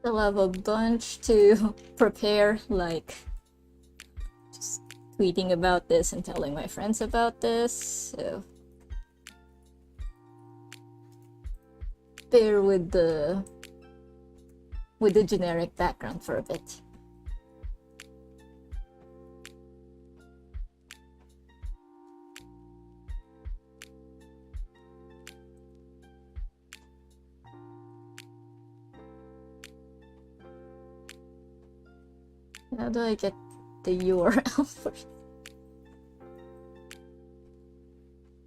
Still have a bunch to prepare, like just tweeting about this and telling my friends about this, so bear with the generic background for a bit. How do I get the URL first?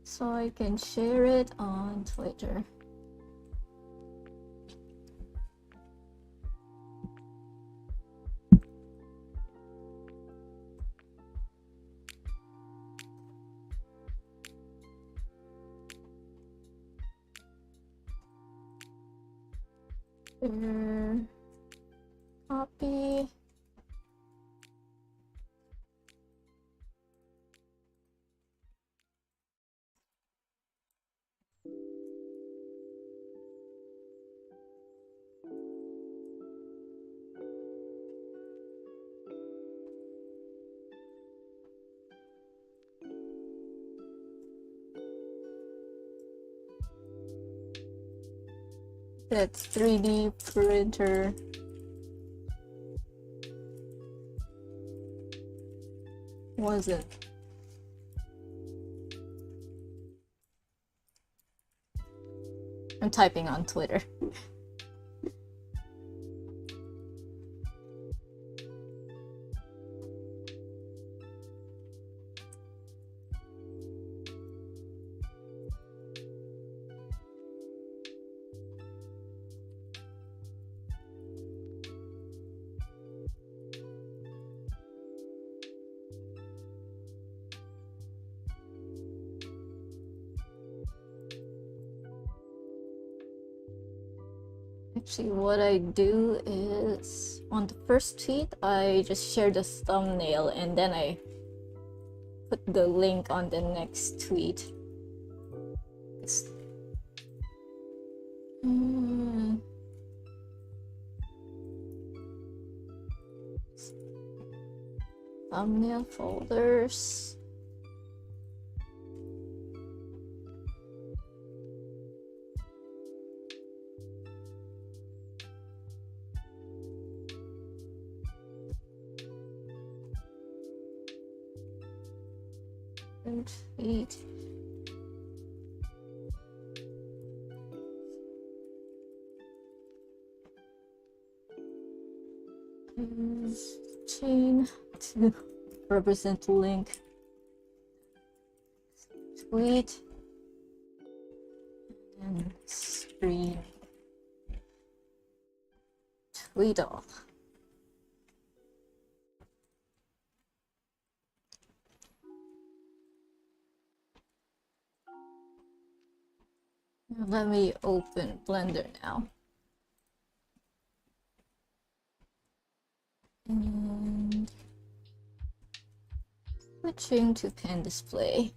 So I can share it on Twitter. Copy. That 3D printer wasn't. I'm typing on Twitter. Actually, what I do is on the first tweet, I just share the thumbnail and then I put the link on the next tweet. Thumbnail folders. Tweet. Chain to represent link. Tweet and screen. Tweet all. Let me open Blender now. And switching to pen display.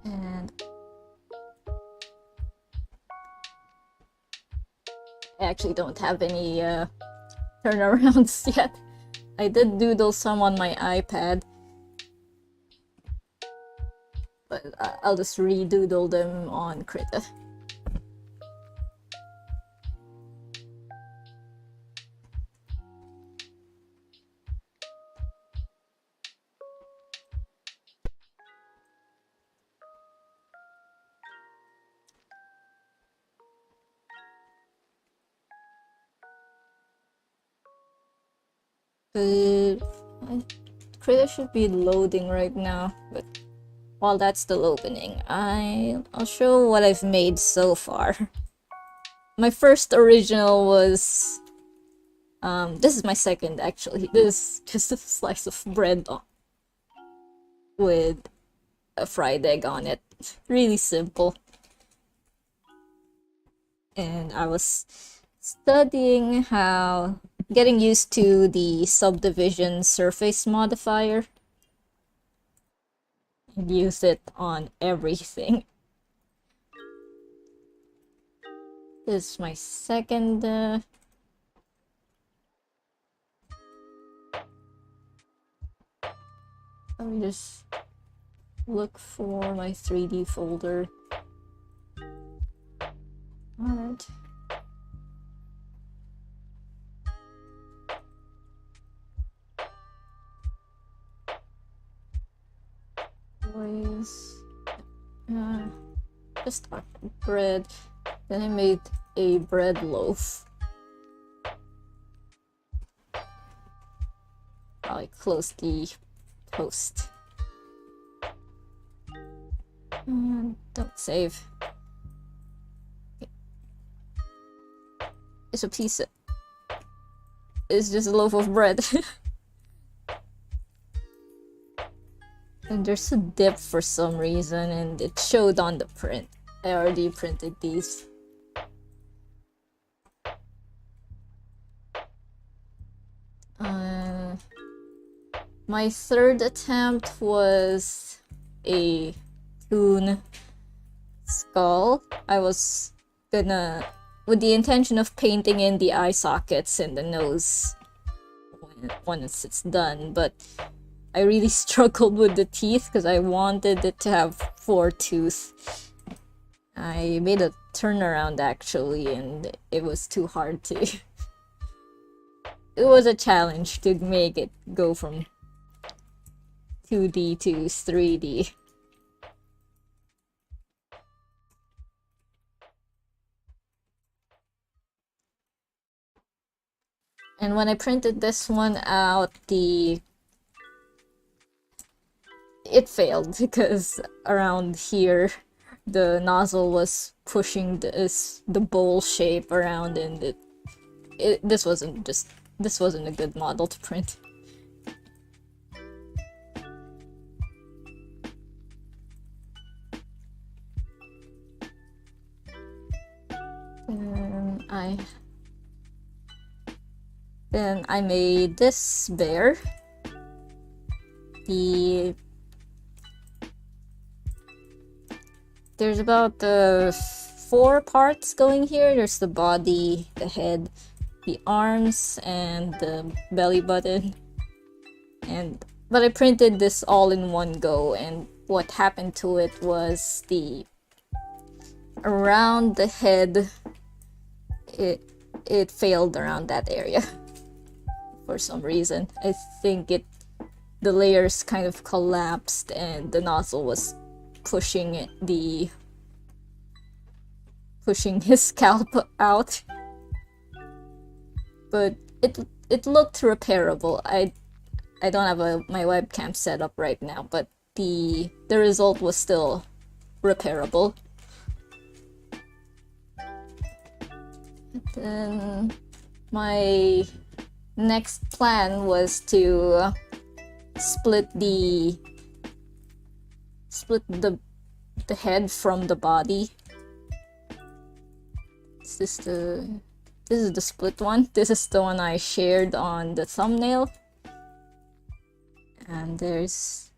And I actually don't have any turnarounds yet. I did doodle some on my iPad, but I'll just redoodle them on Criseyde. Criseyde should be loading right now, but while that's still opening, I'll show what I've made so far. My first original was this is my second actually. This is just a slice of bread with a fried egg on it. Really simple. And I was studying how getting used to the subdivision surface modifier and use it on everything. This is my second let me just look for my 3D folder. Alright. Just bread. Then I made a bread loaf. I close the post. Don't save. It's a piece of... It's just a loaf of bread. And there's a dip for some reason, and it showed on the print. I already printed these. My third attempt was a toon skull. I was gonna, with the intention of painting in the eye sockets and the nose once it's done, but I really struggled with the teeth because I wanted it to have 4 teeth. I made a turnaround actually, and it was too hard to... It was a challenge to make it go from 2D to 3D. And when I printed this one out, it failed because around here the nozzle was pushing the bowl shape around, and this wasn't a good model to print. Then I made this bear. There's about 4 parts going here. There's the body, the head, the arms, and the belly button. But I printed this all in one go, and what happened to it was around the head, it failed around that area for some reason. I think the layers kind of collapsed and the nozzle was pushing his scalp out. But it looked repairable. I don't have my webcam set up right now, but the result was still repairable. Then my next plan was to split the head from the body. This is the split one. This is the one I shared on the thumbnail. And it's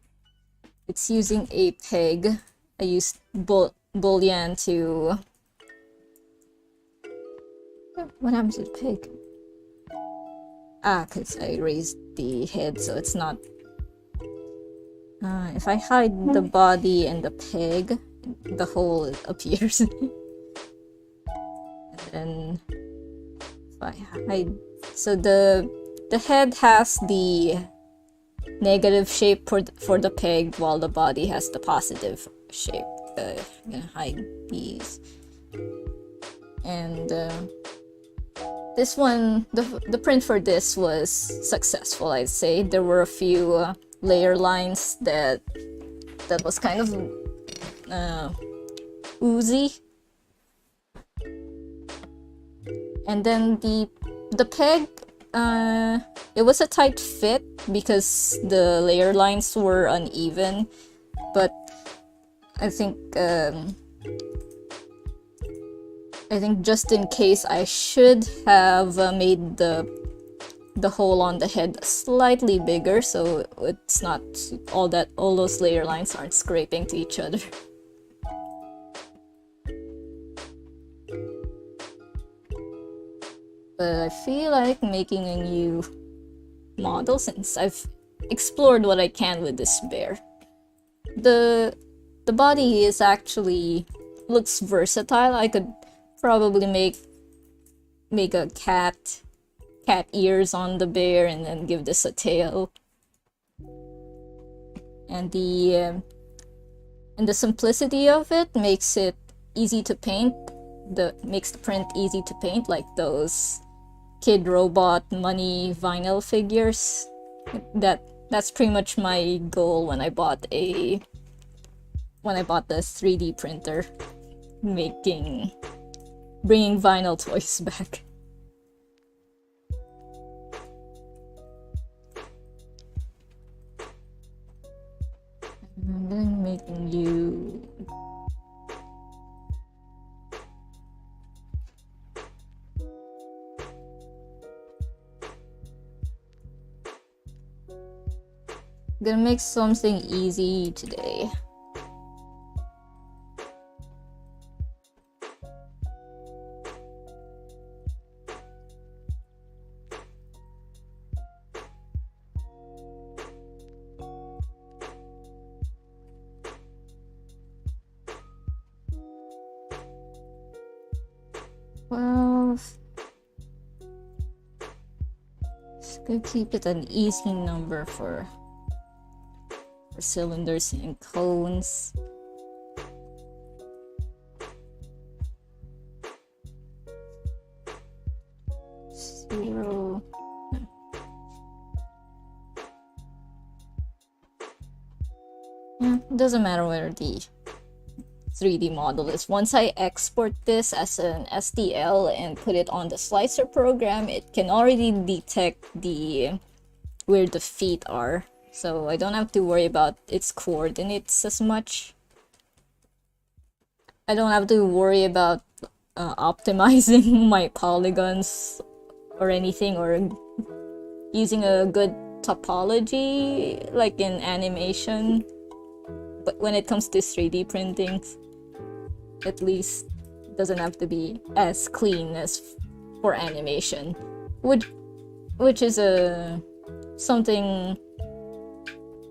using a peg. I used bouillon to... What happens to the peg? Because I raised the head, so it's not... if I hide the body and the peg, the hole appears. And then if I hide... So the head has the negative shape for the peg, while the body has the positive shape. I'm gonna hide these. And this one, the print for this was successful, I'd say. There were a few layer lines that was kind of oozy. And then the peg, it was a tight fit because the layer lines were uneven, but I think just in case, I should have made the the hole on the head slightly bigger, so it's not all those layer lines aren't scraping to each other. But I feel like making a new model since I've explored what I can with this bear. The body is actually looks versatile. I could probably make a cat ears on the bear and then give this a tail. And the simplicity of it makes it easy to paint. Makes the print easy to paint, like those Kid Robot money vinyl figures. That's pretty much my goal when I bought the 3D printer, bringing vinyl toys back. And then making you gonna make something easy today. Well, just gonna keep it an easy number for cylinders and cones. Zero. Yeah, it doesn't matter where the 3D model is. Once I export this as an STL and put it on the slicer program, it can already detect where the feet are. So I don't have to worry about its coordinates as much. I don't have to worry about optimizing my polygons or anything, or using a good topology like in animation. But when it comes to 3D printing, at least it doesn't have to be as clean as for animation, which is something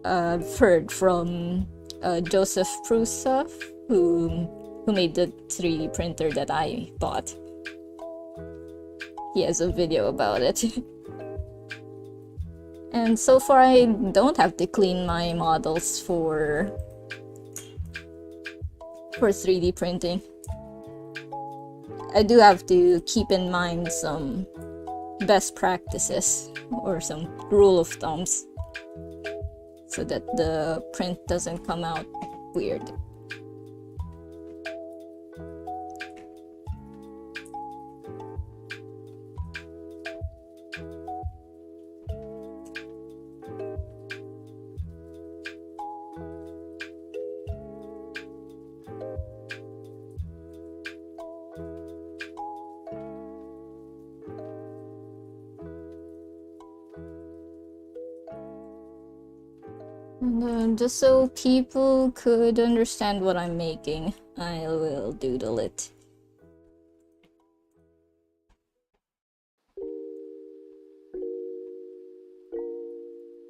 I've heard from Joseph Prusa, who made the 3D printer that I bought. He has a video about it. And so far I don't have to clean my models for 3D printing. I do have to keep in mind some best practices or some rule of thumbs, so that the print doesn't come out weird. And just so people could understand what I'm making, I will doodle it.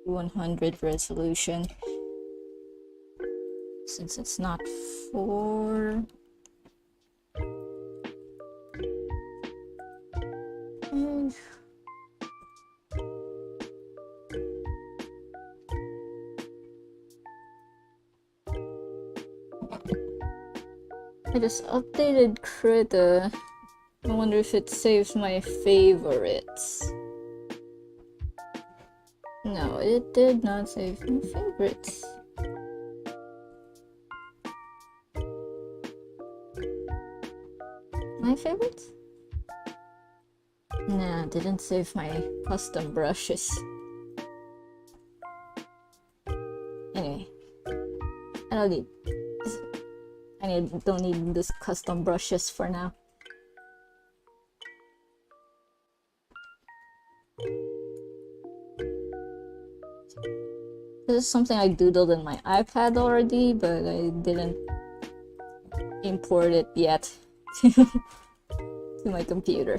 .100 resolution. Since it's not 4. I just updated Criseyde. I wonder if it saves my favorites. No, it did not save my favorites. My favorites? Nah, didn't save my custom brushes. Anyway, I don't need these custom brushes for now. This is something I doodled in my iPad already, but I didn't import it yet to my computer.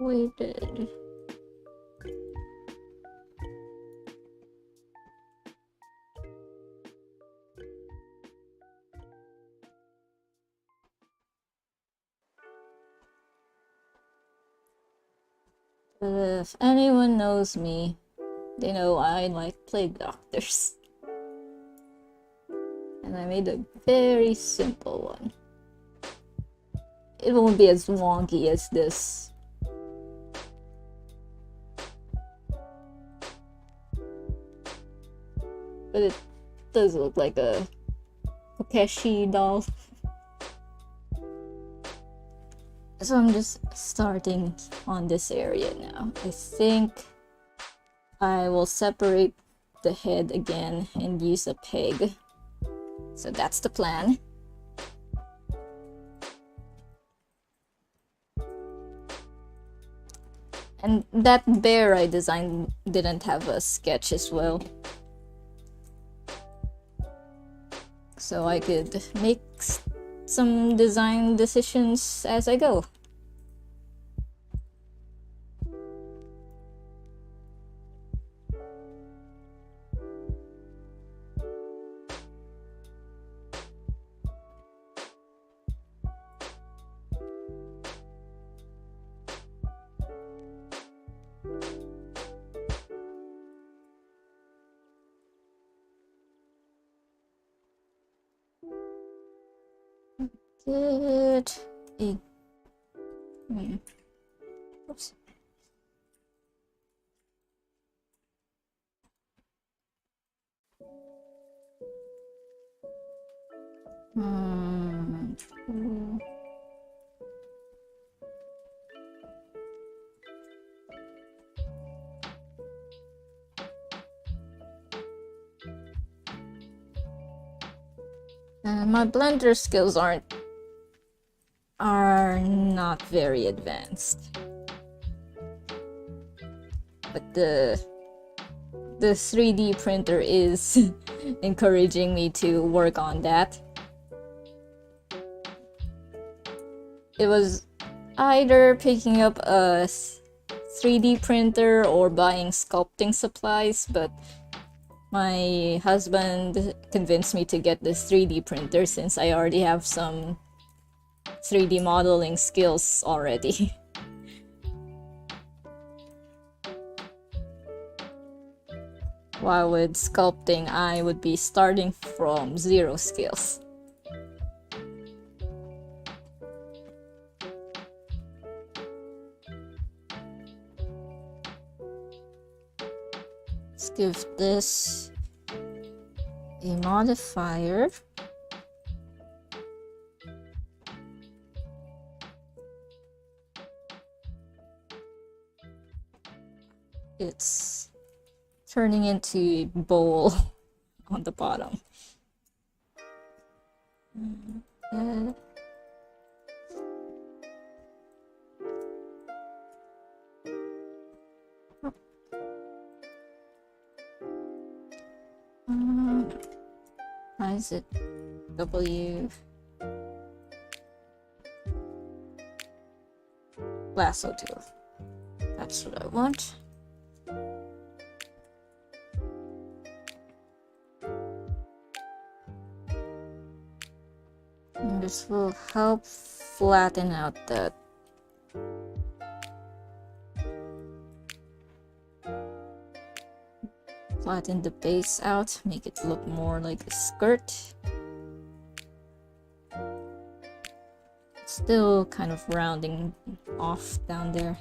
Waited. If anyone knows me, they know I like plague doctors. And I made a very simple one. It won't be as wonky as this. But it does look like a Kokeshi doll. So I'm just starting on this area now. I think I will separate the head again and use a peg. So that's the plan. And that bear I designed didn't have a sketch as well. So I could make some design decisions as I go. Good. Oops. My blender skills are not very advanced, but the 3D printer is encouraging me to work on that. It was either picking up a 3D printer or buying sculpting supplies, but my husband convinced me to get this 3D printer since I already have some 3D modeling skills already. While with sculpting, I would be starting from 0 skills. Let's give this a modifier. It's turning into a bowl on the bottom. Why is it W? Lasso tool. That's what I want. And this will help flatten out that flatten the base out, make it look more like a skirt. Still kind of rounding off down there.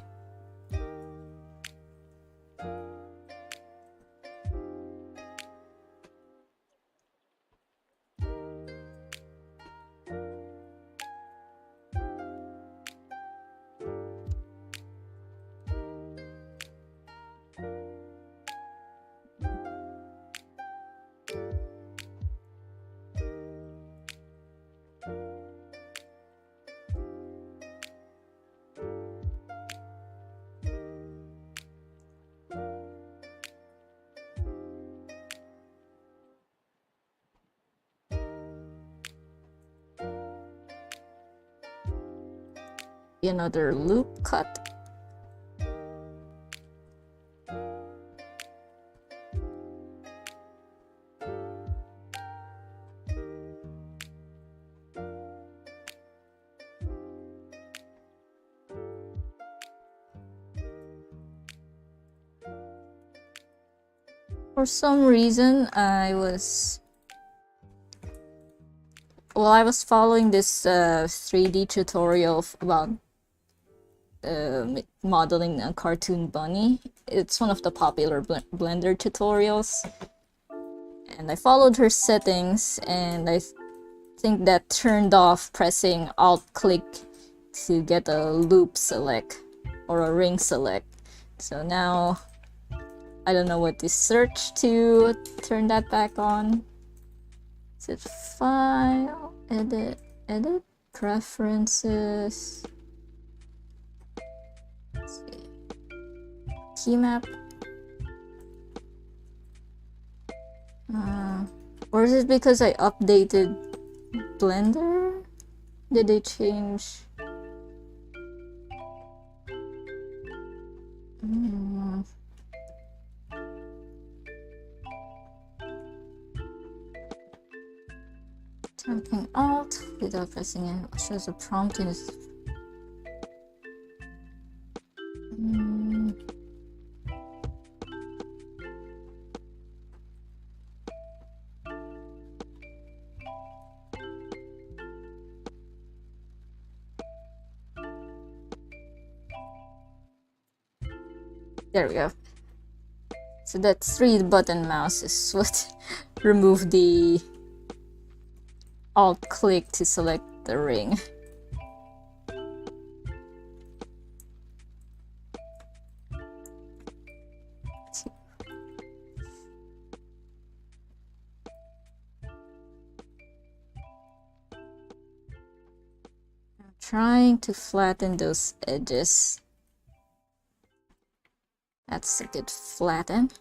Another loop cut. For some reason, I was following this 3D tutorial about modeling a cartoon bunny. It's one of the popular Blender tutorials. And I followed her settings, and I think that turned off pressing Alt-click to get a loop select or a ring select. So now I don't know what to search to turn that back on. Is it File, Edit, Preferences? Let's see. Key map. Or is it because I updated Blender? Did they change? Typing Alt without pressing it shows a prompt in this. There we go. So that 3-button mouse is what removed the Alt-click to select the ring. I'm trying to flatten those edges. That's a good flatten.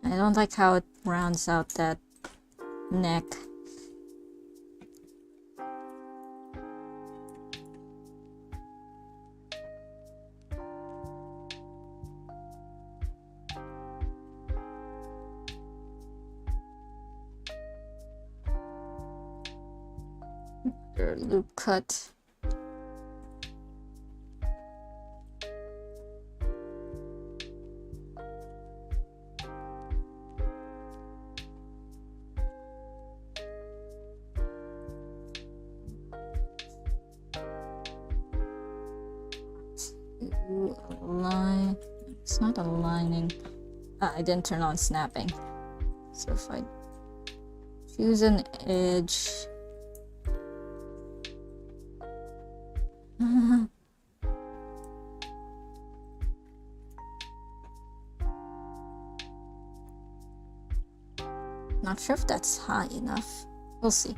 I don't like how it rounds out that neck. Loop cut. Line. It's not aligning. I didn't turn on snapping. So if I choose an edge. Not sure if that's high enough. We'll see.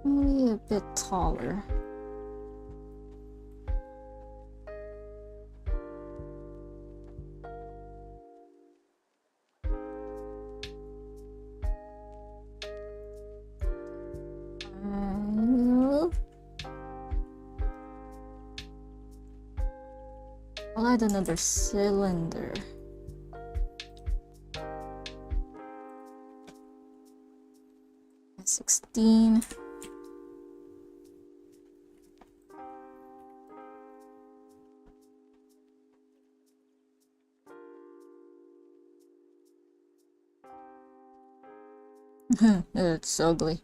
Maybe a bit taller. I'll add another cylinder. $16. It's ugly.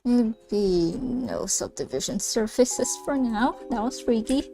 Maybe no subdivision surfaces for now. That was freaky.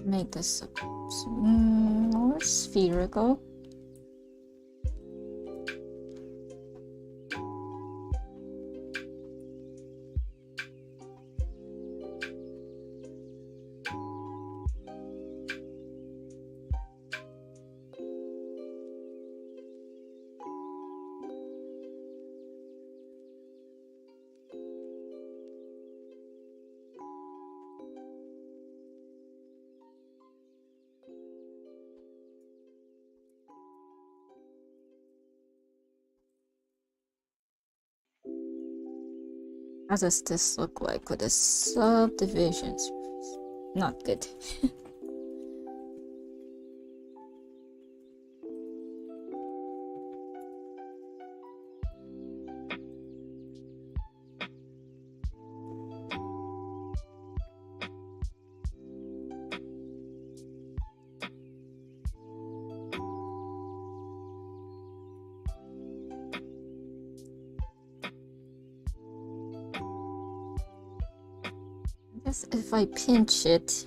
make this more spherical. How does this look like with the subdivisions? Not good. I guess if I pinch it,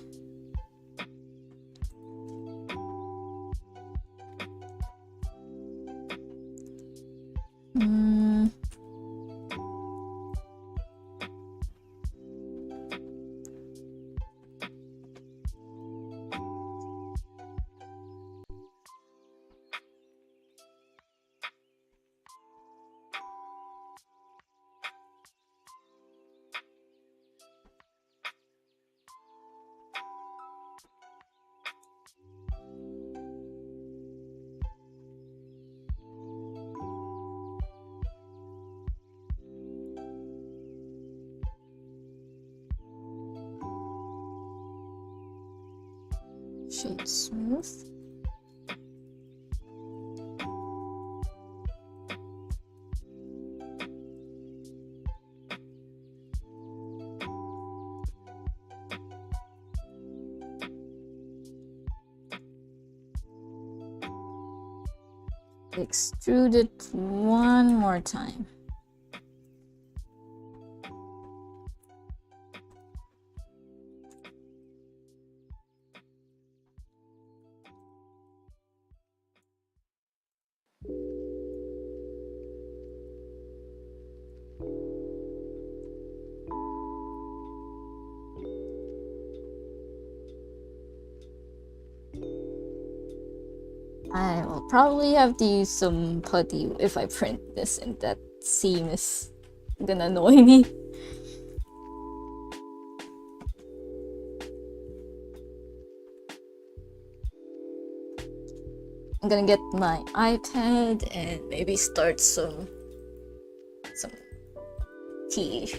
shade smooth. Extrude it one more time. I will probably have to use some putty if I print this, and that seam is gonna annoy me. I'm gonna get my iPad and maybe start some tea.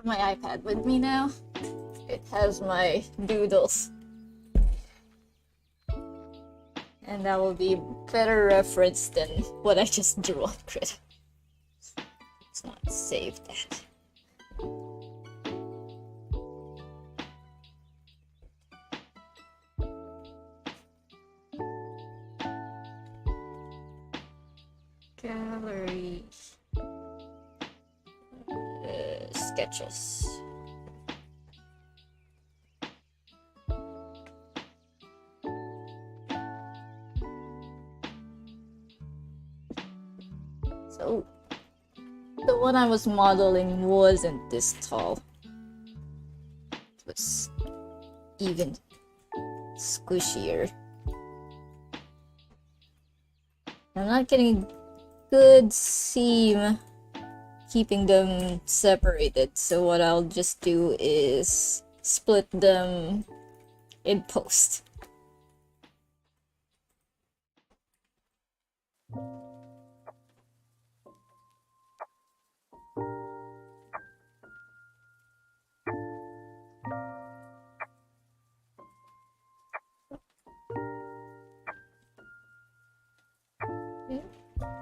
have my iPad with me now. It has my doodles. And that will be better reference than what I just drew on Crit. Let's not save that. Gallery. Sketches. So, the one I was modeling wasn't this tall. It was even squishier. I'm not getting good seam keeping them separated, so what I'll just do is split them in post.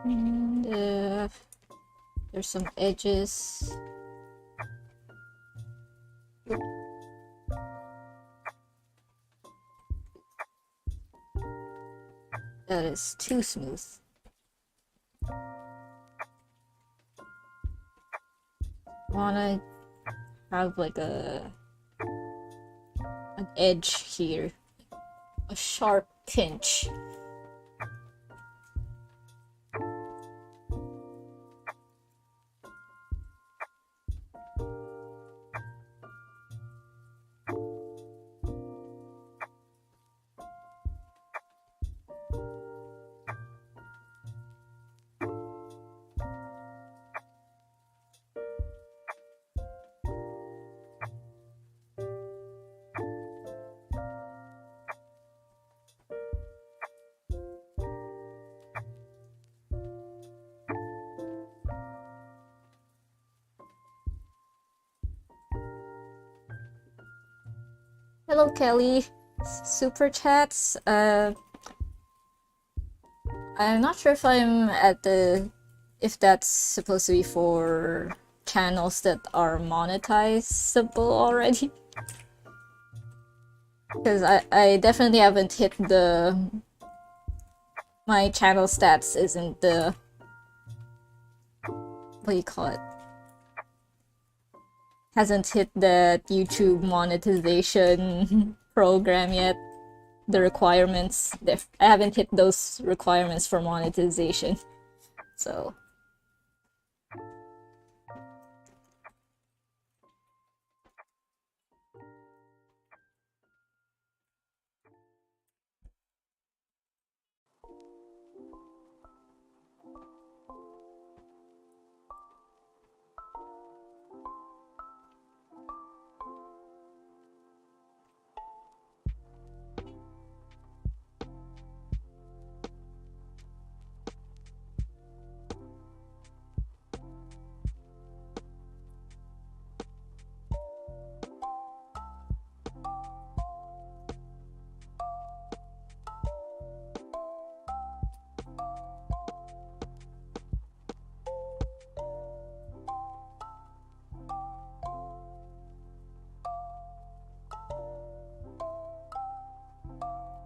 And there's some edges. That is too smooth. Wanna have like an edge here, a sharp pinch. Hello, Kelly. Super chats. I'm not sure if I'm at if that's supposed to be for channels that are monetizable already. Because I definitely haven't hit my channel stats isn't the, what do you call it? Hasn't hit the YouTube monetization program yet. The requirements. I haven't hit those requirements for monetization. So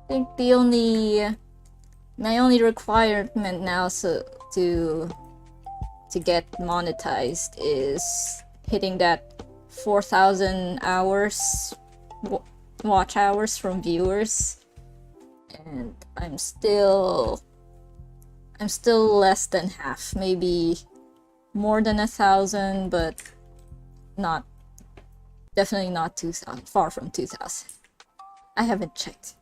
I think my only requirement now to get monetized is hitting that 4,000 hours watch hours from viewers, and I'm still less than half, maybe more than 1,000, but definitely not 2,000, far from 2,000. I haven't checked.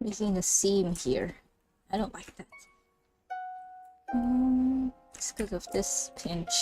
Missing a seam here. I don't like that. It's because of this pinch.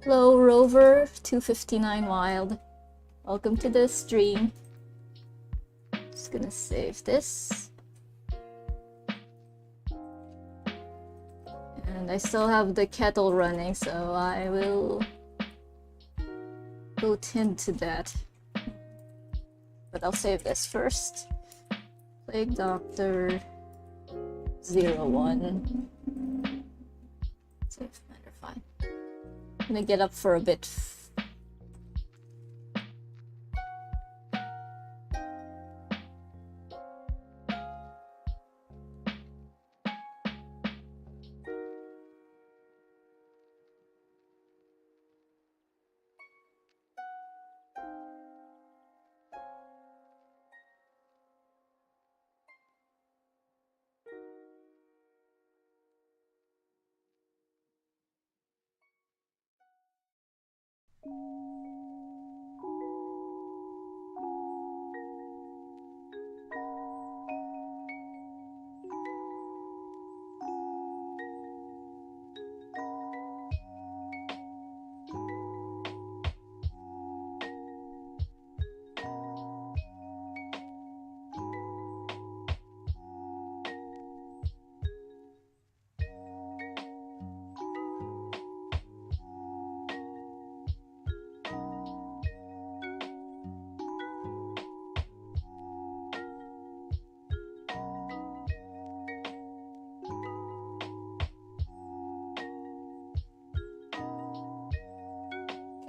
Hello, Rover 259 Wild. Welcome to the stream. Just gonna save this. And I still have the kettle running, so I will go tend to that. But I'll save this first. Plague Doctor 01. Save matter, fine. I'm gonna get up for a bit.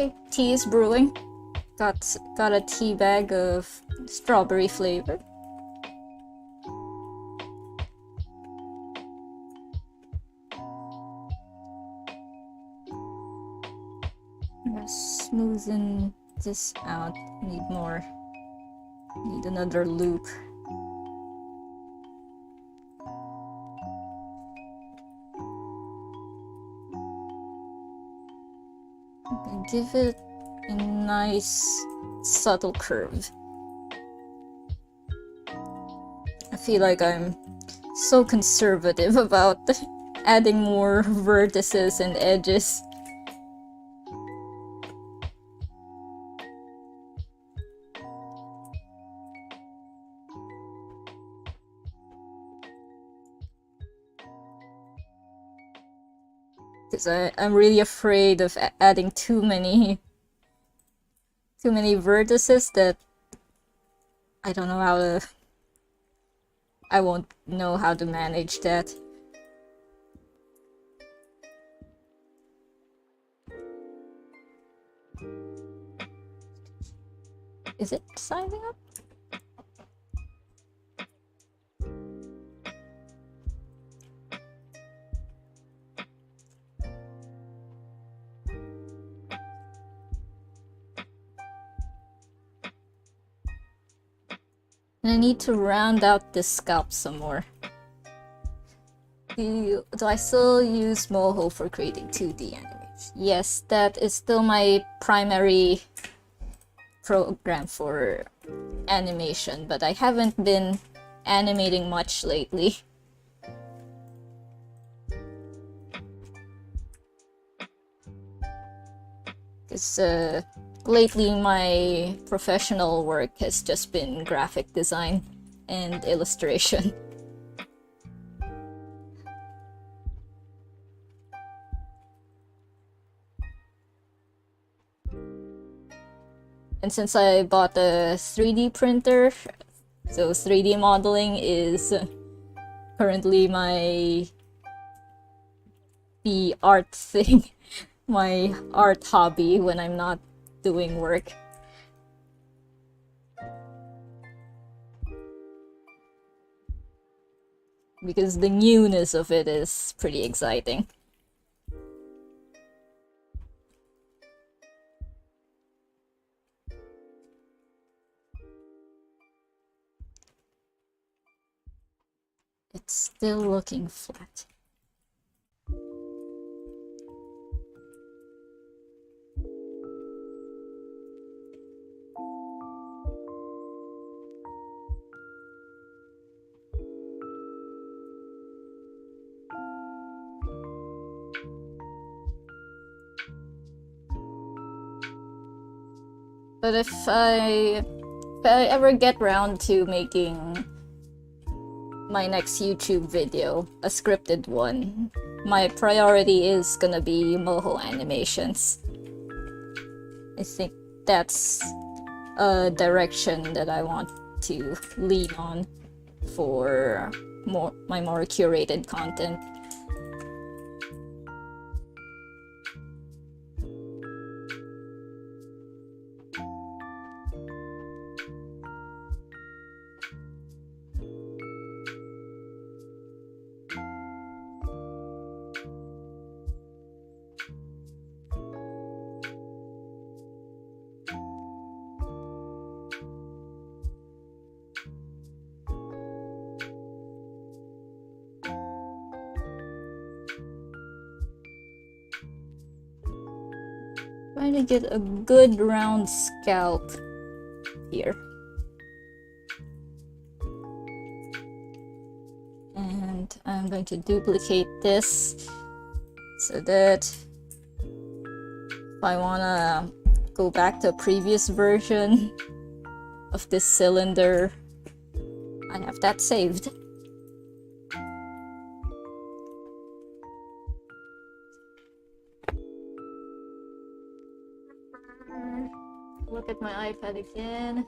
Okay, tea is brewing. Got a tea bag of strawberry flavor. I'm gonna smoothen this out. Need more. Need another loop. Give it a nice subtle curve. I feel like I'm so conservative about adding more vertices and edges. Because I'm really afraid of adding too many vertices that I don't know how to... I won't know how to manage that. Is it sizing up? And I need to round out this scalp some more. Do I still use Moho for creating 2D animation? Yes, that is still my primary program for animation, but I haven't been animating much lately. Because lately my professional work has just been graphic design and illustration. And since I bought a 3D printer, so 3D modeling is currently the art thing my art hobby when I'm not doing work. Because the newness of it is pretty exciting. It's still looking flat. But if I ever get round to making my next YouTube video, a scripted one, my priority is gonna be Moho animations. I think that's a direction that I want to lean on for my more curated content. Trying to get a good round scalp here. And I'm going to duplicate this so that if I wanna go back to a previous version of this cylinder, I have that saved. Look at my iPad again.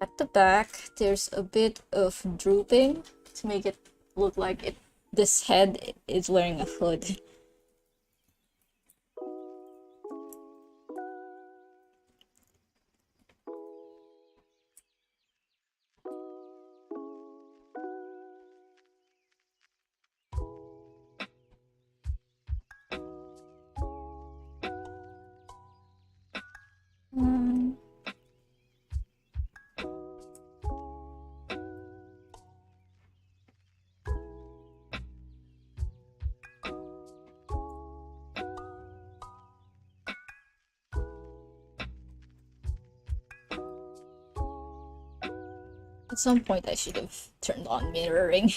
At the back, there's a bit of drooping to make it look like this head is wearing a hood. At some point I should have turned on mirroring.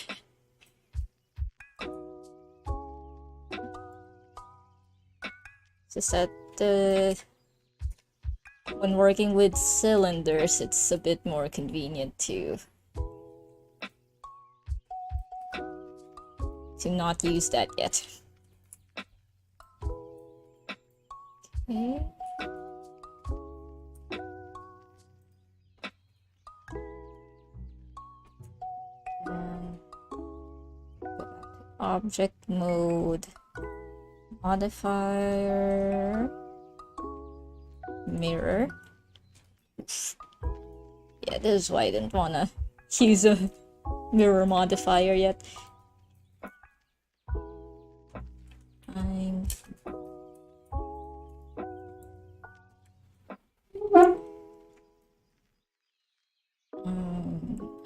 Just that when working with cylinders, it's a bit more convenient to not use that yet. Okay. Object mode, modifier, mirror. Yeah, this is why I didn't want to use a mirror modifier yet.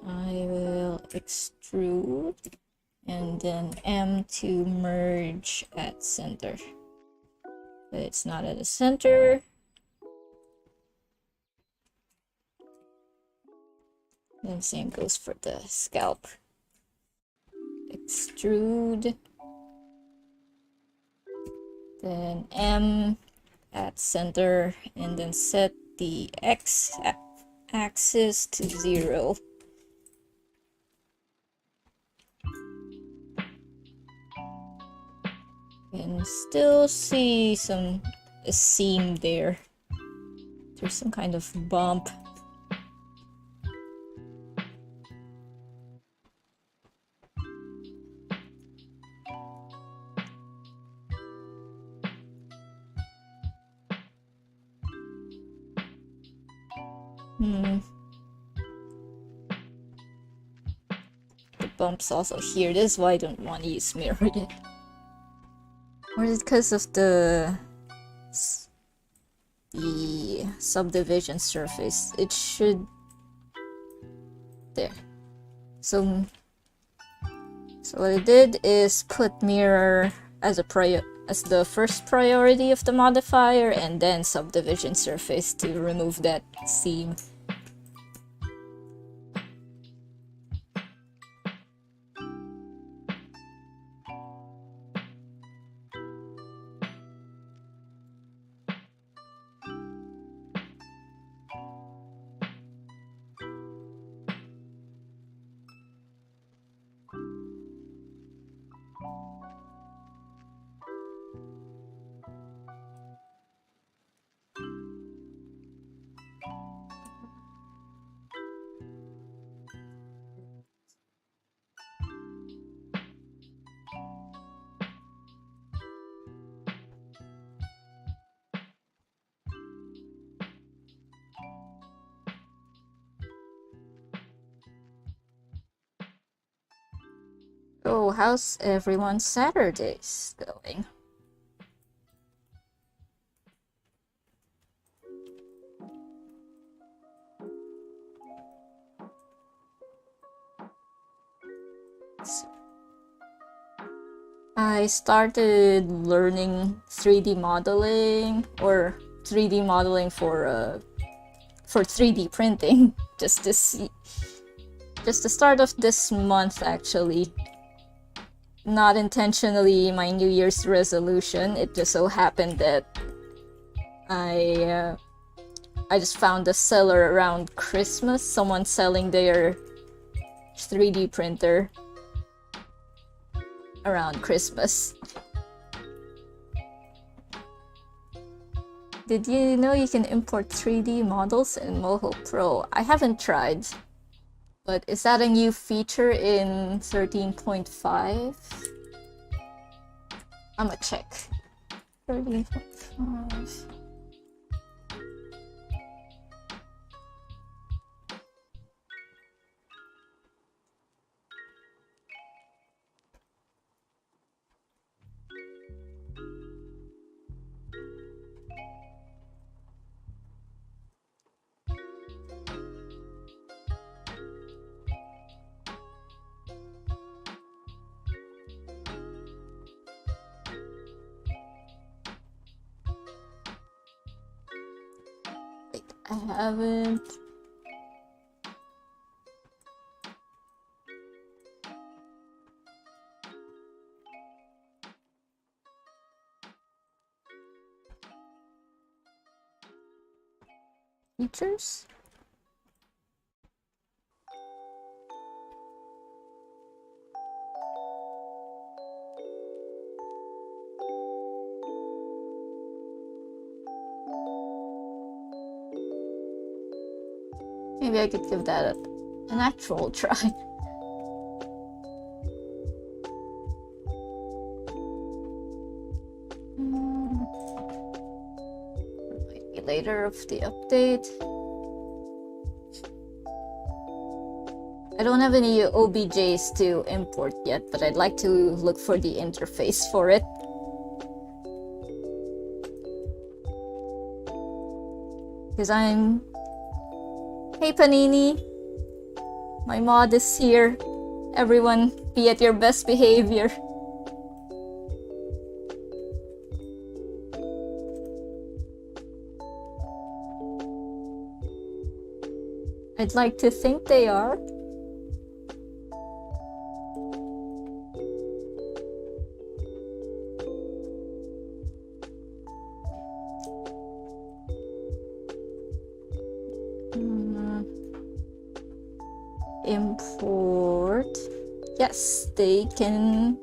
I will extrude and then M to merge at center. But it's not at the center. Then same goes for the scalp. Extrude. Then M at center and then set the X axis to 0. And still see a seam there. There's some kind of bump. The bump's also here. This is why I don't want to use mirror yet. Or is it because of the subdivision surface? It should... There. So what I did is put mirror as the first priority of the modifier, and then subdivision surface to remove that seam. Oh, how's everyone's Saturdays going? I started learning 3D modeling, or 3D modeling for 3D printing just the start of this month, actually. Not intentionally my New Year's resolution. It just so happened that I just found a seller around Christmas, someone selling their 3D printer around Christmas. Did you know you can import 3D models in Moho Pro? I haven't tried, but is that a new feature in 13.5? I'ma check. 13.5. I haven't. Features? Maybe I could give that an actual try. Might be later of the update. I don't have any OBJs to import yet, but I'd like to look for the interface for it. Because Hey Panini! My mod is here. Everyone, be at your best behavior. I'd like to think they are. Import. Yes, they can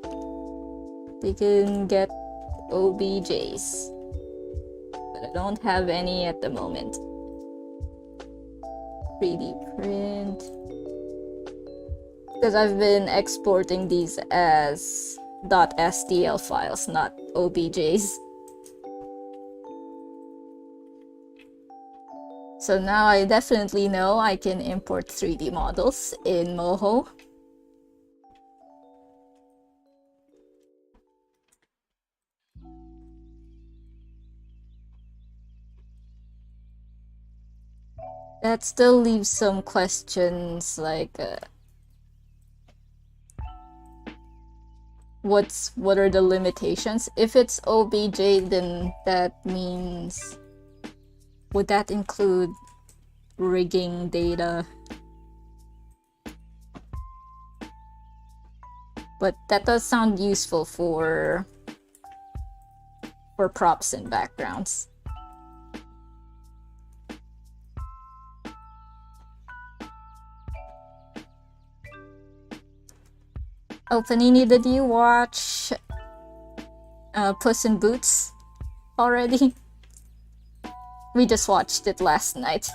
get OBJs, but I don't have any at the moment. 3D print, because I've been exporting these as .stl files, not OBJs. So now I definitely know I can import 3D models in Moho. That still leaves some questions like what are the limitations? If it's OBJ, then that means would that include rigging data? But that does sound useful for props and backgrounds. Oh, Panini, did you watch Puss in Boots already? We just watched it last night.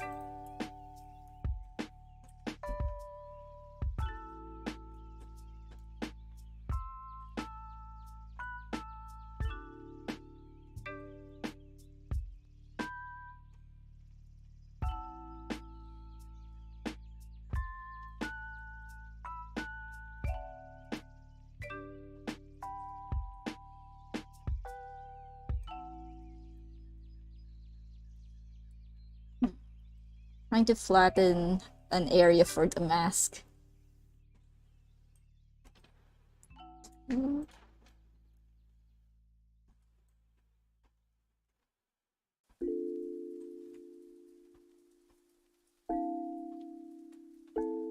Trying to flatten an area for the mask.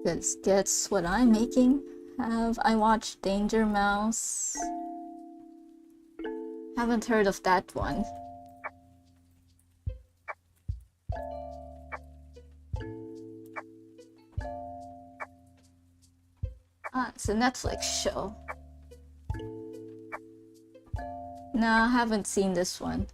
Because guess what I'm making? Have I watched Danger Mouse? Haven't heard of that one. Ah, it's a Netflix show. No, I haven't seen this one.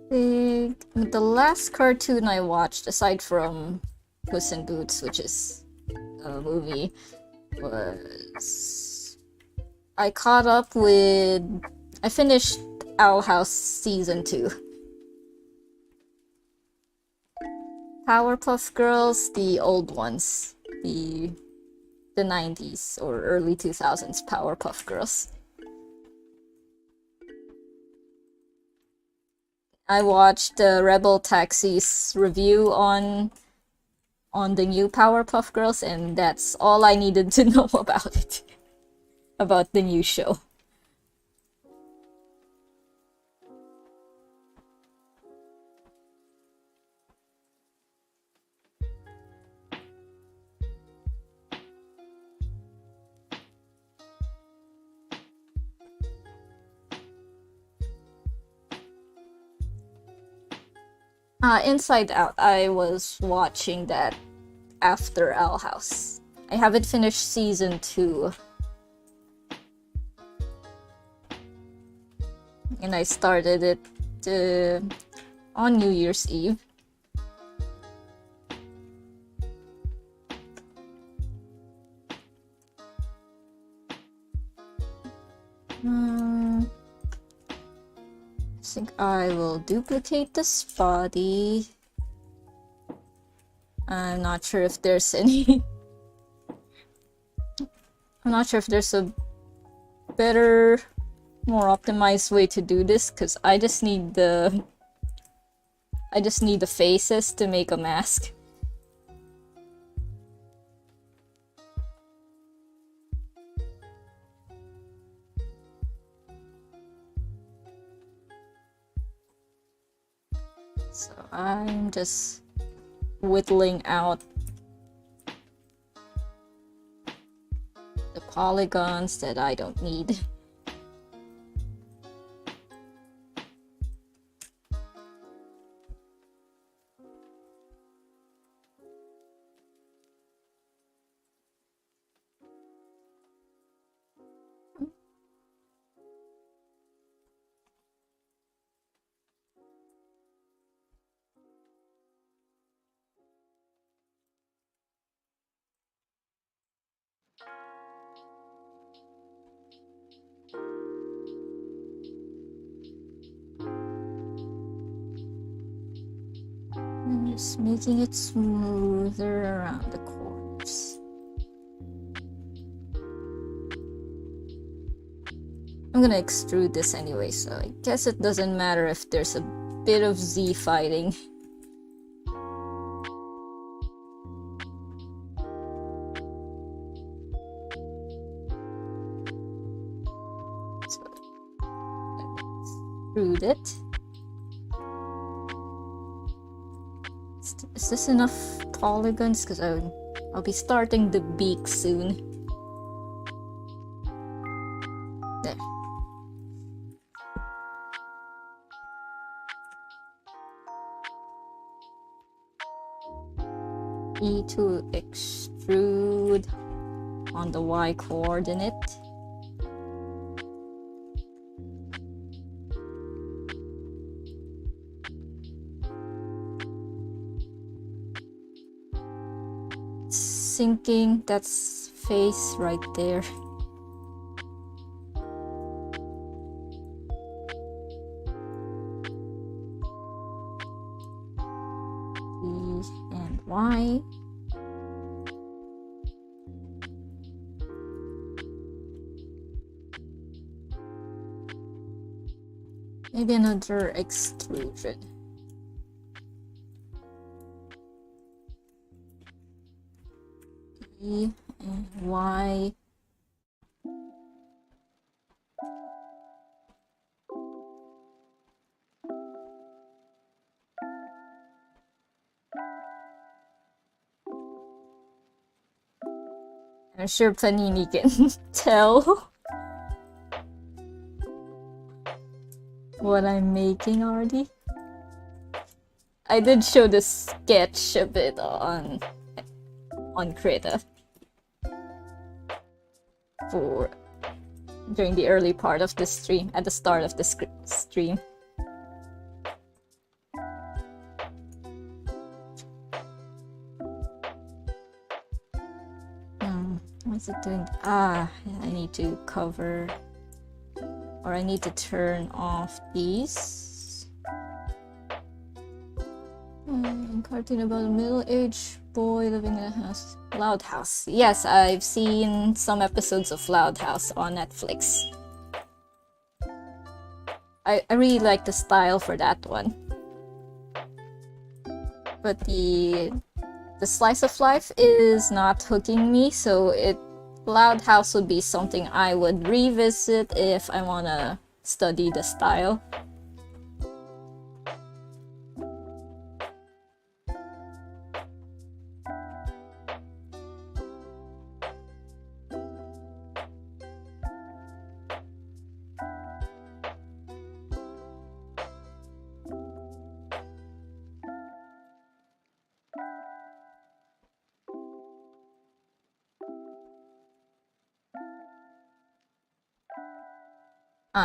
The last cartoon I watched, aside from Puss in Boots, which is a movie, was I caught up with... I finished Owl House Season 2. Powerpuff Girls, the old ones. The 90s or early 2000s Powerpuff Girls. I watched Rebel Taxi's review on the new Powerpuff Girls, and that's all I needed to know about it. About the new show. Inside Out, I was watching that after Owl House. I haven't finished season 2. And I started it on New Year's Eve. I think I will duplicate this body. I'm not sure if there's any... I'm not sure if there's a better, more optimized way to do this, because I just need the faces to make a mask. So I'm just whittling out the polygons that I don't need. I'm just making it smoother around the corners. I'm gonna extrude this anyway, so I guess it doesn't matter if there's a bit of Z fighting. So, extrude it. Is this enough polygons? Because I'll be starting the beak soon. There. E to extrude on the Y coordinate. Sinking, that's face right there. E and Y. Maybe another extrusion. E and Y. I'm sure Panini can tell what I'm making already. I did show the sketch a bit on Criseyde for during the early part of the stream, at the start of the stream. What's it doing? I need to cover, or I need to turn off these. Cartoon about a middle-aged boy living in a house. Loud House. Yes, I've seen some episodes of Loud House on Netflix. I really like the style for that one. But the slice of life is not hooking me, so Loud House would be something I would revisit if I wanna study the style.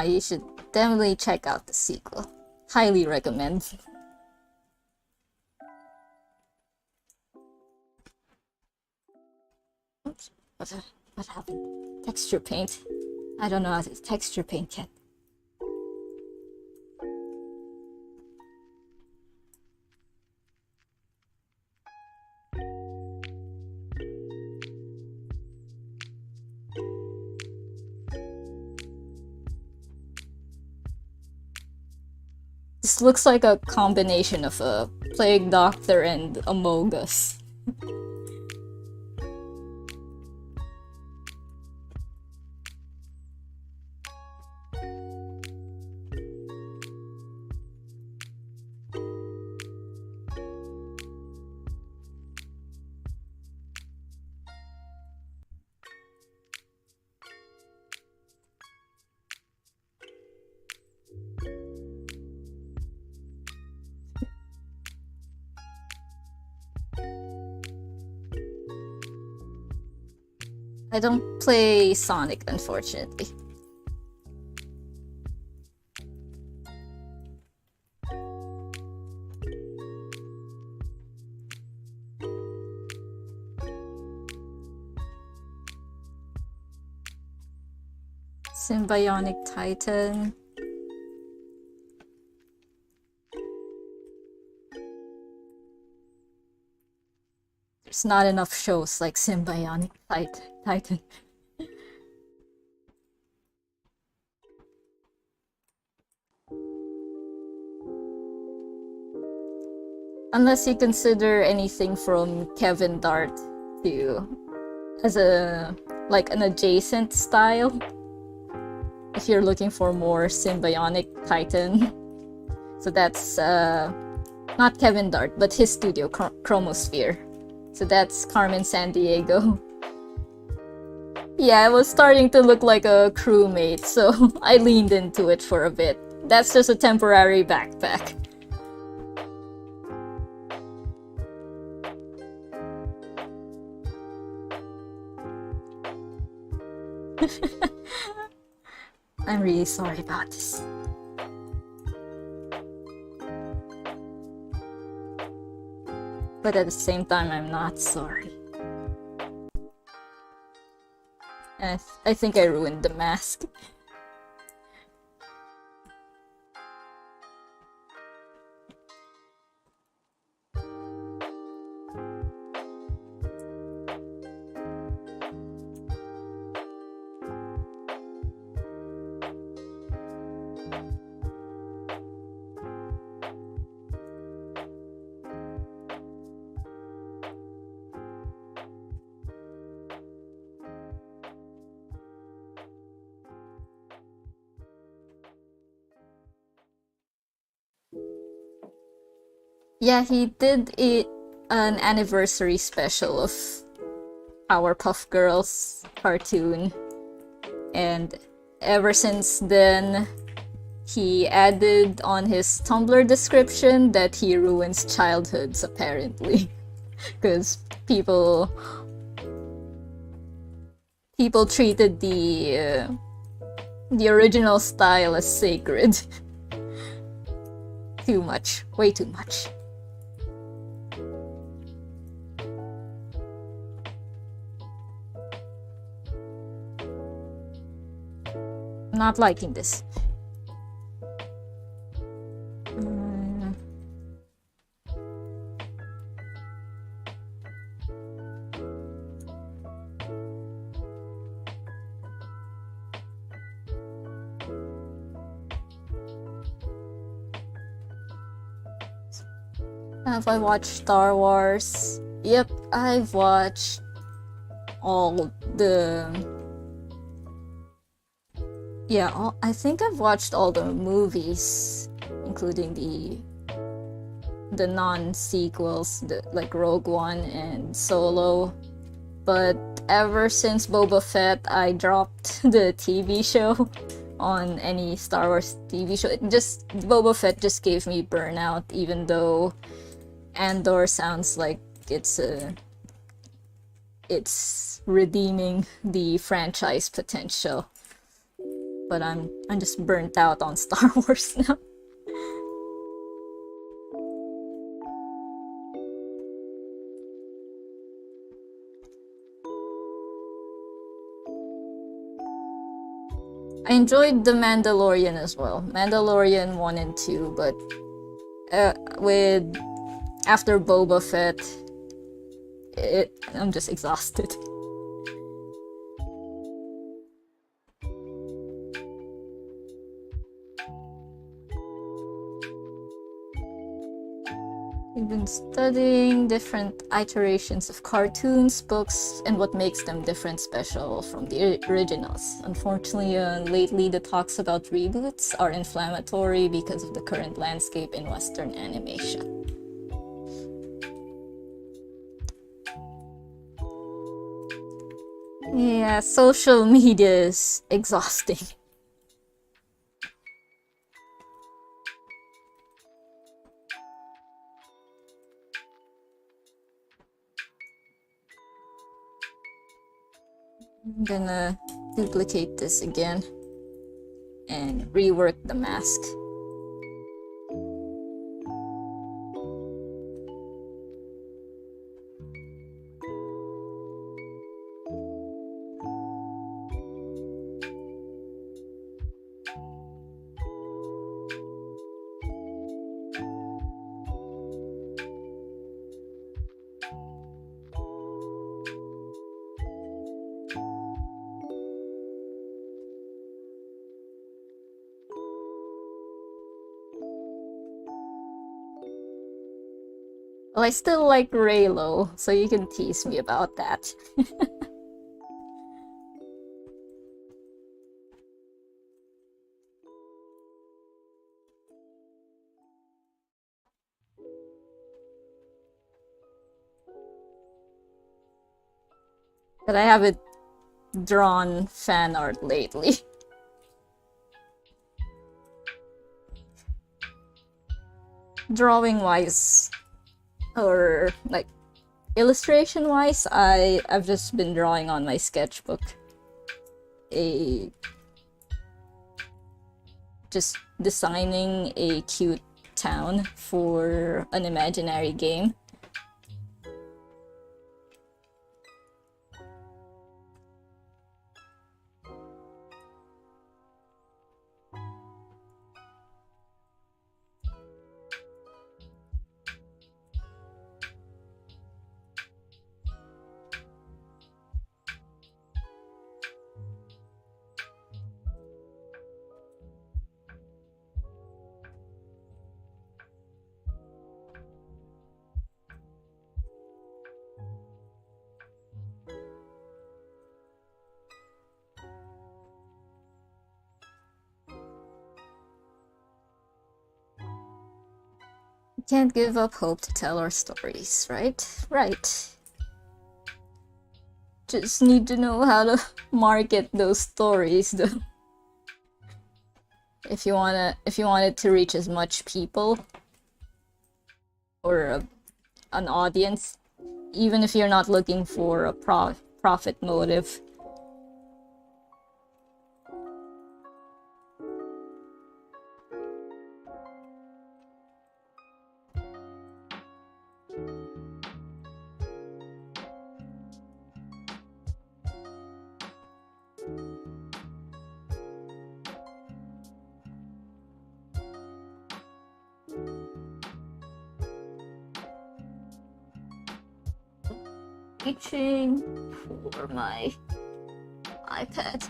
You should definitely check out the sequel. Highly recommend. Oops, what happened? Texture paint. I don't know how to texture paint yet. This looks like a combination of a Plague Doctor and a Mogus. I don't play Sonic, unfortunately. Symbionic Titan. There's not enough shows like Symbionic Titan. Unless you consider anything from Kevin Dart to as a like an adjacent style. If you're looking for more Symbionic Titan. So that's not Kevin Dart, but his studio, Chromosphere. So that's Carmen Sandiego. Yeah, it was starting to look like a crewmate, so I leaned into it for a bit. That's just a temporary backpack. I'm really sorry about this. But at the same time, I'm not sorry. And I think I ruined the mask. Yeah, he did an anniversary special of Powerpuff Girls cartoon. And ever since then, he added on his Tumblr description that he ruins childhoods, apparently. Because people treated the original style as sacred. Too much. Way too much. Not liking this. Have I watched Star Wars? Yep, I've watched all the... Yeah, I think I've watched all the movies, including the non-sequels, like Rogue One and Solo. But ever since Boba Fett, I dropped the TV show on any Star Wars TV show. Boba Fett just gave me burnout, even though Andor sounds like it's redeeming the franchise potential. But I'm just burnt out on Star Wars now. I enjoyed The Mandalorian as well. Mandalorian 1 and 2, but after Boba Fett, I'm just exhausted. We've been studying different iterations of cartoons, books, and what makes them different, special from the originals. Unfortunately, lately the talks about reboots are inflammatory because of the current landscape in Western animation. Yeah, social media is exhausting. I'm gonna duplicate this again and rework the mask. Well, I still like Raylo, so you can tease me about that. But I haven't drawn fan art lately. Drawing-wise, or like illustration-wise, I've just been drawing on my sketchbook. Just designing a cute town for an imaginary game. Can't give up hope to tell our stories, right? Right. Just need to know how to market those stories, though. If you want it to reach as much people or an audience, even if you're not looking for a profit motive. Reaching for my iPad.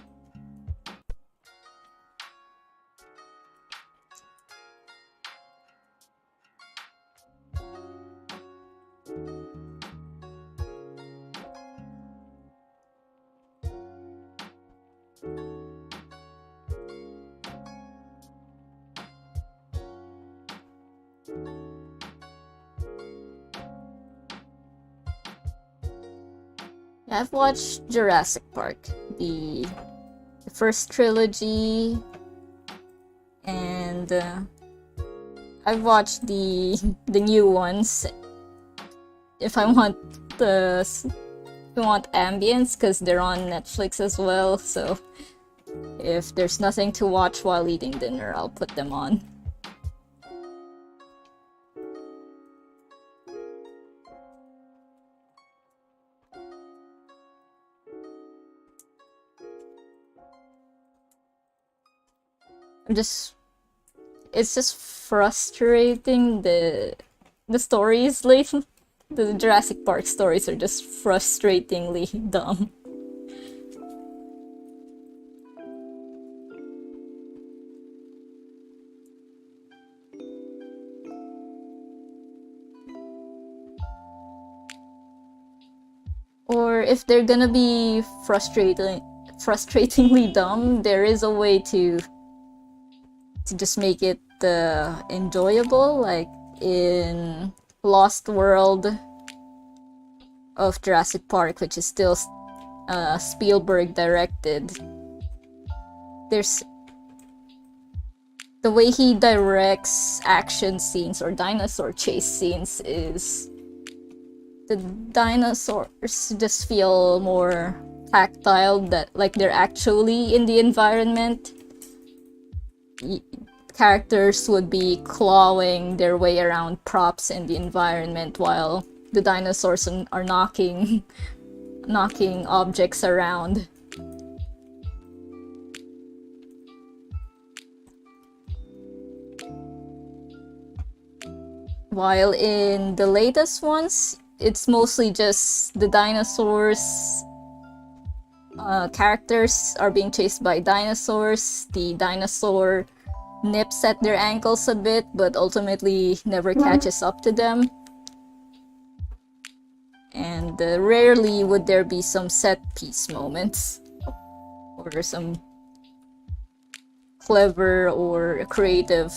I've watched Jurassic Park, the first trilogy, and I've watched the new ones. If I want ambience, because they're on Netflix as well. So if there's nothing to watch while eating dinner, I'll put them on. It's just frustrating, the stories lately. The Jurassic Park stories are just frustratingly dumb. Or if they're gonna be frustratingly dumb, there is a way to just make it enjoyable, like in Lost World of Jurassic Park, which is still Spielberg directed. There's the way he directs action scenes or dinosaur chase scenes is the dinosaurs just feel more tactile, that like they're actually in the environment. Characters would be clawing their way around props in the environment while the dinosaurs are knocking objects around. While in the latest ones, it's mostly just the dinosaurs. Characters are being chased by dinosaurs. The dinosaur nips at their ankles a bit, but ultimately never catches up to them. And rarely would there be some set piece moments or some clever or creative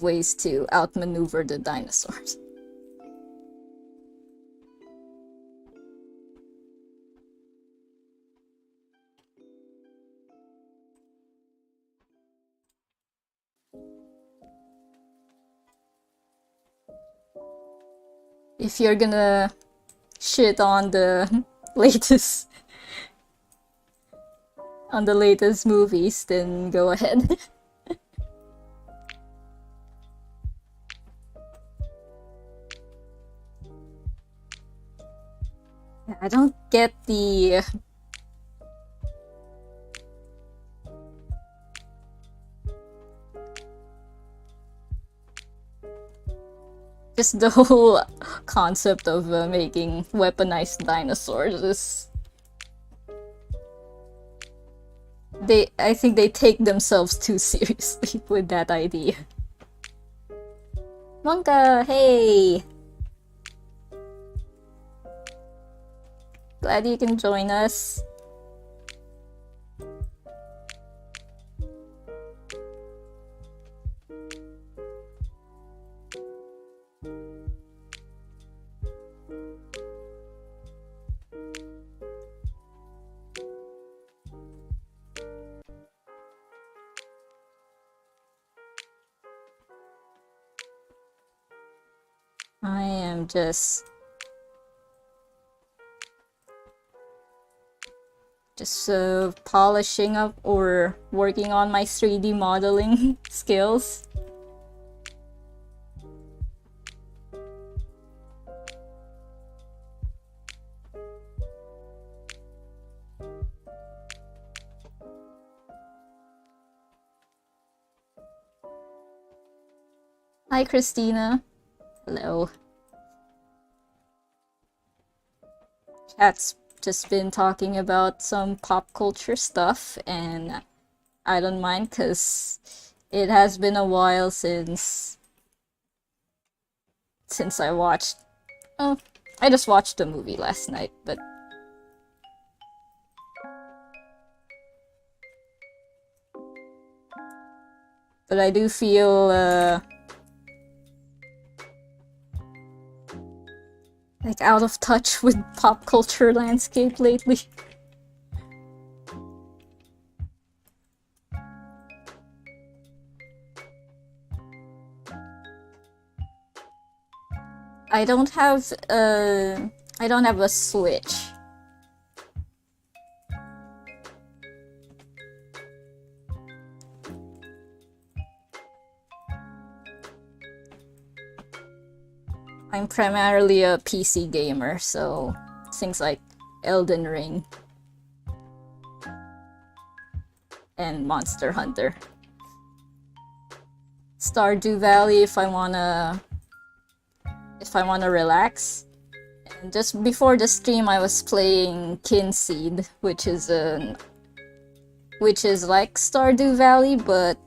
ways to outmaneuver the dinosaurs. If you're gonna shit on the latest movies, then go ahead. I don't get the just the whole concept of making weaponized dinosaurs is... I think they take themselves too seriously with that idea. Monka, hey! Glad you can join us. I am just polishing up or working on my 3D modeling skills. Hi, Christina. Hello. Chat's just been talking about some pop culture stuff, and I don't mind because it has been a while since I watched... Oh, I just watched the movie last night, but I do feel like out of touch with pop culture landscape lately. I don't have a Switch. I'm primarily a PC gamer, so things like Elden Ring and Monster Hunter. Stardew Valley if I wanna relax. And just before the stream I was playing Criseyde, which is like Stardew Valley but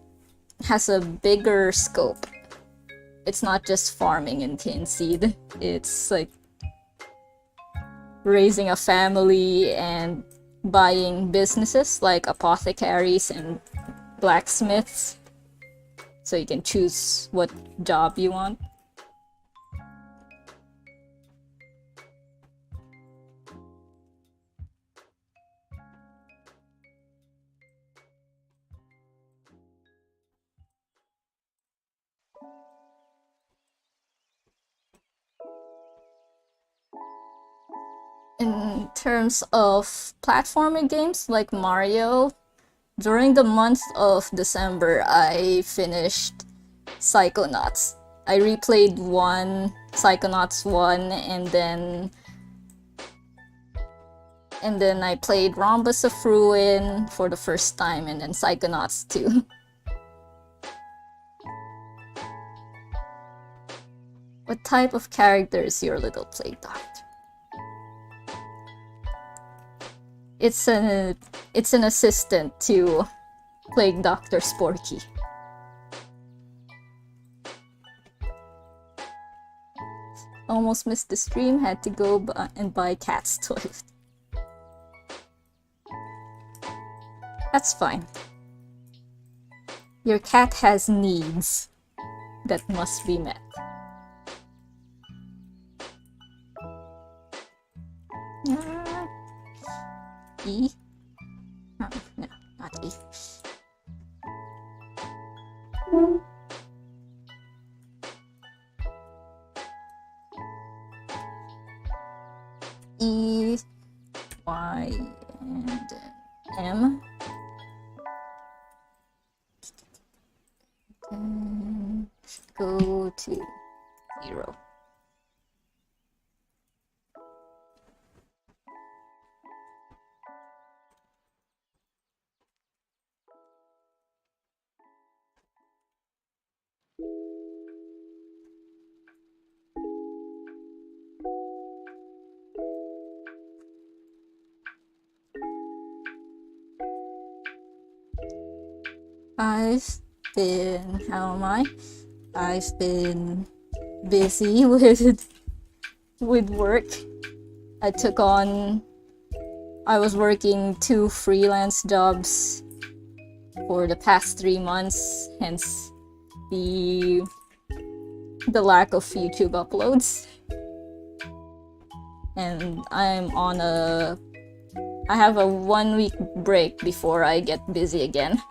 has a bigger scope. It's not just farming in Criseyde. It's like raising a family and buying businesses like apothecaries and blacksmiths. So you can choose what job you want. In terms of platforming games like Mario, during the month of December, I finished Psychonauts. I replayed Psychonauts 1, and then I played Rhombus of Ruin for the first time, and then Psychonauts 2. What type of character is your little plague doctor? It's an assistant to Plague Doctor Sporky. Almost missed the stream, had to go and buy cat's toilet. That's fine. Your cat has needs that must be met. E? Oh, no, not E. E, Y, and M. And go to 0. I've been busy with work. I was working 2 freelance jobs for the past 3 months, hence the lack of YouTube uploads. And I have a 1-week break before I get busy again.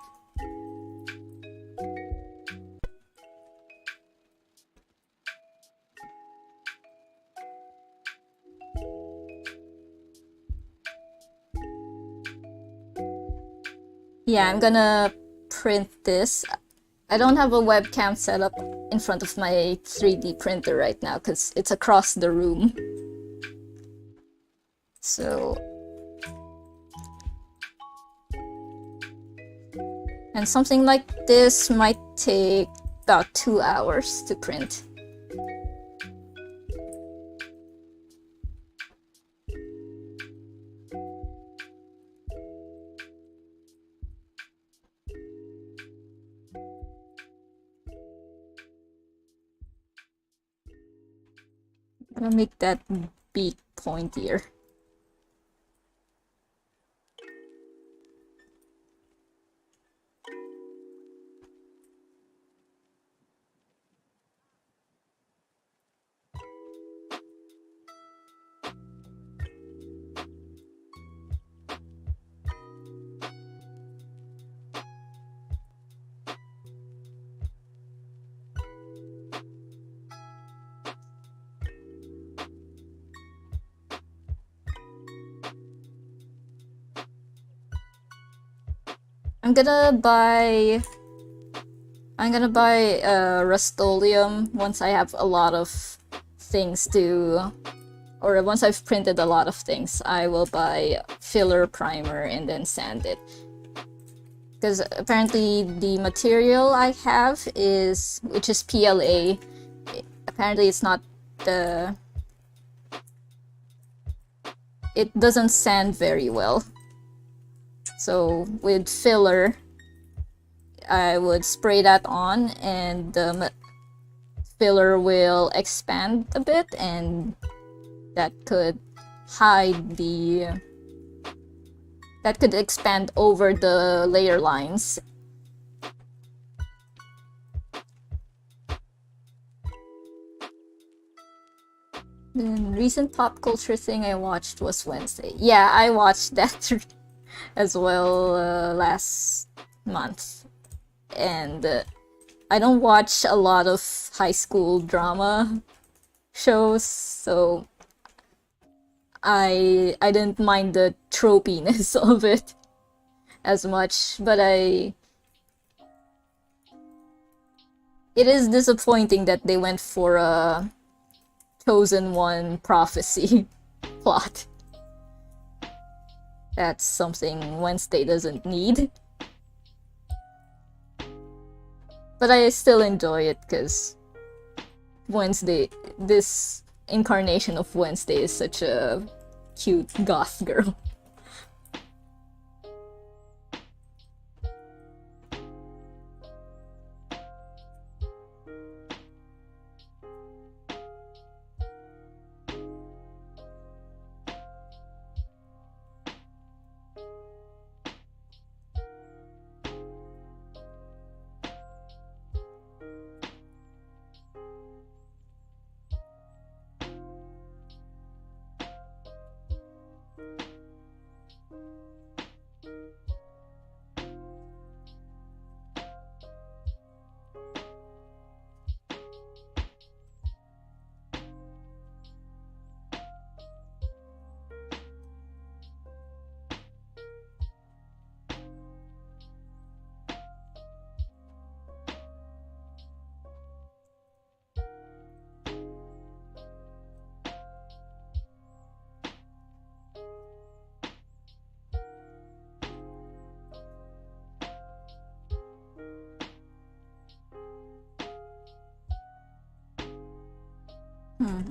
Yeah, I'm gonna print this. I don't have a webcam set up in front of my 3D printer right now because it's across the room. So... and something like this might take about 2 hours to print. I'm gonna make that beak pointier. I'm gonna buy Rust-Oleum once I have a lot of things to... or once I've printed a lot of things. I will buy filler primer and then sand it. Because apparently the material I have which is PLA, apparently it's not it doesn't sand very well. So with filler, I would spray that on and the filler will expand a bit, and that could expand over the layer lines. The recent pop culture thing I watched was Wednesday. Yeah, I watched that as well last month. And I don't watch a lot of high school drama shows, so I didn't mind the tropiness of it as much, but it is disappointing that they went for a Chosen One prophecy plot. That's something Wednesday doesn't need. But I still enjoy it because Wednesday, this incarnation of Wednesday is such a cute goth girl.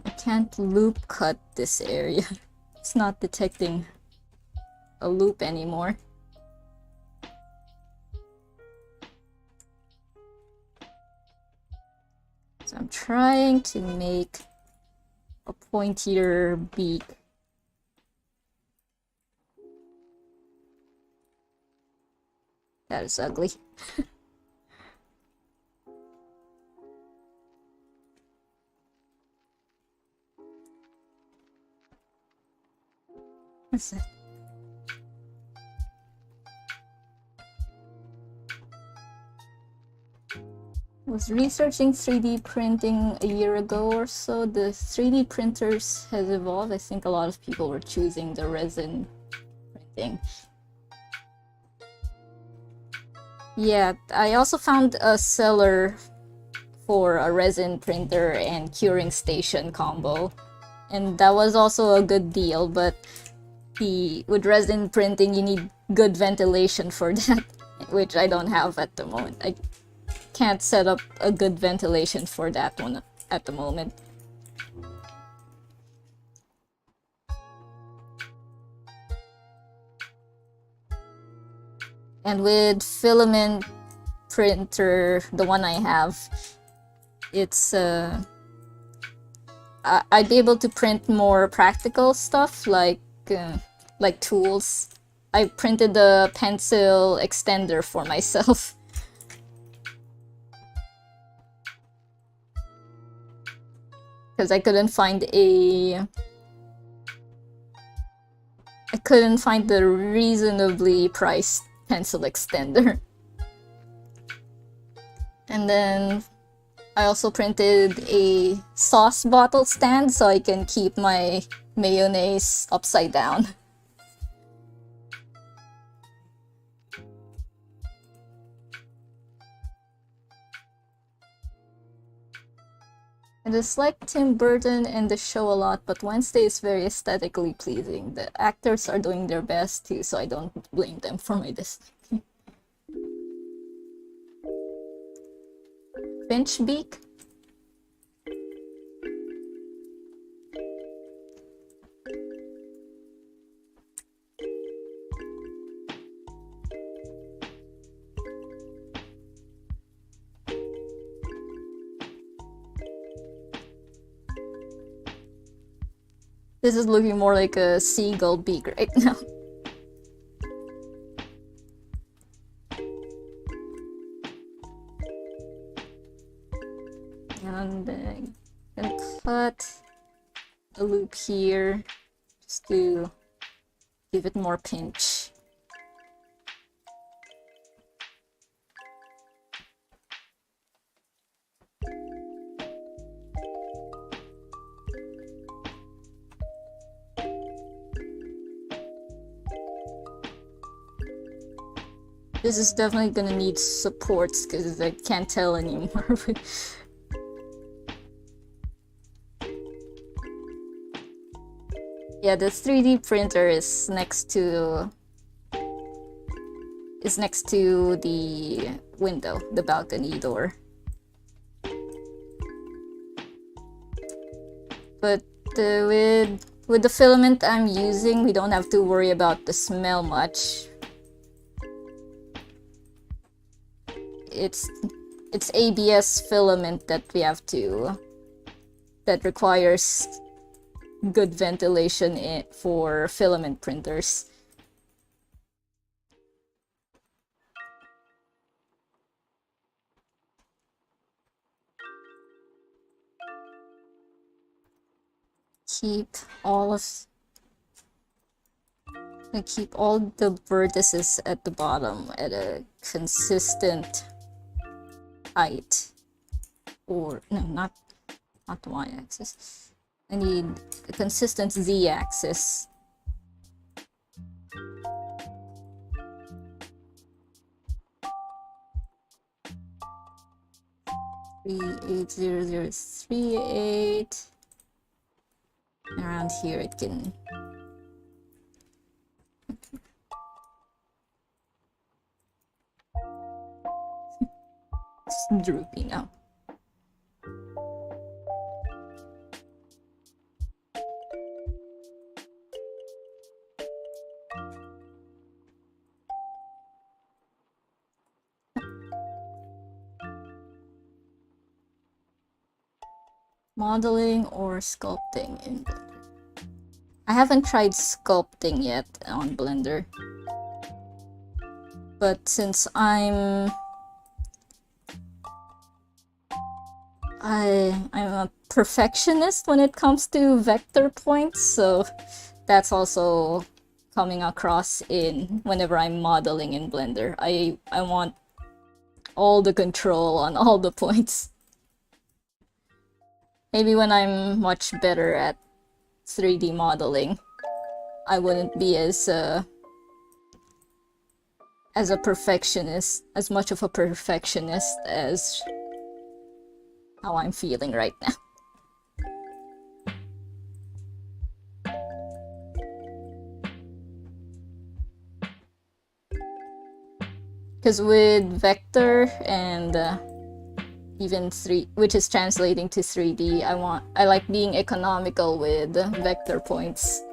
I can't loop cut this area. It's not detecting a loop anymore. So I'm trying to make a pointier beak. That is ugly. What's that? Was researching 3D printing a year ago or so. The 3D printers has evolved. I think a lot of people were choosing the resin printing. Yeah, I also found a seller for a resin printer and curing station combo. And that was also a good deal, but with resin printing you need good ventilation for that, which I don't have at the moment. I can't set up a good ventilation for that one at the moment. And with filament printer, the one I have, it's I'd be able to print more practical stuff like tools. I printed the pencil extender for myself. Because I couldn't find the reasonably priced pencil extender. And then I also printed a sauce bottle stand so I can keep my mayonnaise upside down. I dislike Tim Burton and the show a lot, but Wednesday is very aesthetically pleasing. The actors are doing their best too, so I don't blame them for my dislike. Finch beak? This is looking more like a seagull beak right now. And then I'm gonna cut a loop here just to give it more pinch. This is definitely gonna need supports because I can't tell anymore. Yeah, the 3D printer is next to the window, the balcony door. But with the filament I'm using, we don't have to worry about the smell much. It's ABS filament that requires good ventilation for filament printers. Keep all the vertices at the bottom at a consistent height. Or no, not the y-axis. I need a consistent z-axis. .380038. Around here it can. It's droopy now. Modeling or sculpting in Blender. I haven't tried sculpting yet on Blender. But since I'm a perfectionist when it comes to vector points, so that's also coming across in whenever I'm modeling in Blender. I want all the control on all the points. Maybe when I'm much better at 3D modeling, I wouldn't be as a perfectionist, as much of a perfectionist as how I'm feeling right now. Because with vector and even which is translating to 3D, I like being economical with vector points.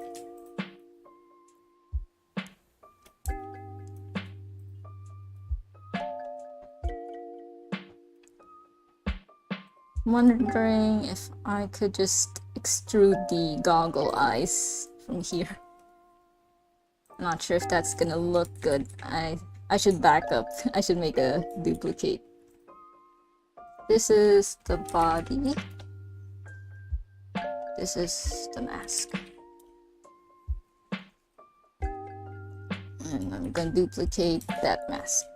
I'm wondering if I could just extrude the goggle eyes from here. I'm not sure if that's gonna look good. I should back up. I should make a duplicate. This is the body. This is the mask. And I'm gonna duplicate that mask.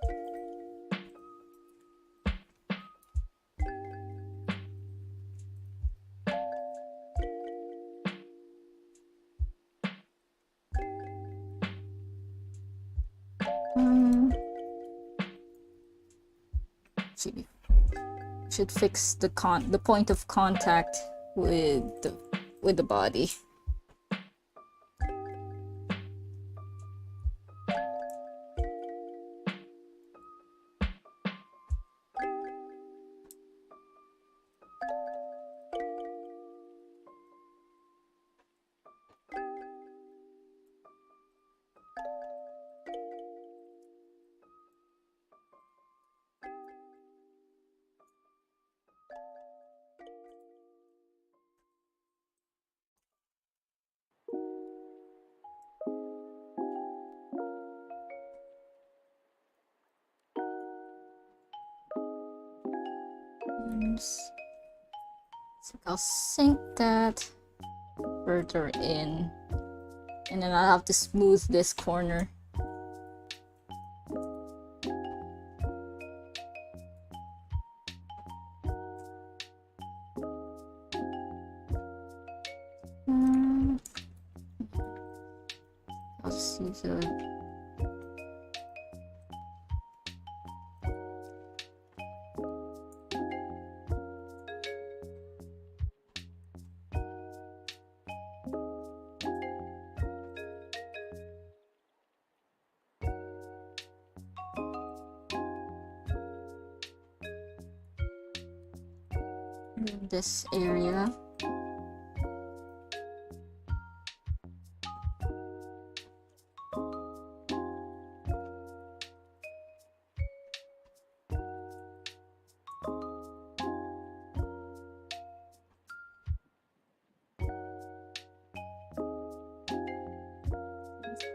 Should fix the point of contact with the body. So I'll sink that further in, and then I'll have to smooth this corner. I'll just use a in this area.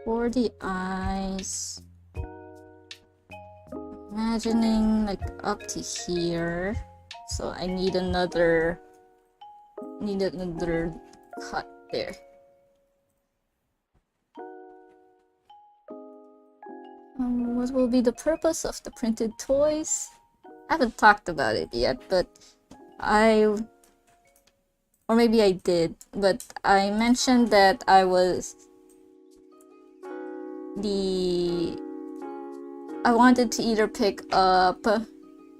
For the eyes, imagining like up to here, so I need another cut there. What will be the purpose of the printed toys? I haven't talked about it yet, but or maybe I did, but I mentioned that I wanted to either pick up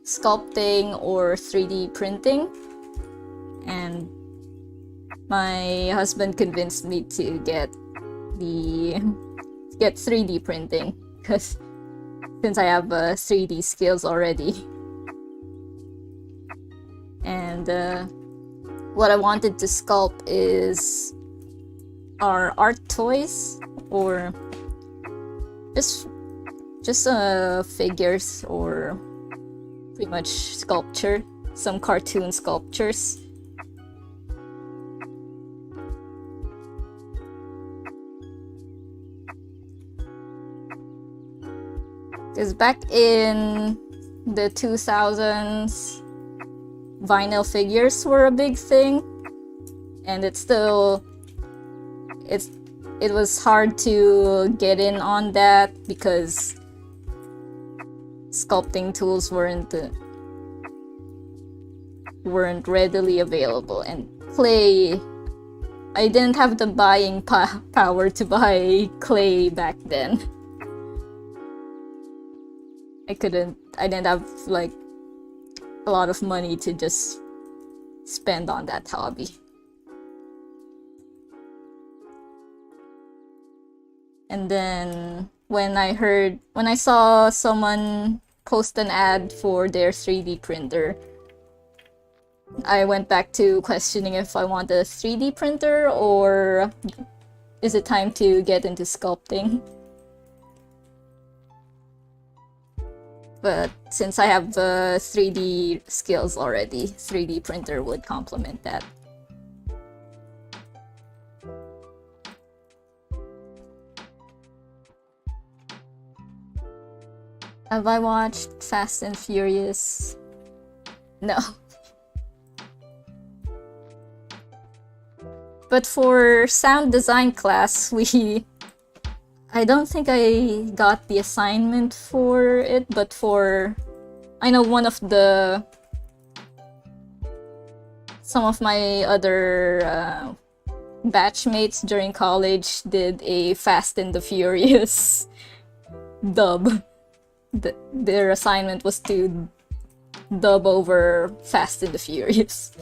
sculpting or 3D printing, and my husband convinced me to get 3D printing, because since I have 3D skills already. And what I wanted to sculpt are art toys, or just figures, or pretty much sculpture, some cartoon sculptures. Because back in the 2000s, vinyl figures were a big thing, and it was hard to get in on that because sculpting tools weren't readily available, and clay, I didn't have the buying power to buy clay back then. I didn't have like a lot of money to just spend on that hobby. And then when I saw someone post an ad for their 3D printer, I went back to questioning if I want a 3D printer or is it time to get into sculpting. But since I have 3D skills already, 3D printer would complement that. Have I watched Fast and Furious? No. But for sound design class, I don't think I got the assignment for it, but I know some of my other batchmates during college did a Fast and the Furious dub. Their assignment was to dub over Fast and the Furious.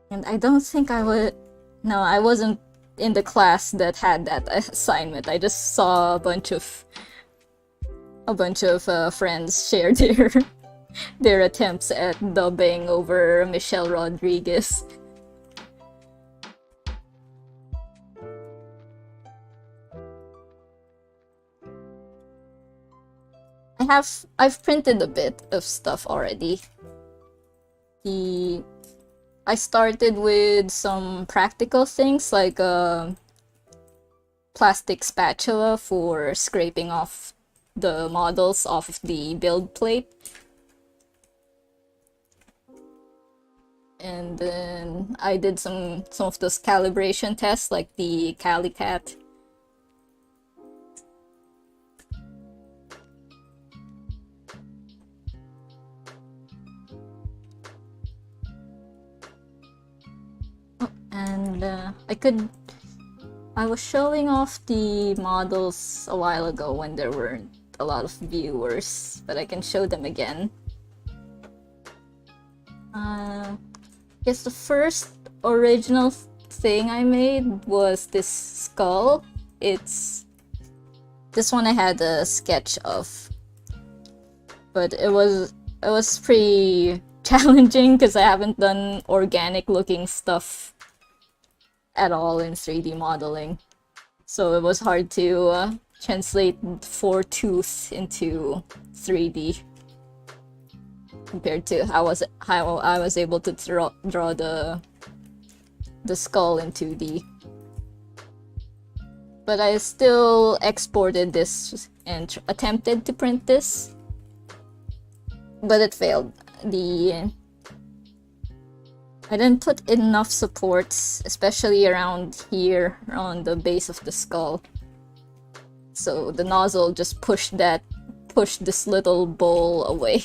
And I don't think I wasn't in the class that had that assignment. I just saw a bunch of friends share their attempts at dubbing over Michelle Rodriguez. I've printed a bit of stuff already. I started with some practical things like a plastic spatula for scraping off the models off of the build plate. And then I did some of those calibration tests like the CaliCat. And I was showing off the models a while ago when there weren't a lot of viewers, but I can show them again. Yes, the first original thing I made was this skull. This one I had a sketch of, but it was pretty challenging because I haven't done organic looking stuff at all in 3D modeling, so it was hard to translate 4 tooth into 3D compared to how I was able to draw the skull in 2D. But I still exported this and attempted to print this, but it failed. I didn't put enough supports, especially around here on the base of the skull. So the nozzle just pushed this little bowl away.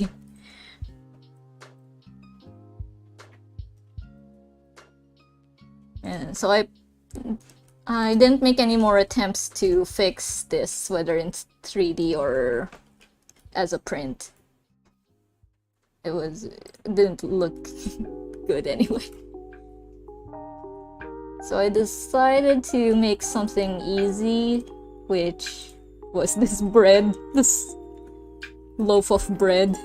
And so I didn't make any more attempts to fix this, whether in 3D or as a print. It didn't look good anyway. So I decided to make something easy, which was this loaf of bread.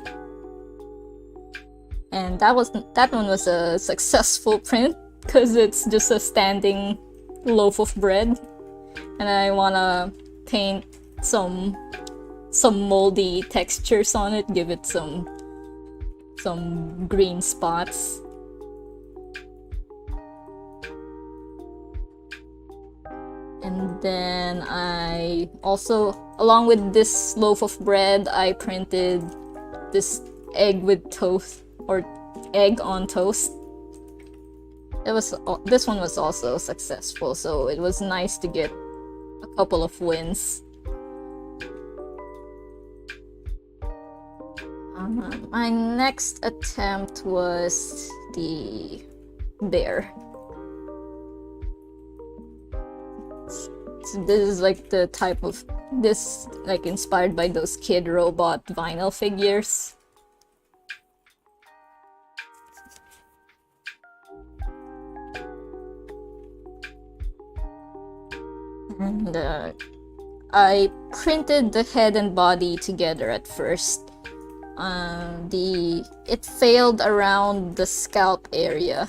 And that one was a successful print because it's just a standing loaf of bread. And I wanna paint some moldy textures on it, give it some green spots. And then I also, along with this loaf of bread, I printed this egg with toast, or egg on toast. This one was also successful, so it was nice to get a couple of wins. My next attempt was the bear. So this is like the type of like inspired by those Kid Robot vinyl figures. And I printed the head and body together at first. It failed around the scalp area.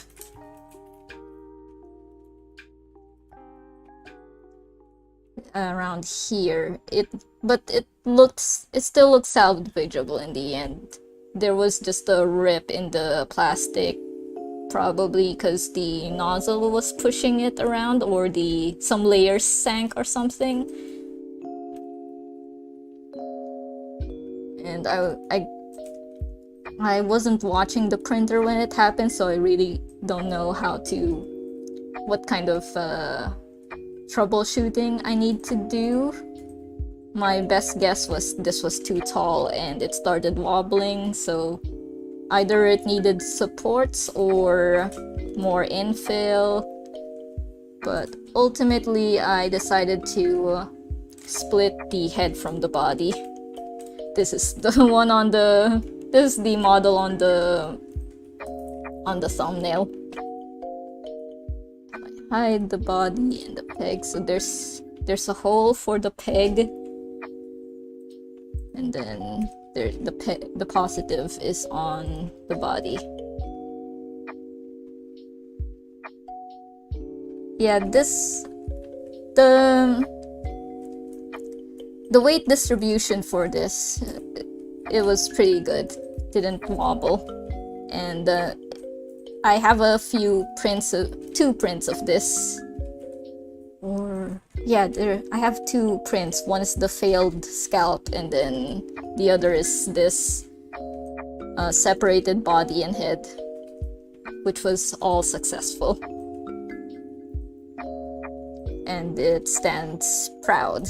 Around here, but it still looks salvageable in the end. There was just a rip in the plastic, probably because the nozzle was pushing it around, or some layers sank or something. And I wasn't watching the printer when it happened, so I really don't know what kind of troubleshooting I need to do. My best guess was this was too tall and it started wobbling, so either it needed supports or more infill. But ultimately I decided to split the head from the body. This is the model on the thumbnail. Hide the body and the peg, so there's a hole for the peg, and then the positive is on the body. Yeah, the weight distribution for this, it was pretty good, didn't wobble. And I have a few two prints of this. I have 2 prints. One is the failed scalp, and then the other is this separated body and head, which was all successful. And it stands proud.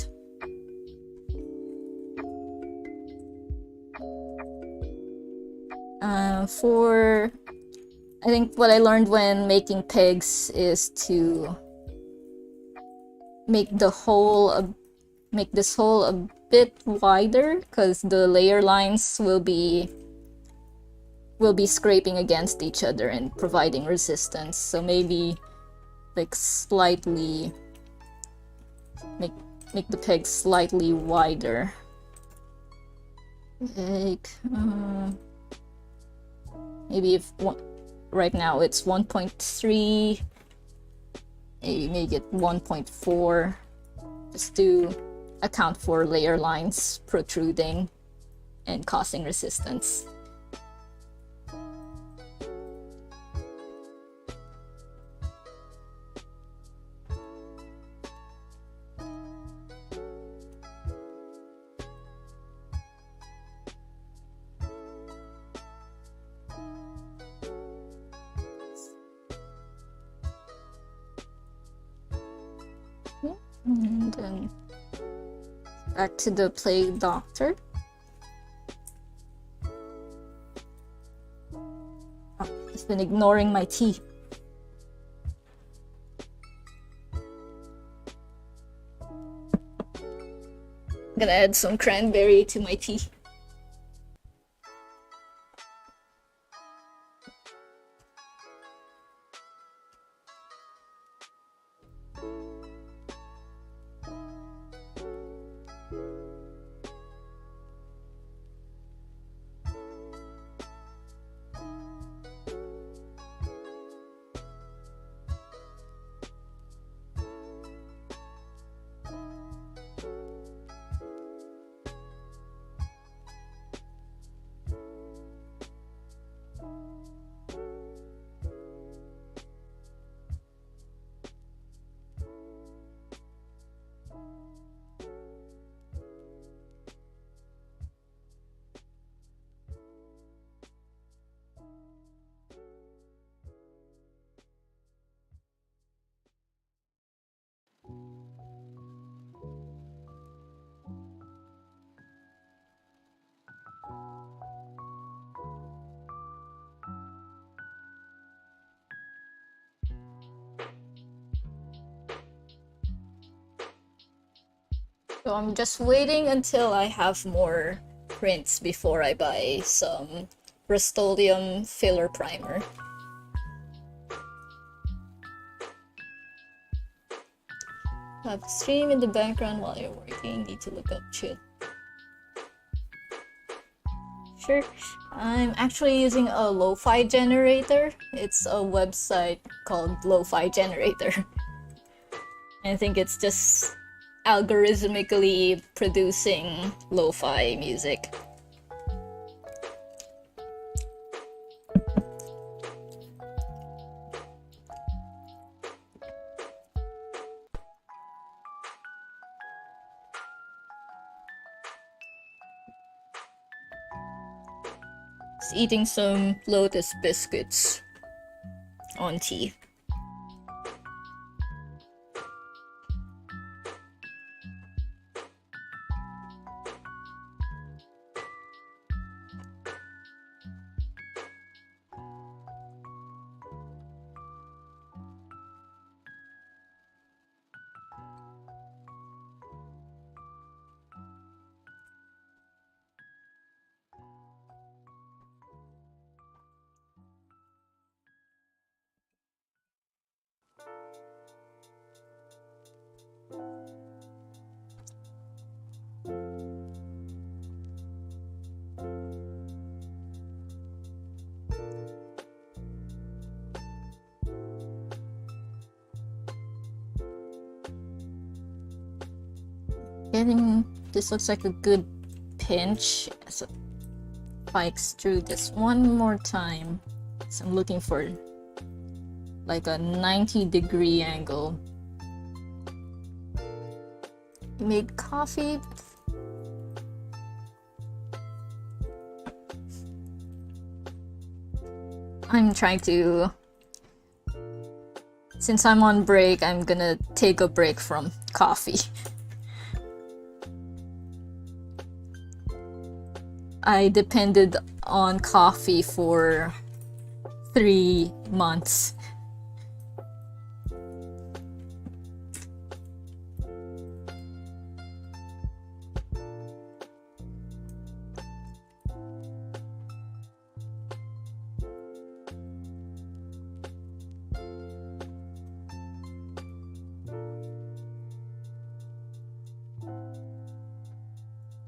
I think what I learned when making pegs is to make this hole a bit wider, because the layer lines will be will be scraping against each other and providing resistance. So maybe like slightly make the peg slightly wider. Like maybe if right now it's 1.3, maybe make it 1.4, just to account for layer lines protruding and causing resistance. And then back to the Plague Doctor. Oh, he's been ignoring my tea. I'm gonna add some cranberry to my tea. So I'm just waiting until I have more prints before I buy some Rust-Oleum filler primer. Have the stream in the background while you're working. Need to look up chill. Sure. I'm actually using a lo-fi generator. It's a website called Lo-Fi Generator. I think it's just algorithmically producing lo-fi music. Just eating some Lotus biscuits on tea. This looks like a good pinch. So if I extrude this one more time, so I'm looking for like a 90-degree angle. You made coffee. I'm trying to, since I'm on break, I'm gonna take a break from coffee. I depended on coffee for 3 months.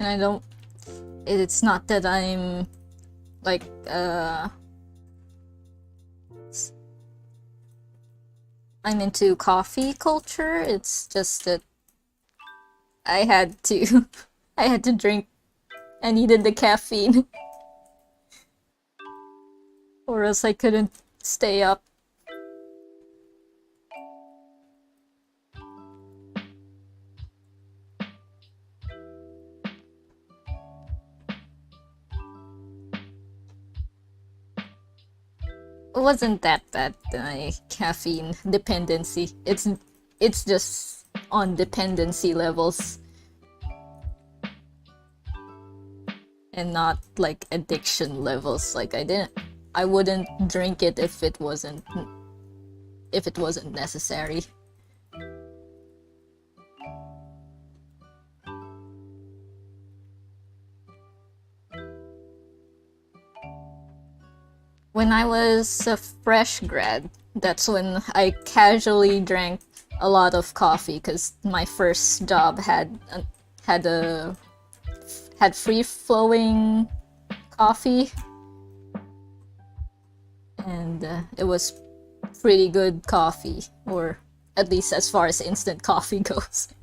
And I don't... It's not that I'm like I'm into coffee culture. It's just that I had to I had to drink. I needed the caffeine or else I couldn't stay up. It wasn't that bad, my caffeine dependency. It's just on dependency levels and not like addiction levels. Like I wouldn't drink it if it wasn't necessary. When I was a fresh grad, that's when I casually drank a lot of coffee because my first job had free flowing coffee, and it was pretty good coffee, or at least as far as instant coffee goes.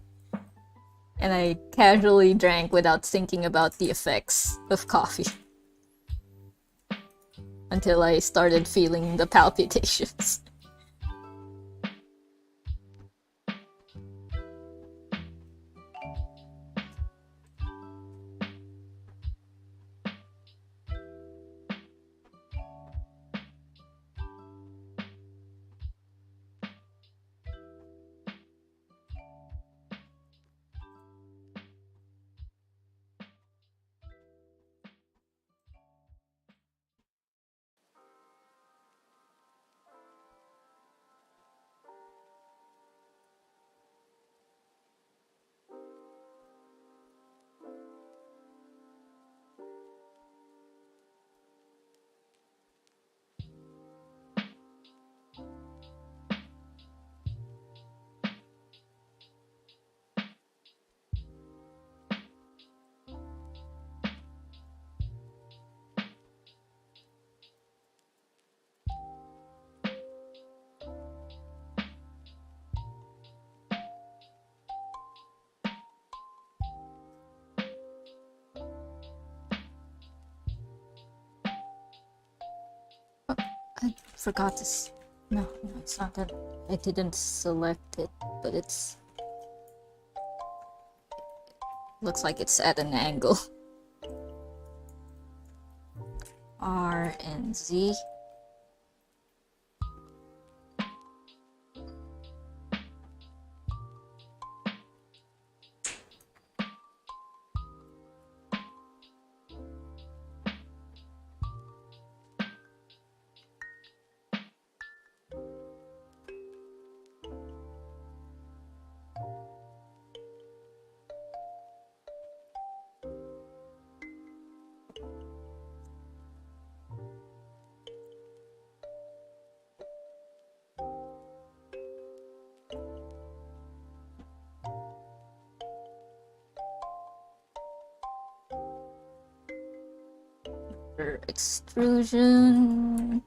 And I casually drank without thinking about the effects of coffee until I started feeling the palpitations. I forgot this. No, it's not that. I didn't select it, but it's... looks like it's at an angle. R and Z. Extrusion.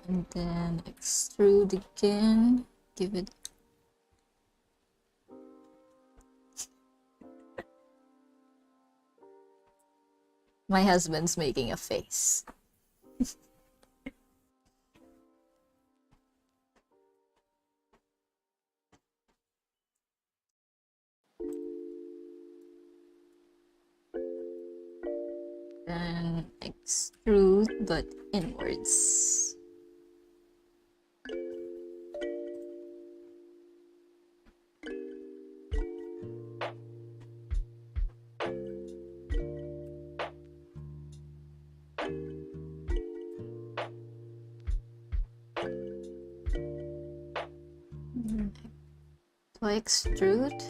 And then extrude again. Give it... My husband's making a face. Then extrude, but inwards. Do I extrude?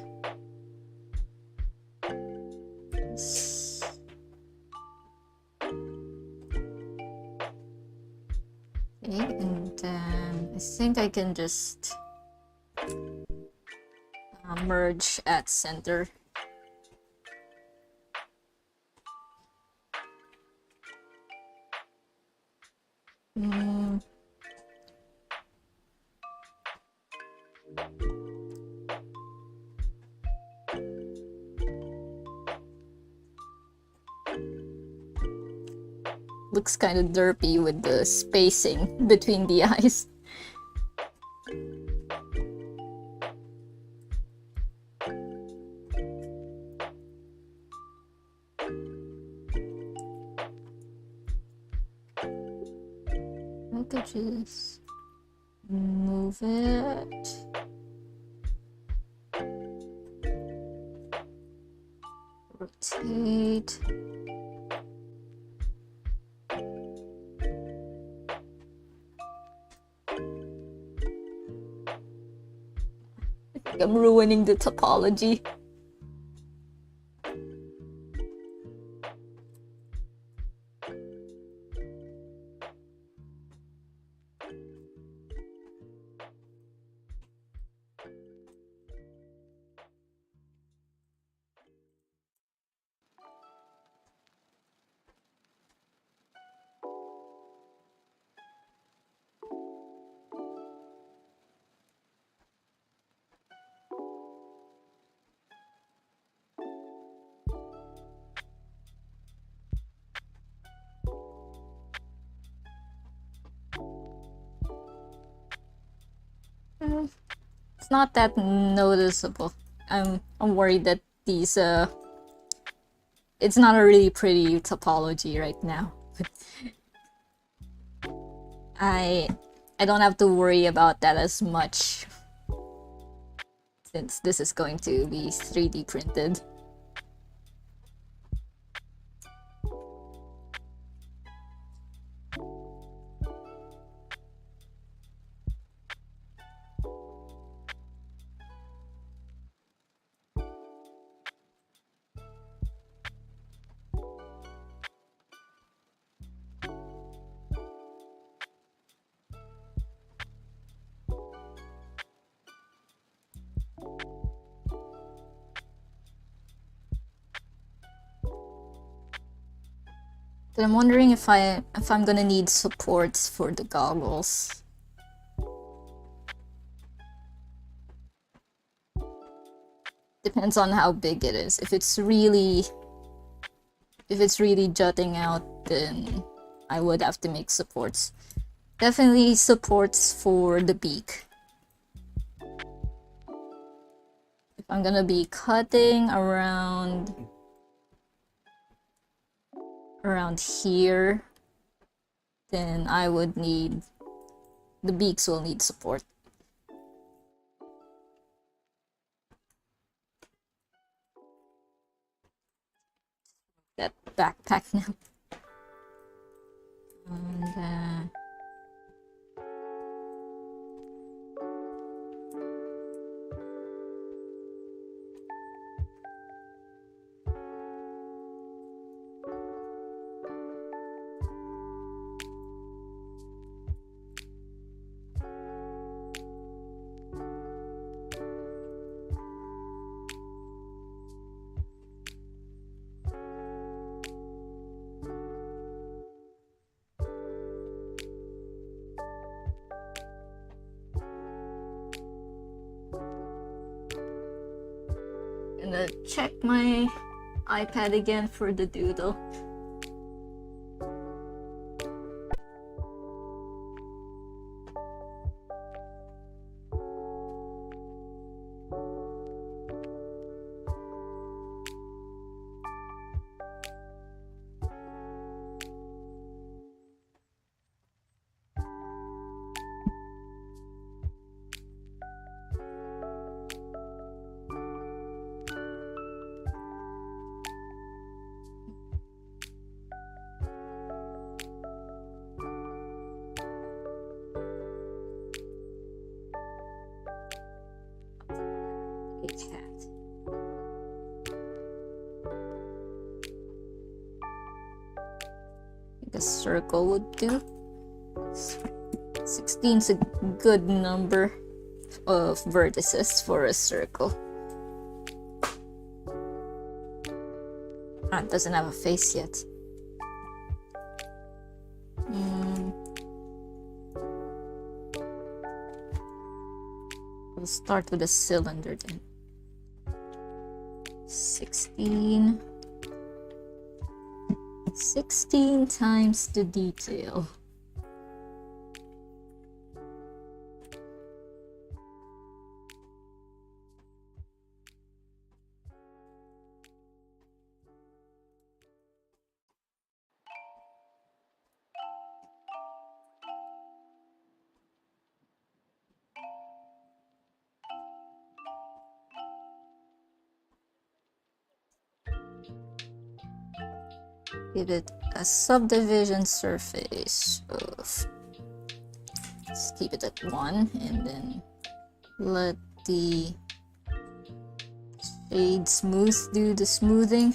Okay, and then I think I can just merge at center. Looks kind of derpy with the spacing between the eyes. I could just move it. Rotate. I'm ruining the topology. It's not that noticeable. I'm worried that these it's not a really pretty topology right now. I don't have to worry about that as much since this is going to be 3D printed. I'm wondering if I'm gonna need supports for the goggles. Depends on how big it is. If it's really jutting out, then I would have to make supports. Definitely supports for the beak. If I'm gonna be cutting around here, then I would need, the beaks will need support. That backpack now. And gonna check my iPad again for the doodle. A circle would do. 16's a good number of vertices for a circle. It doesn't have a face yet. We'll start with a cylinder then. 16 times the detail. Give it a subdivision surface of, let's keep it at 1, and then let the shade smooth do the smoothing.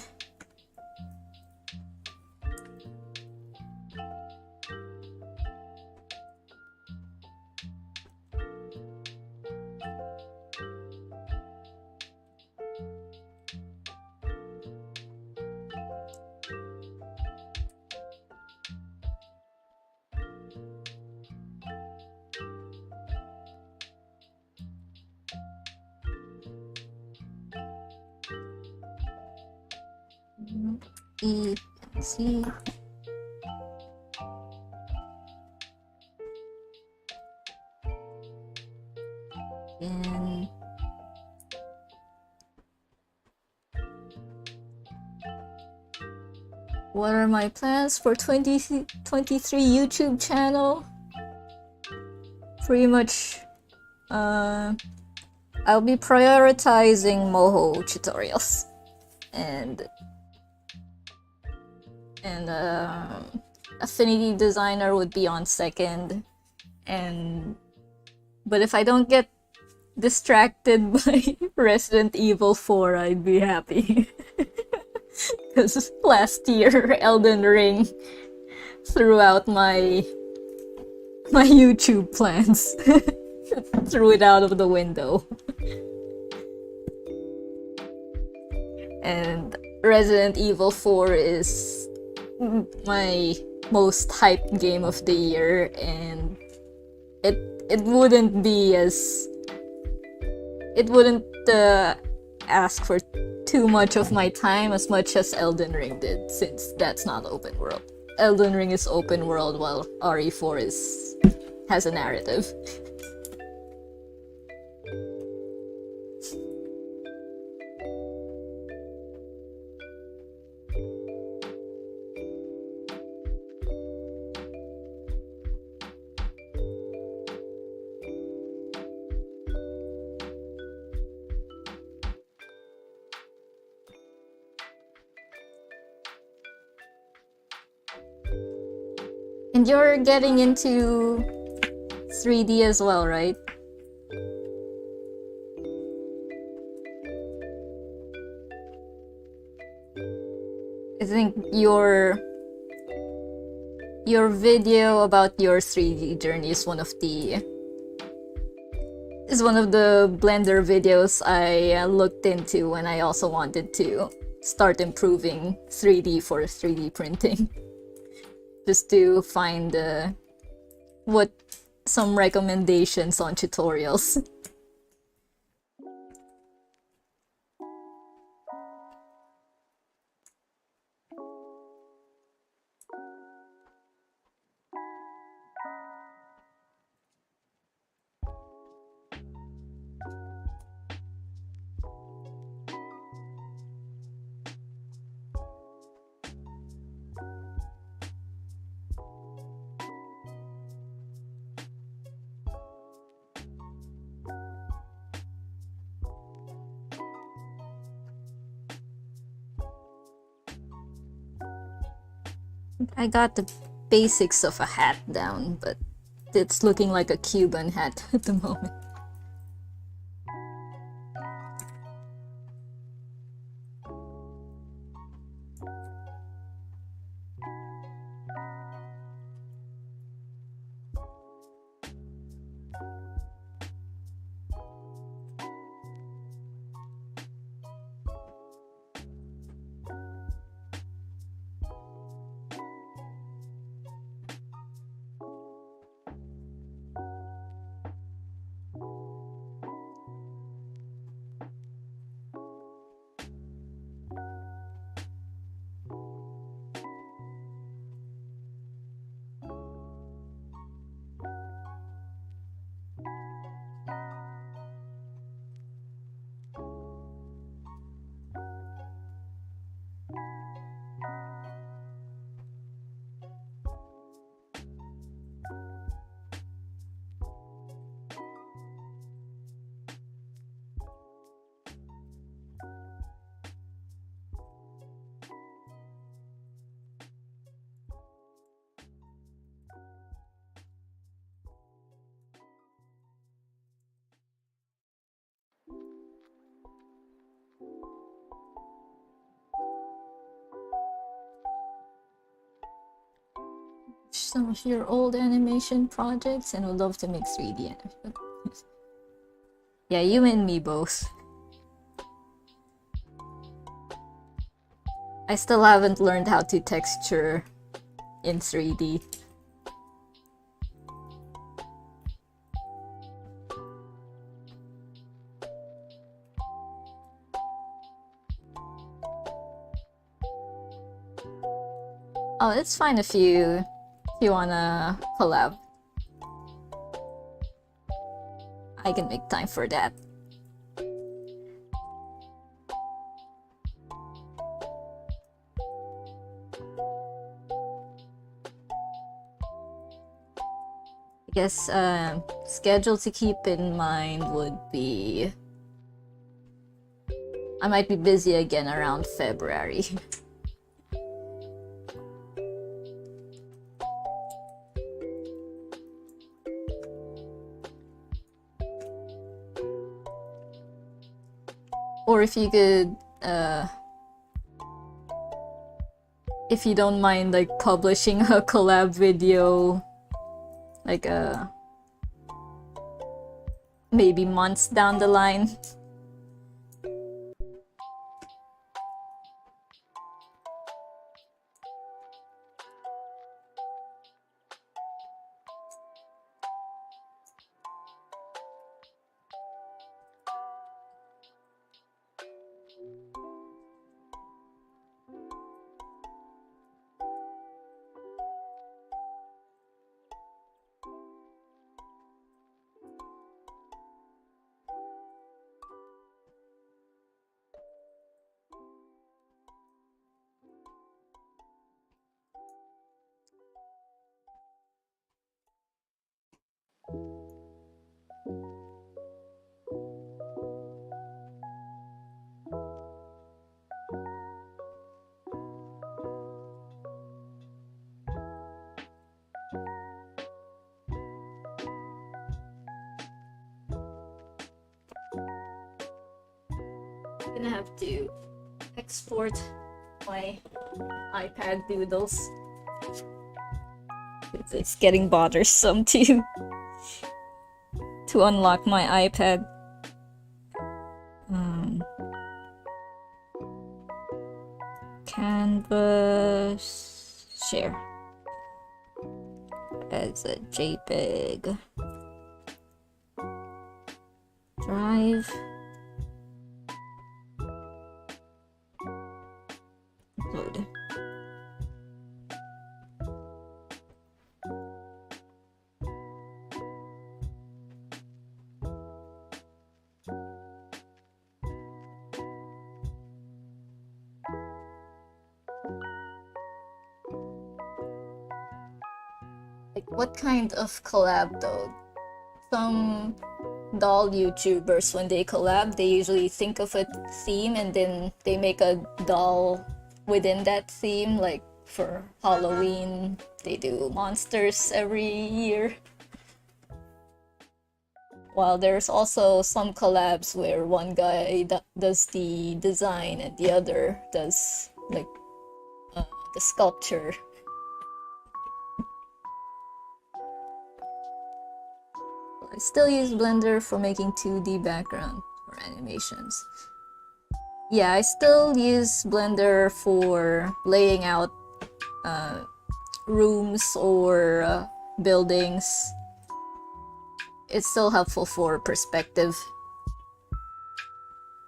E and C. And what are my plans for 2023 YouTube channel? Pretty much, I'll be prioritizing Moho tutorials and Affinity Designer would be on second, but if I don't get distracted by Resident Evil 4, I'd be happy. Because last year Elden Ring threw out my YouTube plans. Threw it out of the window. And Resident Evil 4 is my most hyped game of the year, and it wouldn't be as it wouldn't ask for too much of my time as much as Elden Ring did, since that's not open world. Elden Ring is open world while RE4 has a narrative. And you're getting into 3D as well, right? I think your video about your 3D journey is one of the Blender videos I looked into when I also wanted to start improving 3D for 3D printing. Just to find some recommendations on tutorials. I got the basics of a hat down, but it's looking like a Cuban hat at the moment. some of your old animation projects and would love to make 3D animation. Yeah, you and me both. I still haven't learned how to texture in 3D. Oh, it's fine if you wanna collab. I can make time for that. I guess schedule to keep in mind would be I might be busy again around February. Or if you could, if you don't mind, like, publishing a collab video, like, maybe months down the line. I'm gonna have to export my iPad doodles. It's getting bothersome to unlock my iPad. Canvas share as a JPEG drive. Upload. Like, what kind of collab though? Some doll YouTubers, when they collab, they usually think of a theme and then they make a doll within that theme. Like for Halloween, they do monsters every year. While there's also some collabs where one guy does the design and the other does like the sculpture. I still use Blender for making 2D background for animations. Yeah, I still use Blender for laying out rooms or buildings. It's still helpful for perspective.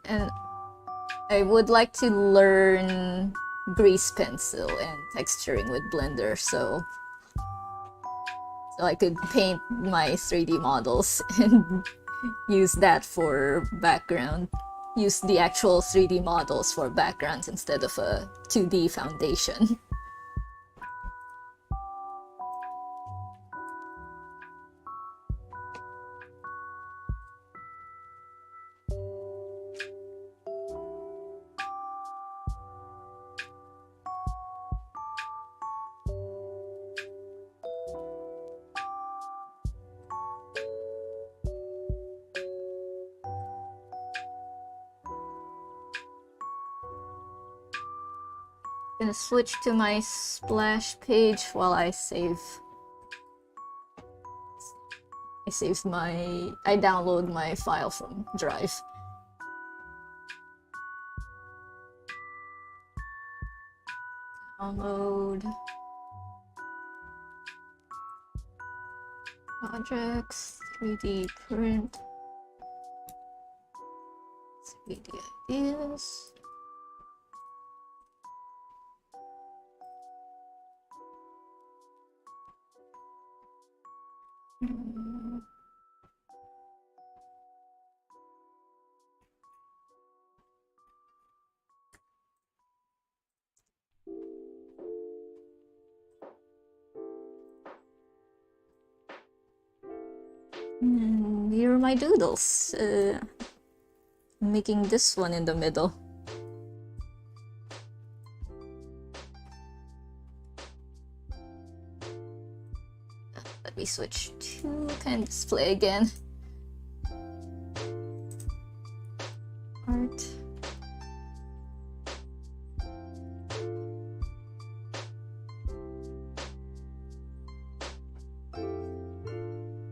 And I would like to learn grease pencil and texturing with Blender, so I could paint my 3D models and use that for background. Use the actual 3D models for backgrounds instead of a 2D foundation. Gonna switch to my splash page while I save I download my file from Drive. Download projects, 3D print, 3D ideas. And here are my doodles. Making this one in the middle. Let me switch to kind of display again. Art.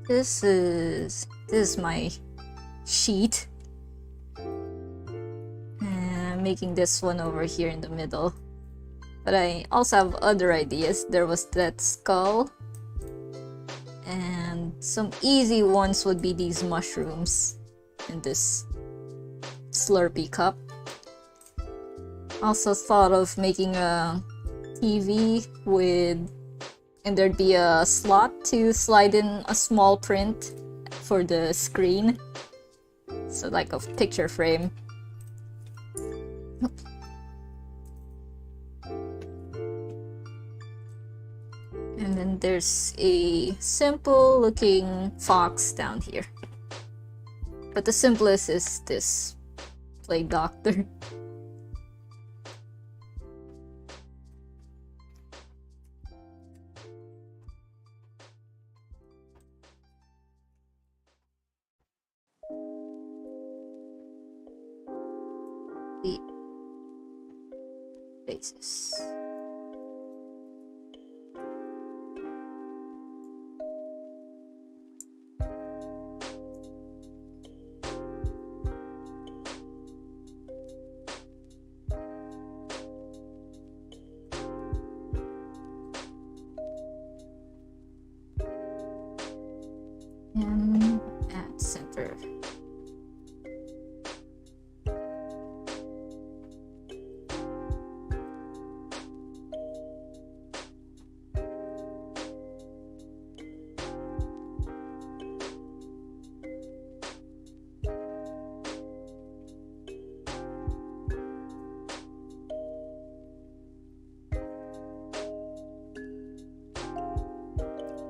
This is my sheet. And I'm making this one over here in the middle. But I also have other ideas. There was that skull. And some easy ones would be these mushrooms in this Slurpee cup. Also thought of making a TV and there'd be a slot to slide in a small print for the screen. So like a picture frame. And then there's a simple looking fox down here. But the simplest is this Play Doctor. The faces. And at center.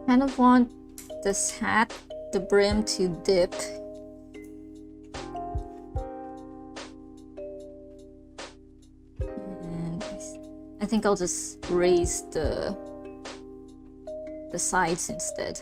Kind of want this hat, the brim to dip. And I think I'll just raise the sides instead.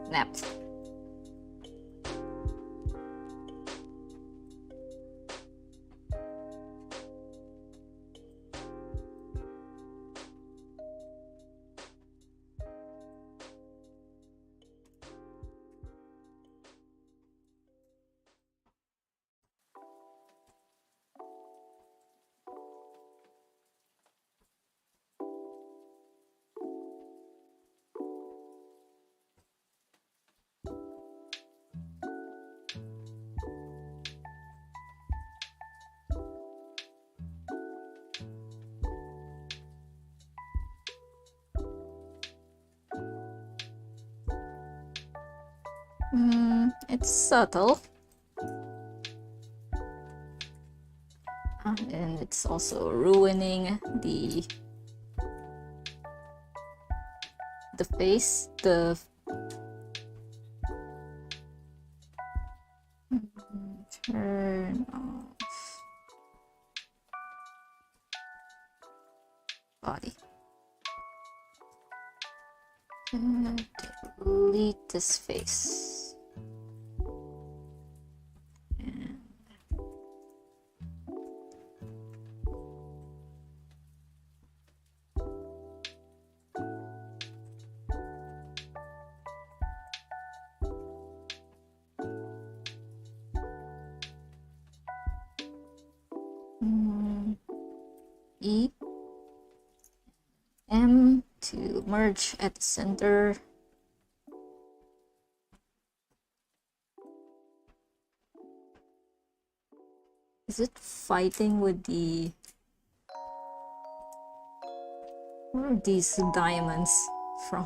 Snapped. It's subtle. And it's also ruining the face, turn off body. this face. And E, M to merge at the center. Is it fighting with the... Where are these diamonds from?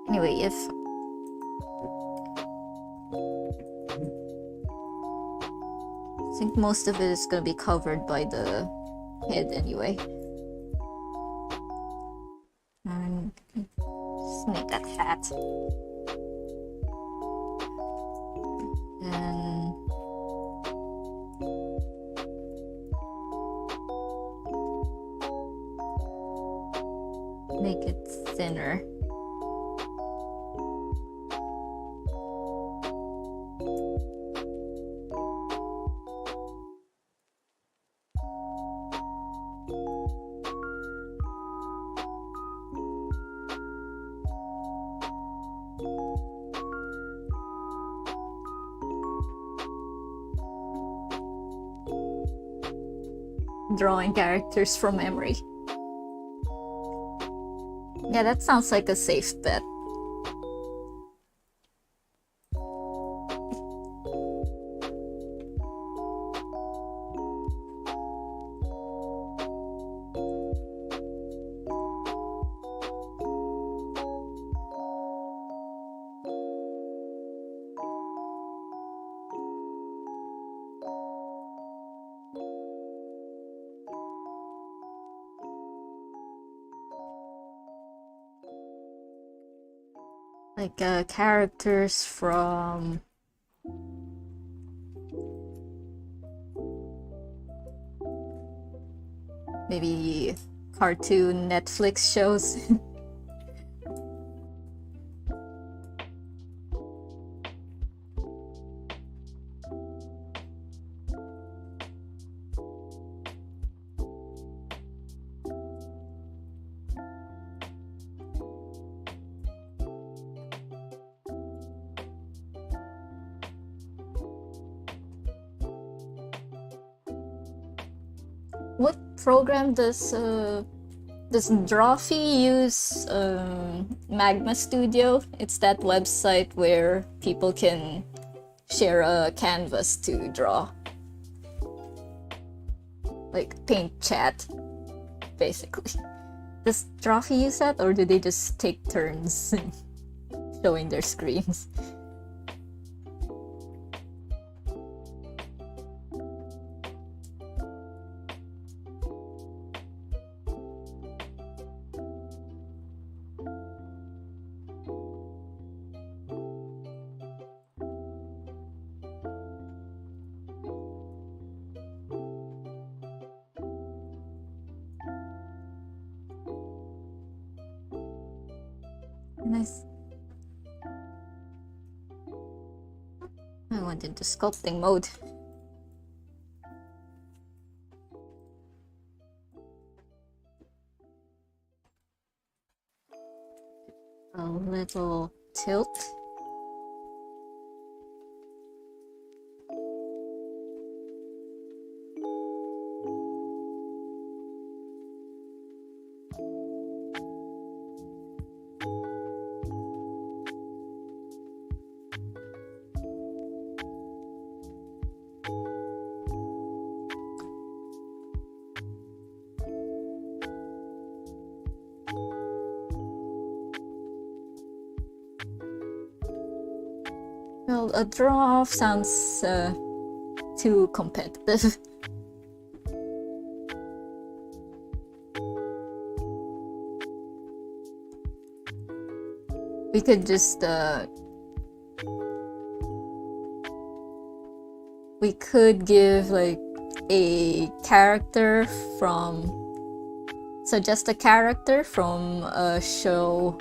Anyway, if... I think most of it is gonna be covered by the head anyway. And just make that hat. And make it thinner. Drawing characters from memory. Yeah, that sounds like a safe bet. Like characters from maybe cartoon Netflix shows. What program does Drawfee use? Magma Studio? It's that website where people can share a canvas to draw. Like paint chat, basically. Does Drawfee use that, or do they just take turns showing their screens? Nice. I went into sculpting mode. A little tilt. Well, a draw-off sounds too competitive. We could just we could give like a character from suggest a character from a show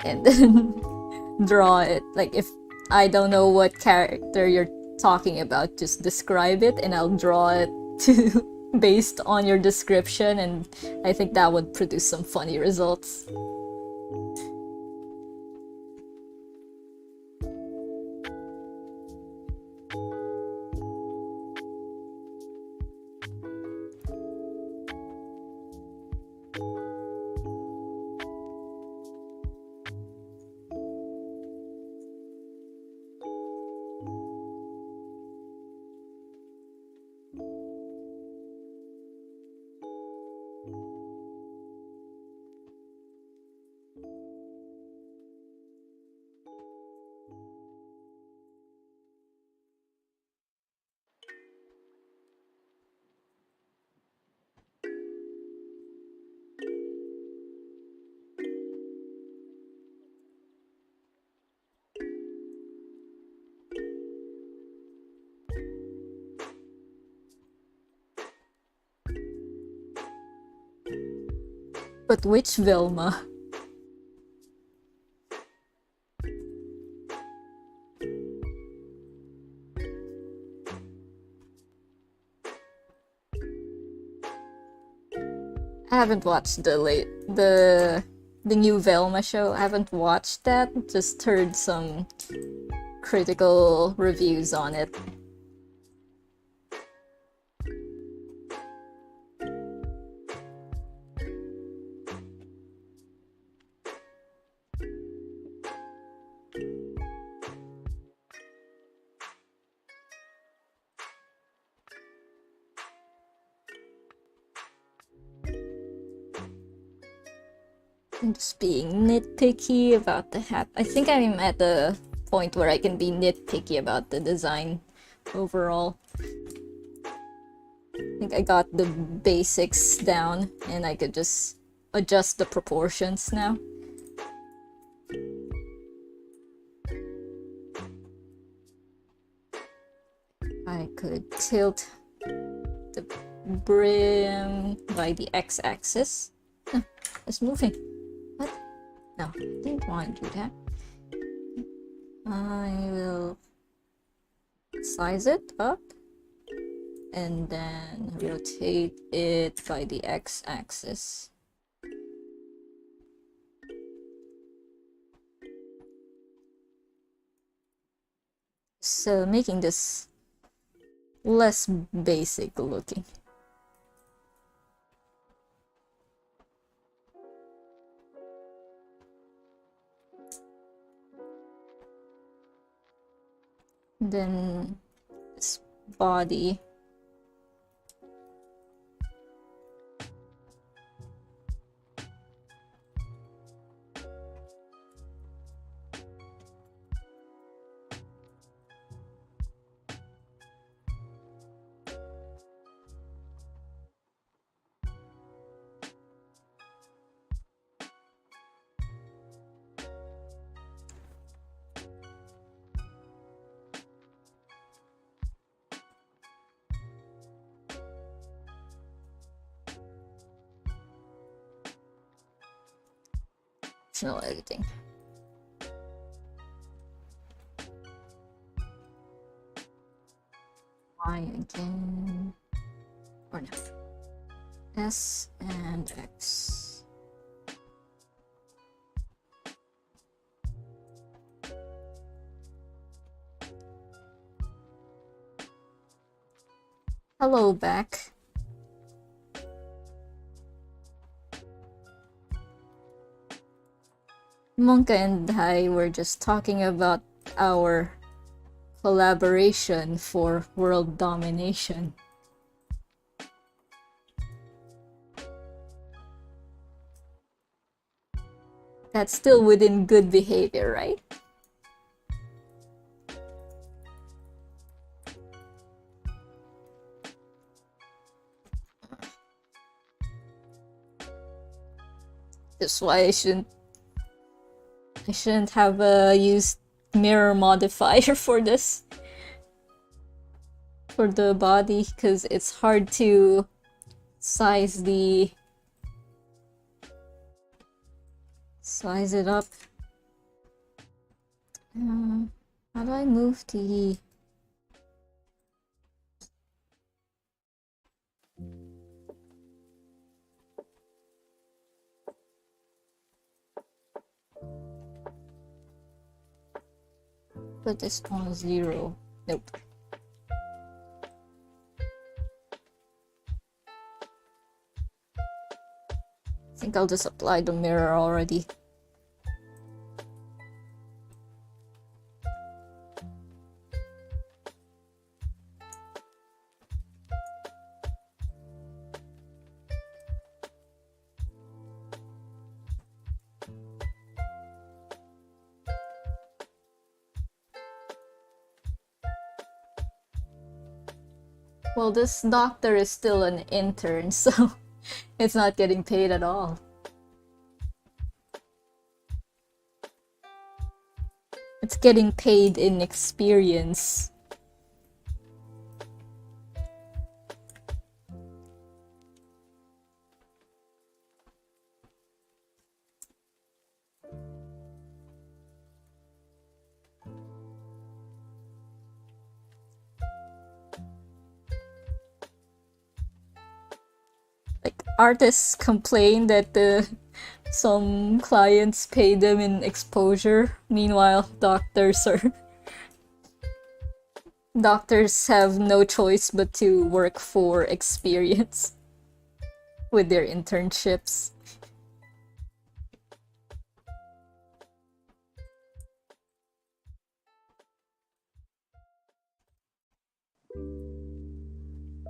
and then draw it. Like, if I don't know what character you're talking about, just describe it and I'll draw it to based on your description, and I think that would produce some funny results. But which Vilma? I haven't watched the new Velma show. I haven't watched that. Just heard some critical reviews on it. I'm just being nitpicky about the hat. I think I'm at the point where I can be nitpicky about the design overall. I think I got the basics down and I could just adjust the proportions now. I could tilt the brim by the x-axis. It's moving. What? No, I didn't want to do that. I will size it up and then rotate it by the x-axis. So making this less basic looking. Then this body. No editing. Y again, or no, S and X. Hello back. Monka and I were just talking about our collaboration for world domination. That's still within good behavior, right? That's why I shouldn't have used mirror modifier for this, for the body, because it's hard to size it up. How do I move the... Put this on 0. Nope. I think I'll just apply the mirror already. Well, this doctor is still an intern, so it's not getting paid at all. It's getting paid in experience. Artists complain that some clients pay them in exposure. Meanwhile, doctors have no choice but to work for experience with their internships.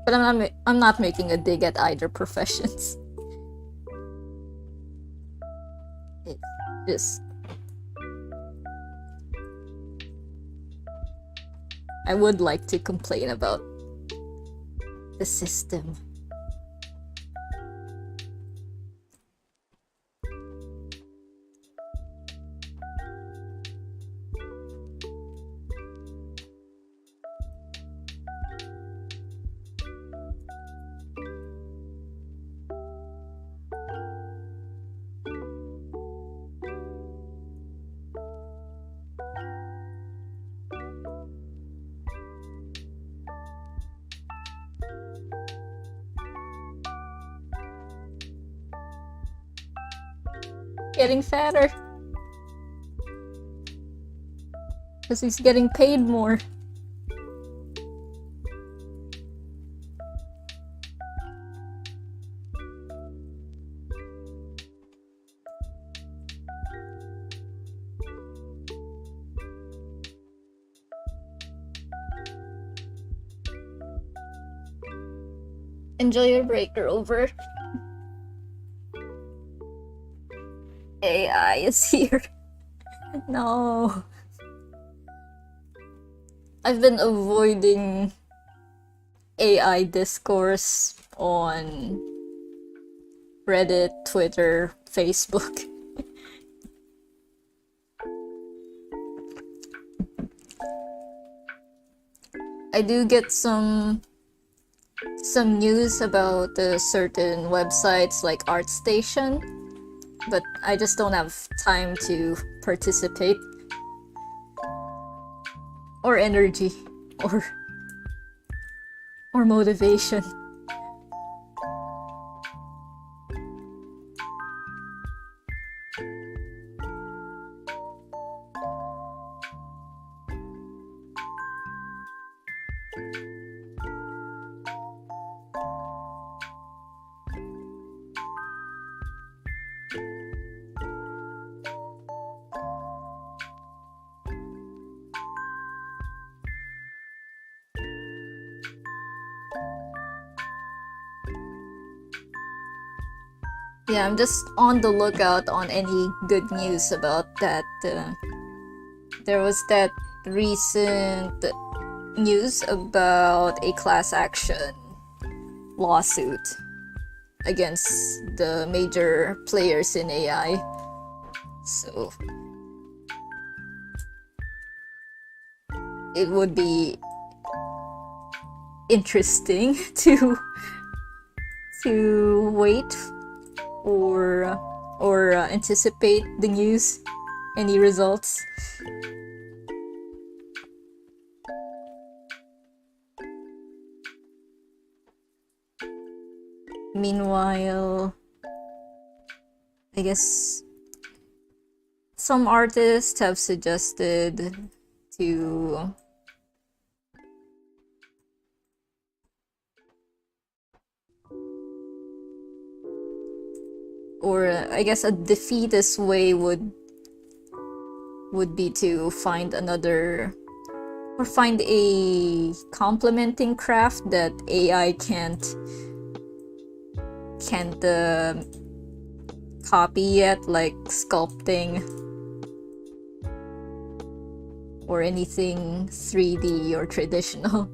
But I'm not making a dig at either professions. It's just... I would like to complain about the system. Getting fatter. Because he's getting paid more. Enjoy your break, Rover. AI is here. No. I've been avoiding AI discourse on Reddit, Twitter, Facebook. I do get some news about certain websites like ArtStation, but I just don't have time to participate, or energy, or motivation. Yeah, I'm just on the lookout on any good news about that. There was that recent news about a class action lawsuit against the major players in AI. So it would be interesting to to wait or anticipate the news, any results. Meanwhile, I guess some artists have suggested to I guess a defeatist way would be to find another or find a complementing craft that AI can't copy yet, like sculpting or anything 3D or traditional.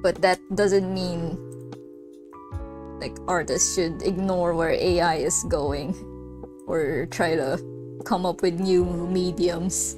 But that doesn't mean like artists should ignore where AI is going or try to come up with new mediums.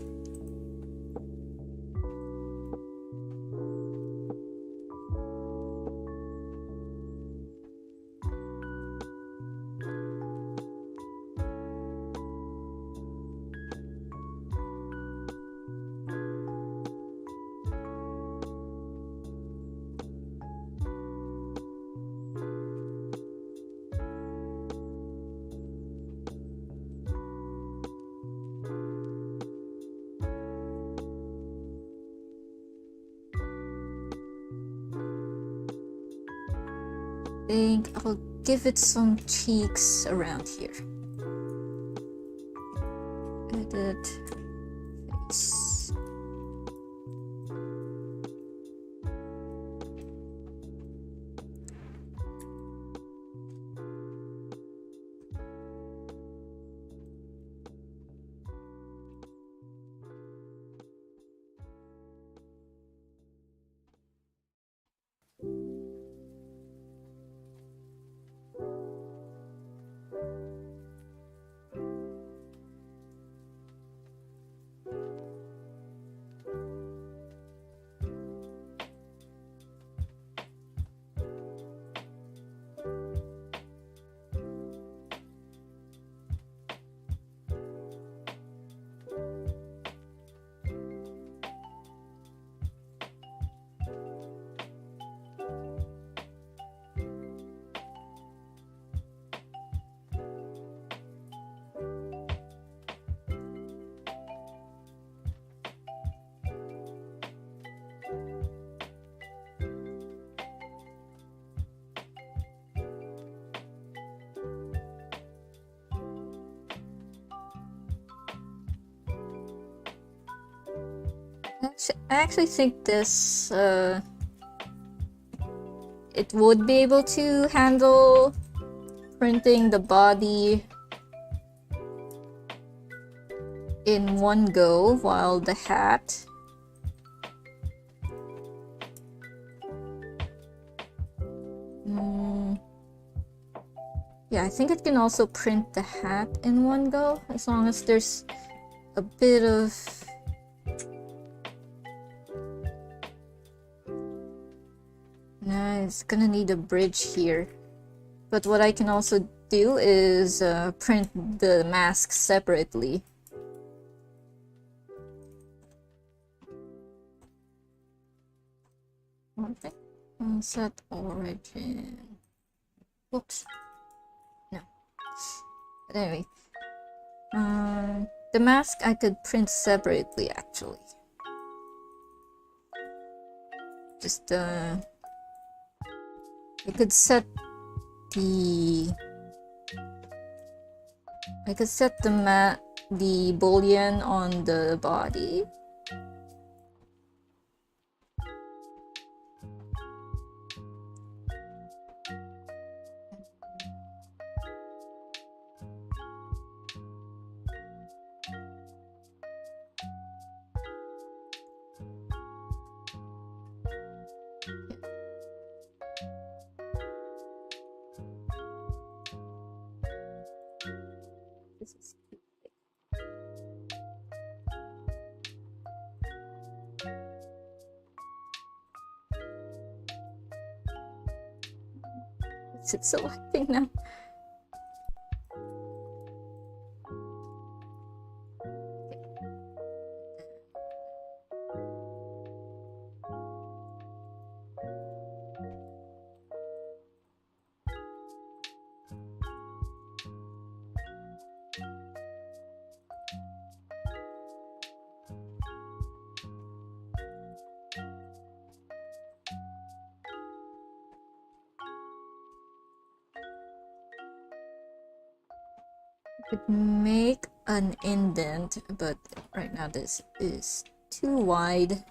I think I'll give it some cheeks around here. Edit face. I actually think this it would be able to handle printing the body in one go, while the hat yeah, I think it can also print the hat in one go, as long as there's a bit of it's gonna need a bridge here. But what I can also do is print the mask separately. Okay. Set origin. Whoops. No. But anyway. The mask I could print separately, actually. Just I could set the the boolean on the body. This is is it selecting now? Could make an indent, but right now this is too wide.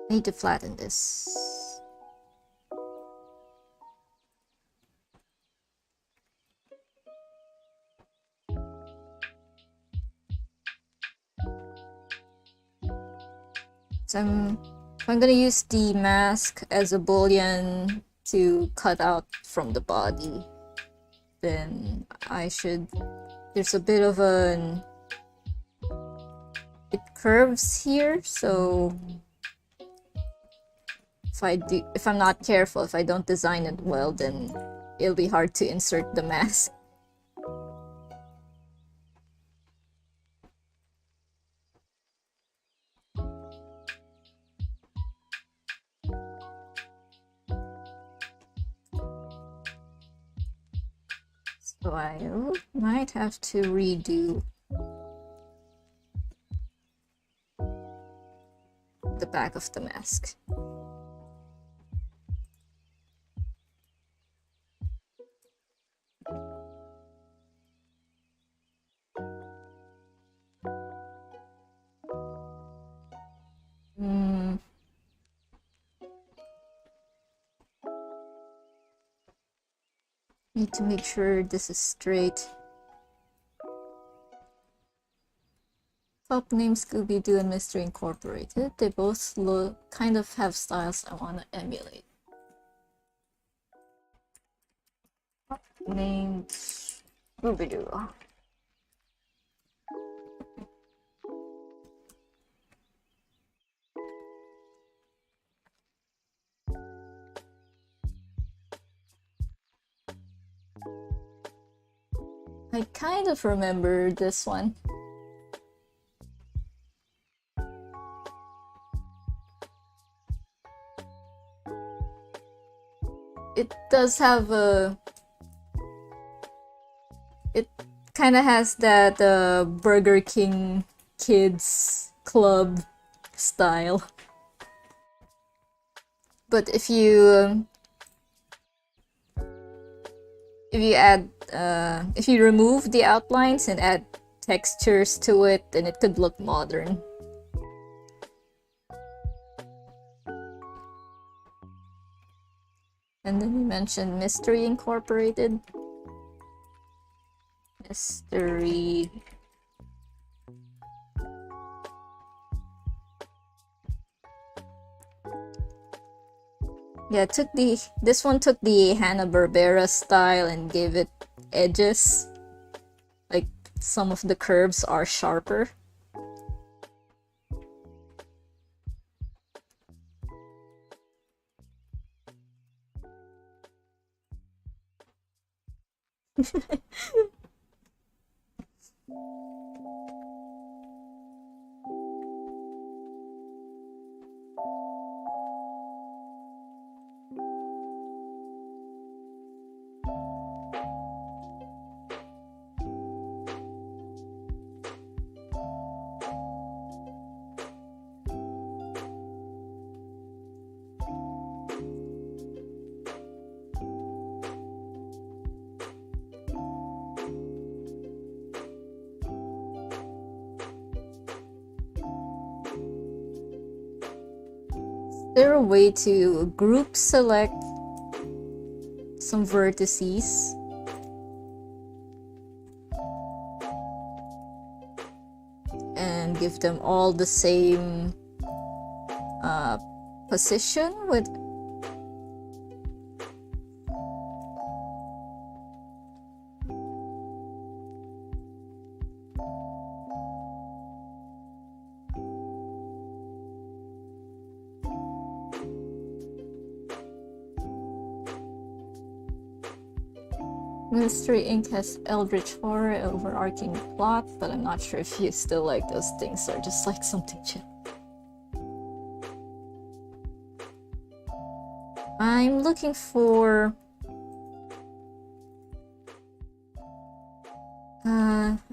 Need to flatten this. So I'm gonna use the mask as a boolean to cut out from the body. Then there's a bit of it curves here, so if I'm not careful, if I don't design it well, then it'll be hard to insert the mask. So I might have to redo the back of the mask. Need to make sure this is straight. Top name Scooby-Doo and Mystery Incorporated. They both kind of have styles I want to emulate. Top named Scooby-Doo. I kind of remember this one. It does have it kind of has that Burger King Kids Club style. But if you remove the outlines and add textures to it, then it could look modern. And then you mentioned Mystery Incorporated. Mystery. Yeah, this one took the Hanna-Barbera style and gave it edges. Like some of the curves are sharper. Is there a way to group select some vertices? And give them all the same position with Mystery Inc. has Eldritch Horror, overarching plot, but I'm not sure if you still like those things or just like something chill. I'm looking for...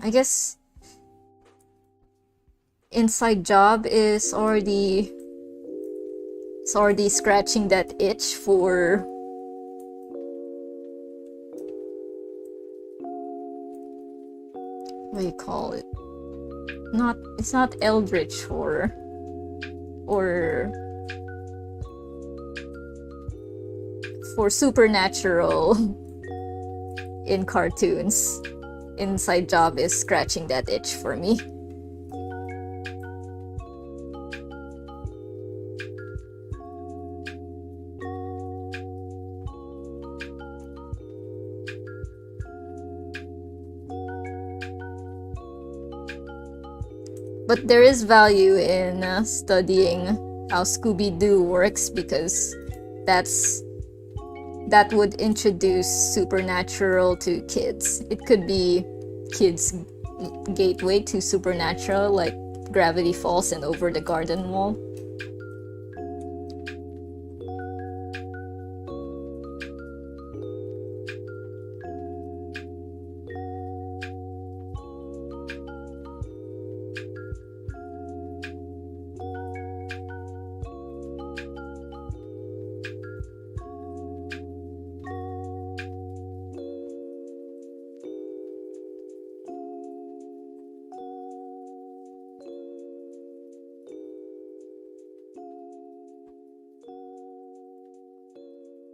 I guess... Inside Job is already... It's already scratching that itch for... What do you call it? It's not Eldritch Horror. Or... for supernatural in cartoons. Inside Job is scratching that itch for me. But there is value in studying how Scooby-Doo works, because that would introduce supernatural to kids. It could be kids' gateway to supernatural, like Gravity Falls and Over the Garden Wall.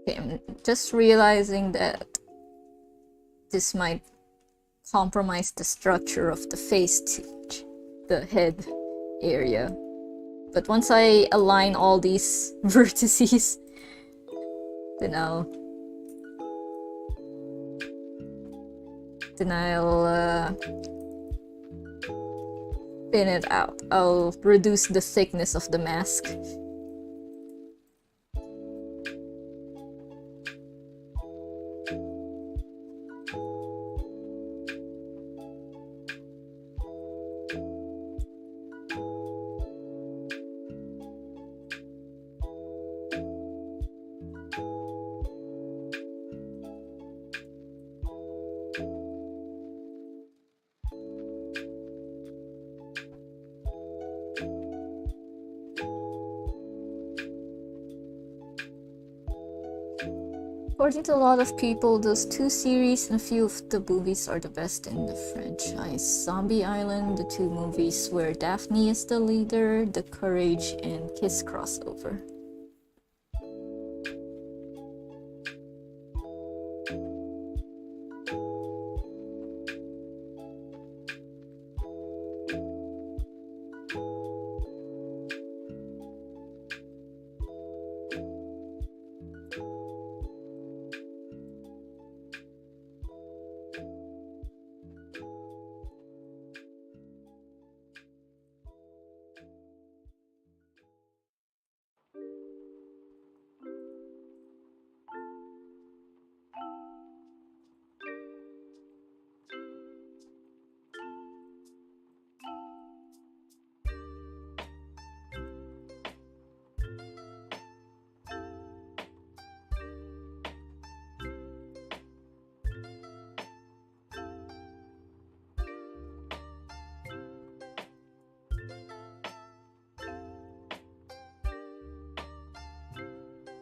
Okay, I'm just realizing that this might compromise the structure of the face to the head area. But once I align all these vertices, then I'll thin it out. I'll reduce the thickness of the mask. According to a lot of people, those two series and a few of the movies are the best in the franchise. Zombie Island, the two movies where Daphne is the leader, the Courage and Kiss crossover.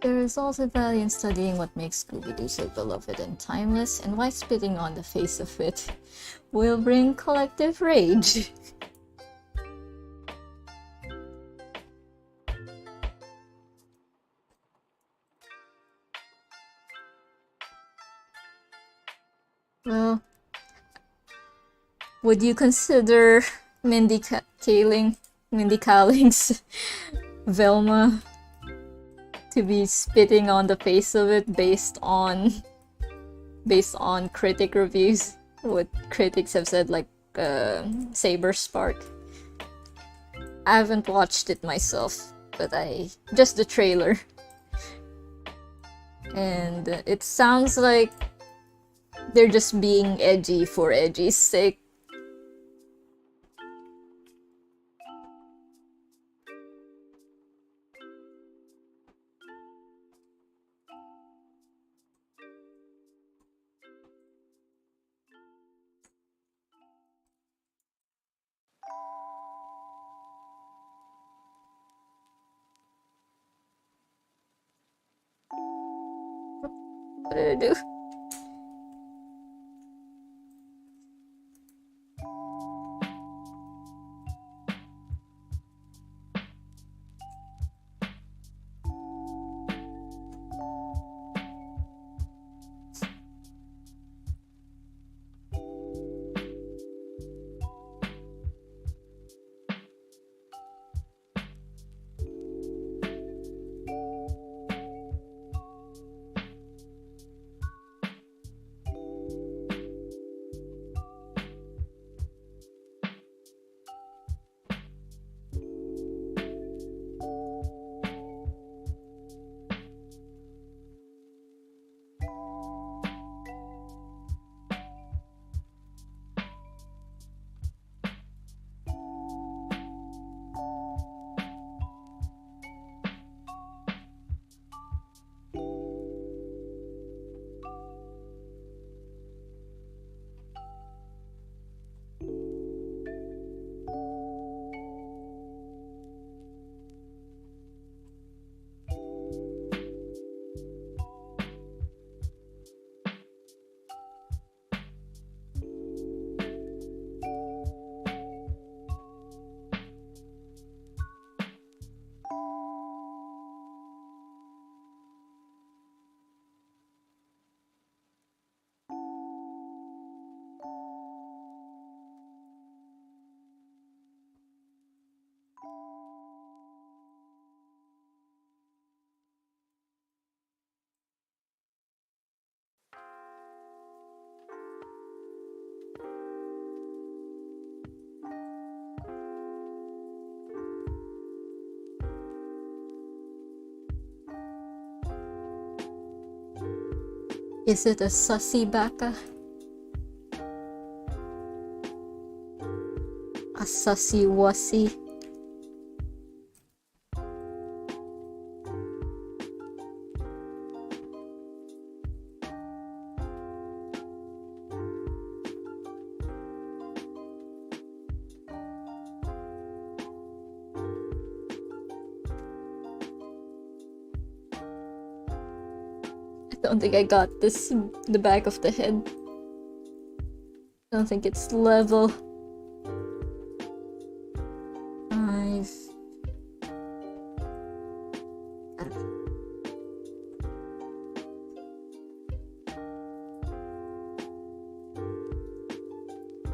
There is also value in studying what makes Scooby-Doo so beloved and timeless, and why spitting on the face of it will bring collective rage. Well, would you consider Mindy Kaling's Velma to be spitting on the face of it based on critic reviews? What critics have said, like Saber Spark. I haven't watched it myself, but just the trailer. And it sounds like They're just being edgy for edgy's sake. What did I do? Is it a sussy baka? A sussy wussy? I don't think I got this, the back of the head. I don't think it's level.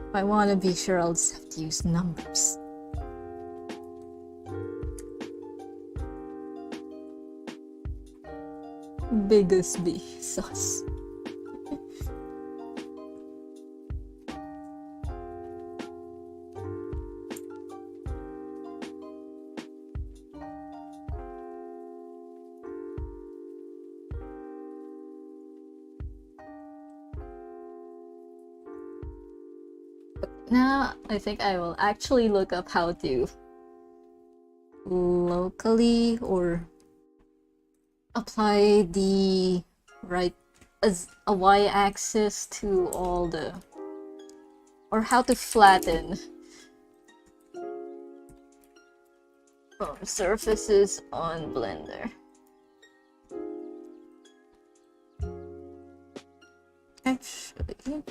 If I want to be sure, I'll just have to use numbers. Biggest B sauce. Now, I think I will actually look up how to locally or apply the right as a y-axis to all the, or how to flatten surfaces on Blender. Actually,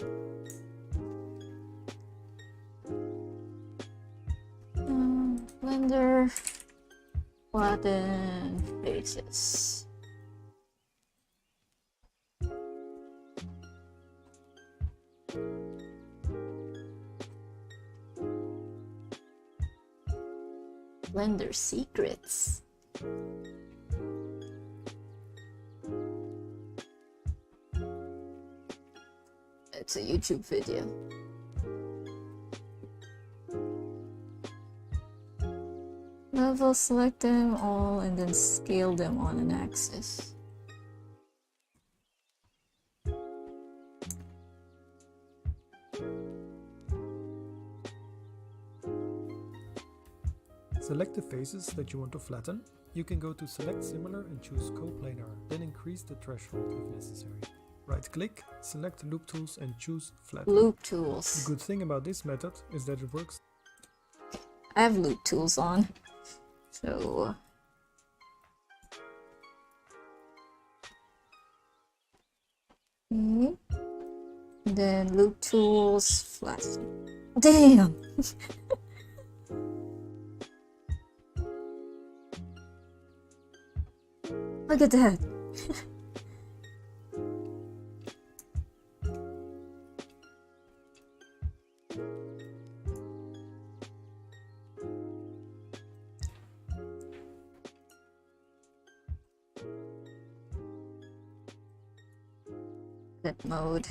Blender flatten faces. Blender secrets. It's a YouTube video. Level, select them all, and then scale them on an axis. Select the faces that you want to flatten. You can go to Select Similar and choose Coplanar, then increase the threshold if necessary. Right-click, select Loop Tools and choose Flatten. Loop Tools. The good thing about this method is that it works. I have Loop Tools on, so... Okay. Then Loop Tools, Flatten. Damn! Look at that! That mode.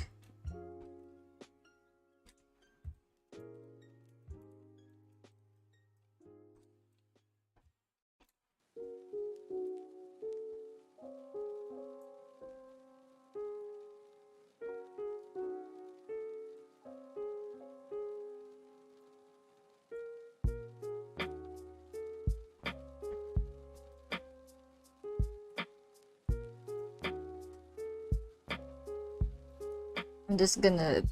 I'm just gonna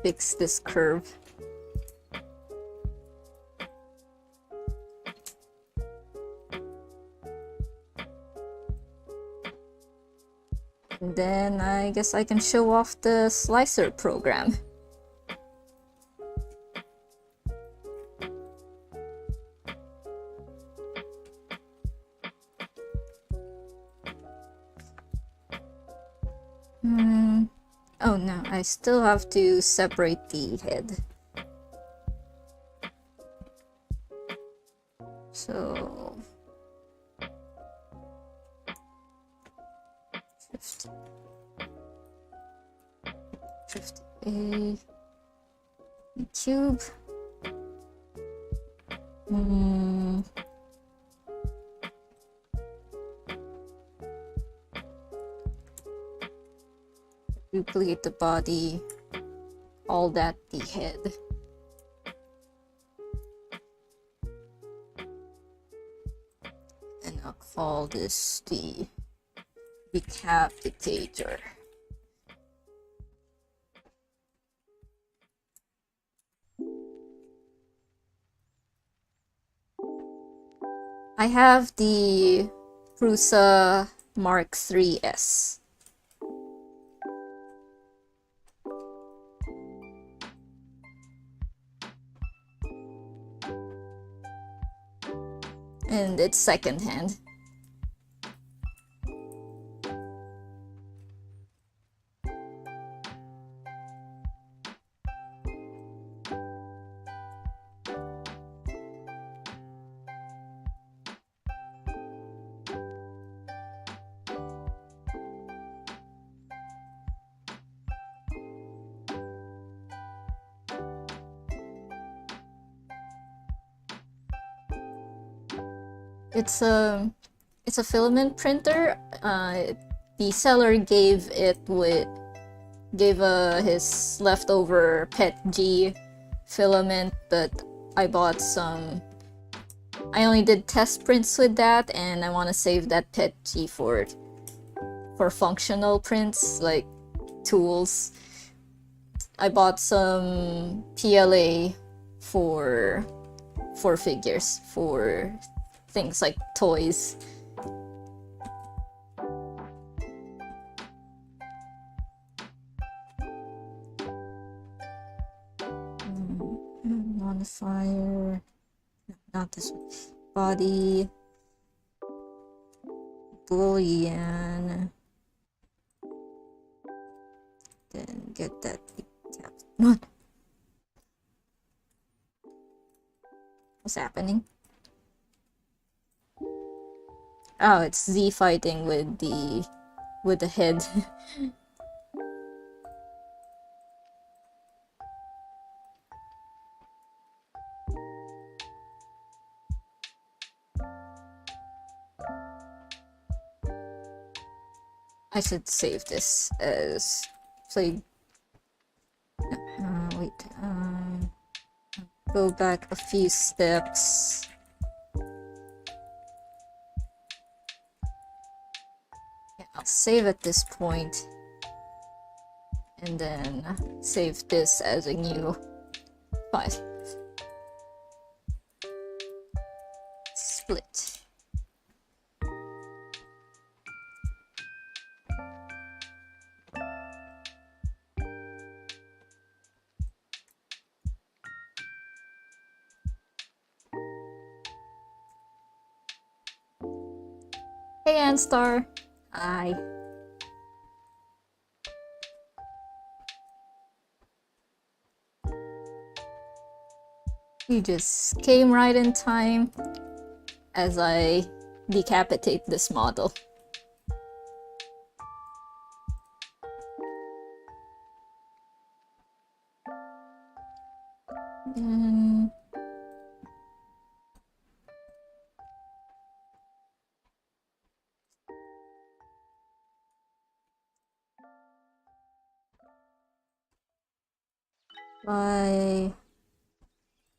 fix this curve. And then I guess I can show off the slicer program. Oh no, I still have to separate the head. So... Shift A... Cube... Duplicate the body, all that the head. And I'll call this the decapitator. I have the Prusa Mk3S. And it's secondhand. It's a filament printer. The seller gave his leftover PETG filament, but I bought some. I only did test prints with that, and I want to save that PETG for functional prints like tools. I bought some PLA for figures, for things like toys. Modifier, not this one. Body, boolean. Then get that not. What's happening? Oh, it's Z fighting with the head. I should save this as play. Wait. Go back a few steps. save at this point, and then save this as a new file. Split. Hey, Anstar. Hi. You just came right in time as I decapitate this model. And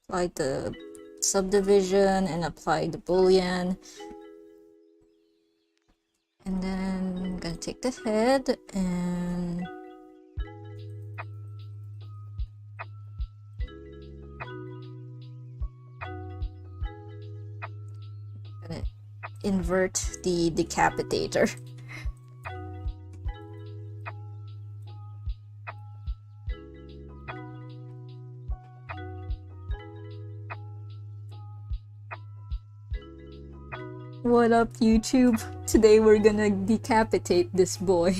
apply the subdivision and apply the boolean. And then I'm gonna take the head and gonna invert the decapitator. What up, YouTube? Today we're gonna decapitate this boy.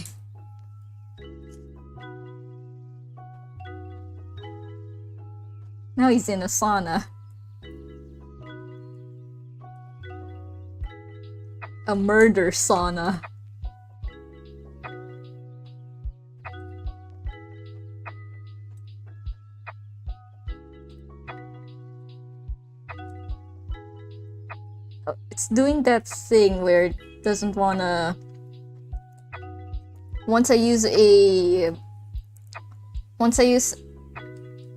Now he's in a sauna. A murder sauna. It's doing that thing where it doesn't wanna... Once I use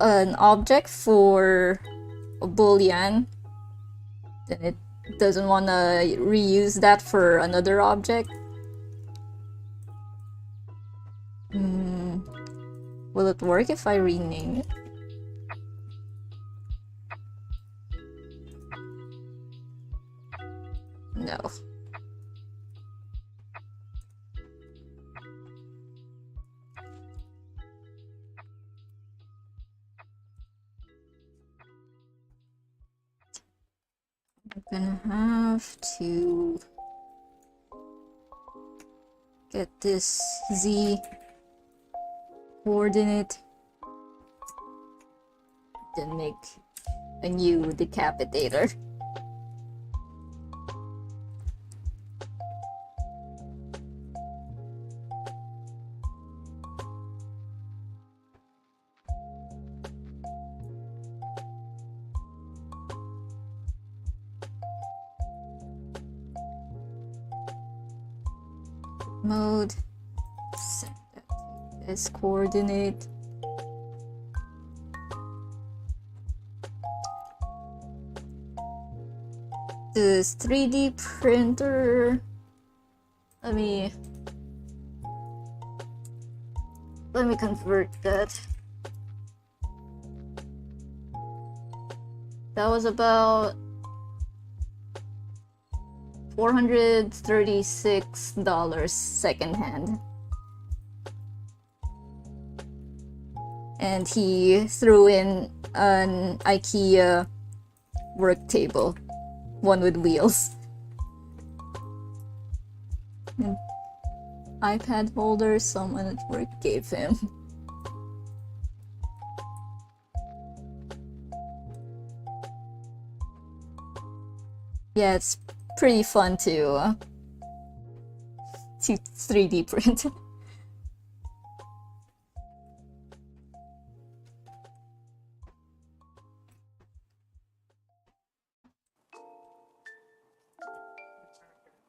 an object for a boolean, then it doesn't wanna reuse that for another object. Will it work if I rename it? No. I'm gonna have to get this Z coordinate, then make a new decapitator. Mode, set that as coordinate. This 3D printer, let me convert that. That was about $436 secondhand. And he threw in an IKEA work table, one with wheels. And iPad holder someone at work gave him. Yeah, it's pretty fun to 3D print.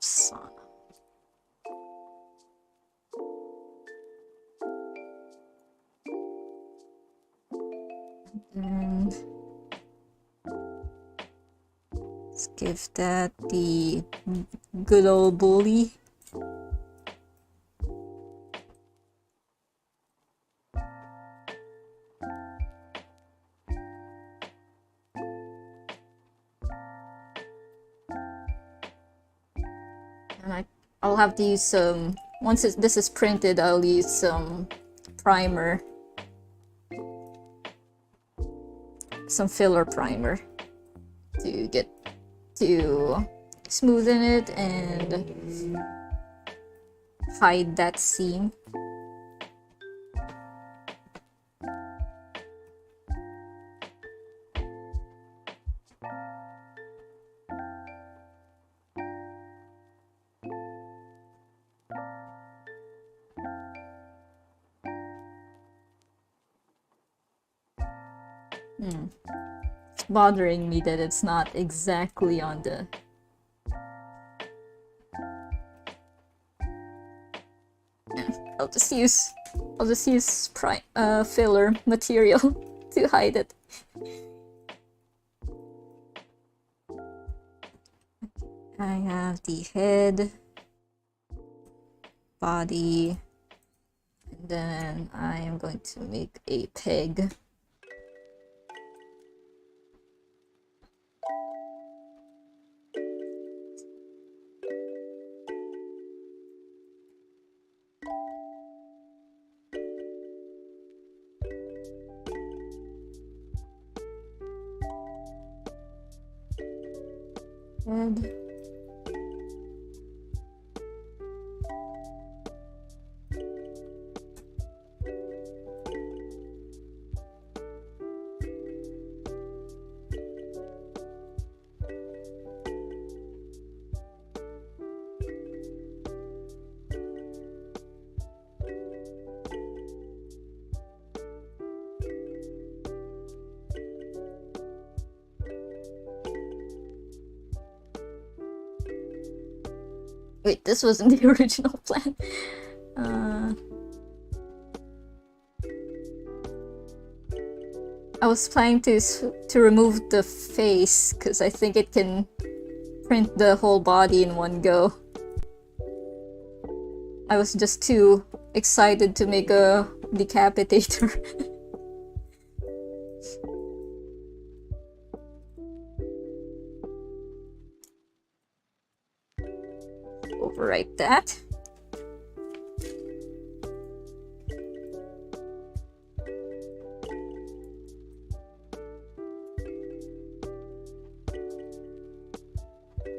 Sauna. And let's give that the good old bully. And I'll have to use some, once this is printed, I'll use some primer. Some filler primer to get to smoothen it and hide that seam. It's bothering me that it's not exactly on the... I'll just use filler material to hide it. I have the head, body, and then I am going to make a peg. Head. Wait, this wasn't the original plan. I was planning to remove the face because I think it can print the whole body in one go. I was just too excited to make a decapitator. Overwrite that.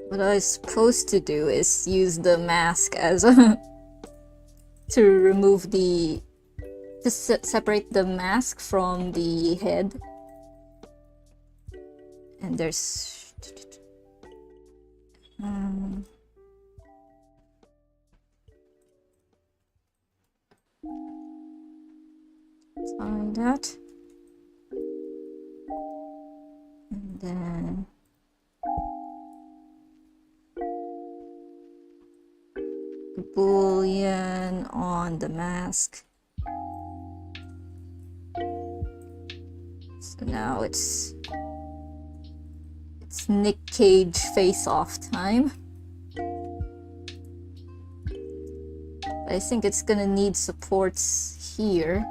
What I was supposed to do is use the mask as a to remove the separate the mask from the head. And there's find that, and then the boolean on the mask. So now it's Nick Cage face-off time. I think it's gonna need supports here.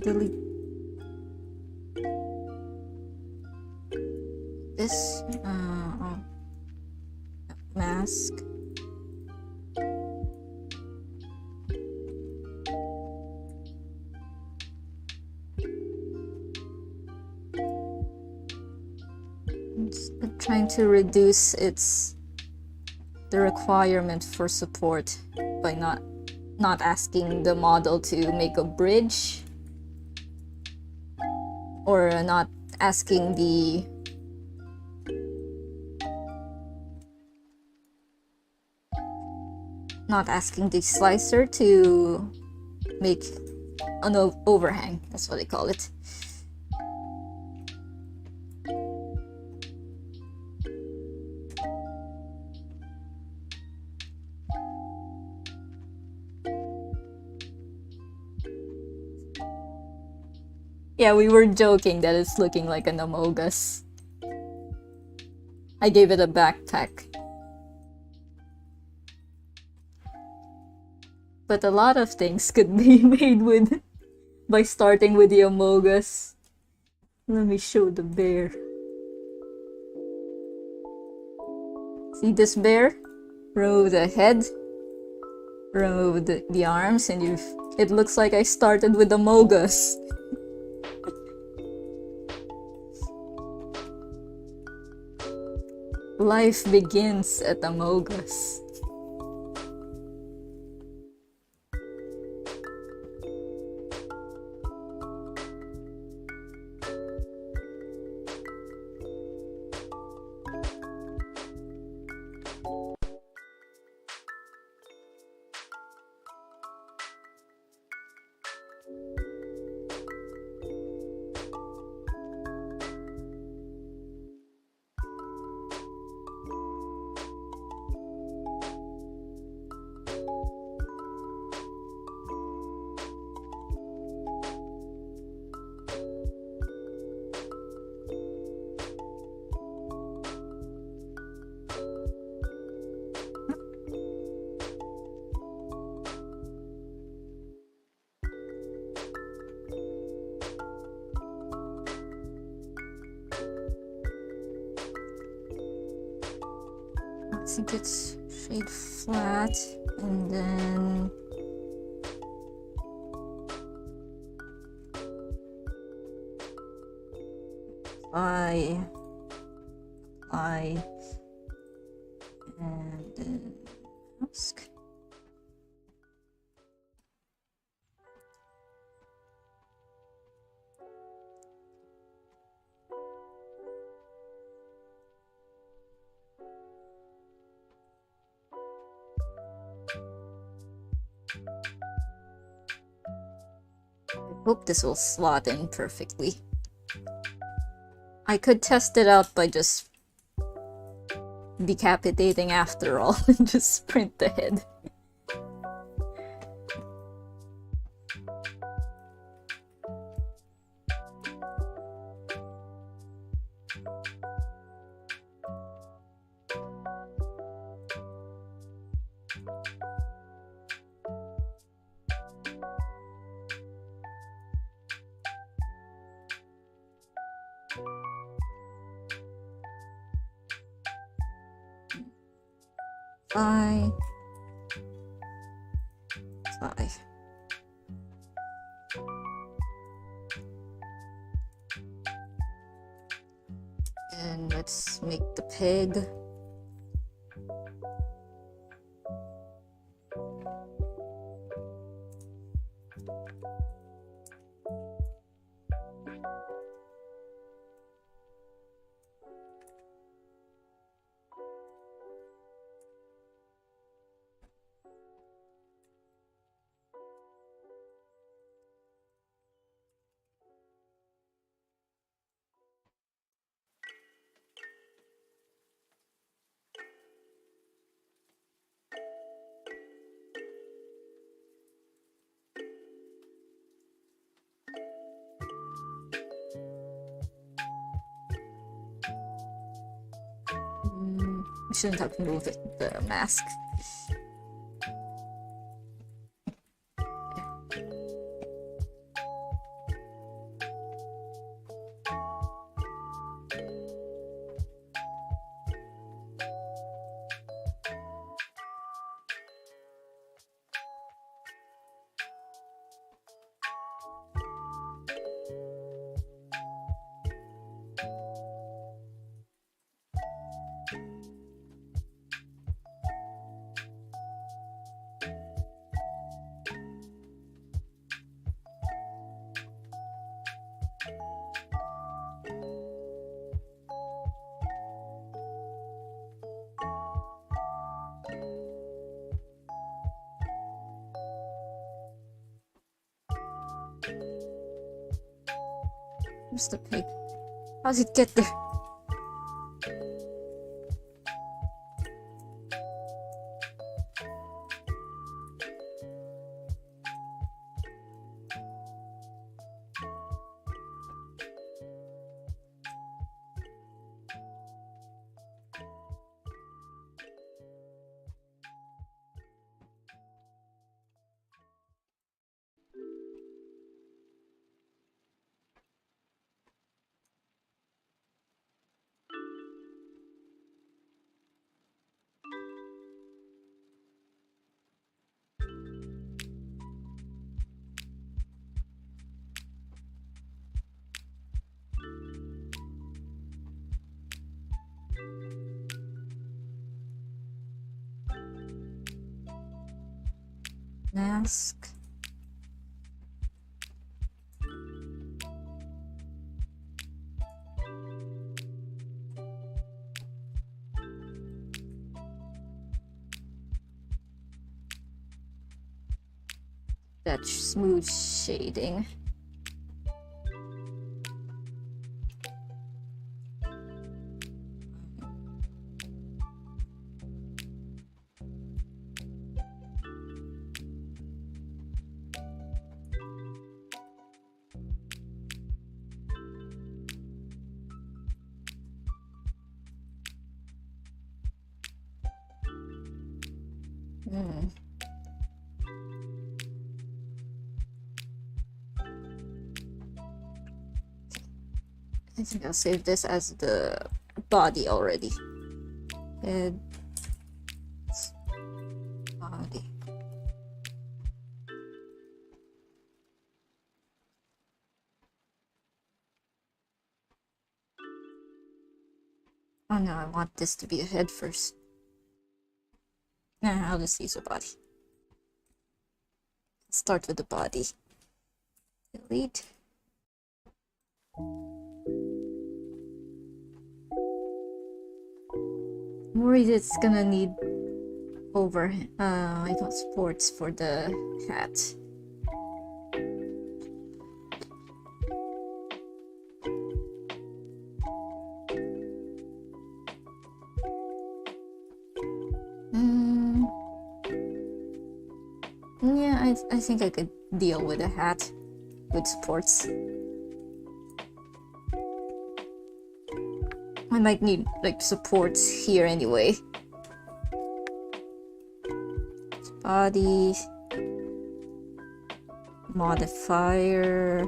Delete this mask. I'm trying to reduce the requirement for support by not asking the model to make a bridge. Or not asking the slicer to make an overhang. That's what they call it. Yeah, we were joking that it's looking like an Amogus. I gave it a backpack. But a lot of things could be made with by starting with the Amogus. Let me show the bear. See this bear? Remove the head, remove the arms, and it looks like I started with Amogus. Life begins at Amogus. I think it's shade flat, and then apply, and then mask. I hope this will slot in perfectly. I could test it out by just decapitating after all and just print the head. Fly. And let's make the pig. I shouldn't have moved the mask. Where's the pig? How'd it get there? Mask. That smooth shading. I think I'll save this as the body already. Head, body. Oh no, I want this to be a head first. Nah, I'll just use a body. Start with the body. Delete. I'm worried it's gonna need supports for the hat. Yeah, I think I could deal with a hat with supports. I might need like supports here anyway. Body modifier.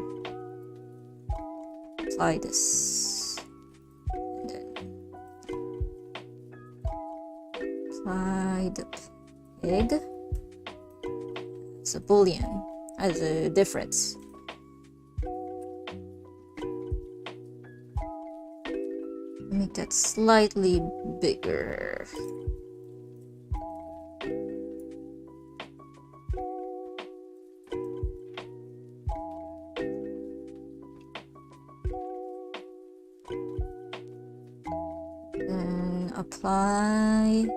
Apply this. And then apply the pig. It's a boolean as a difference. Make that slightly bigger. Then apply.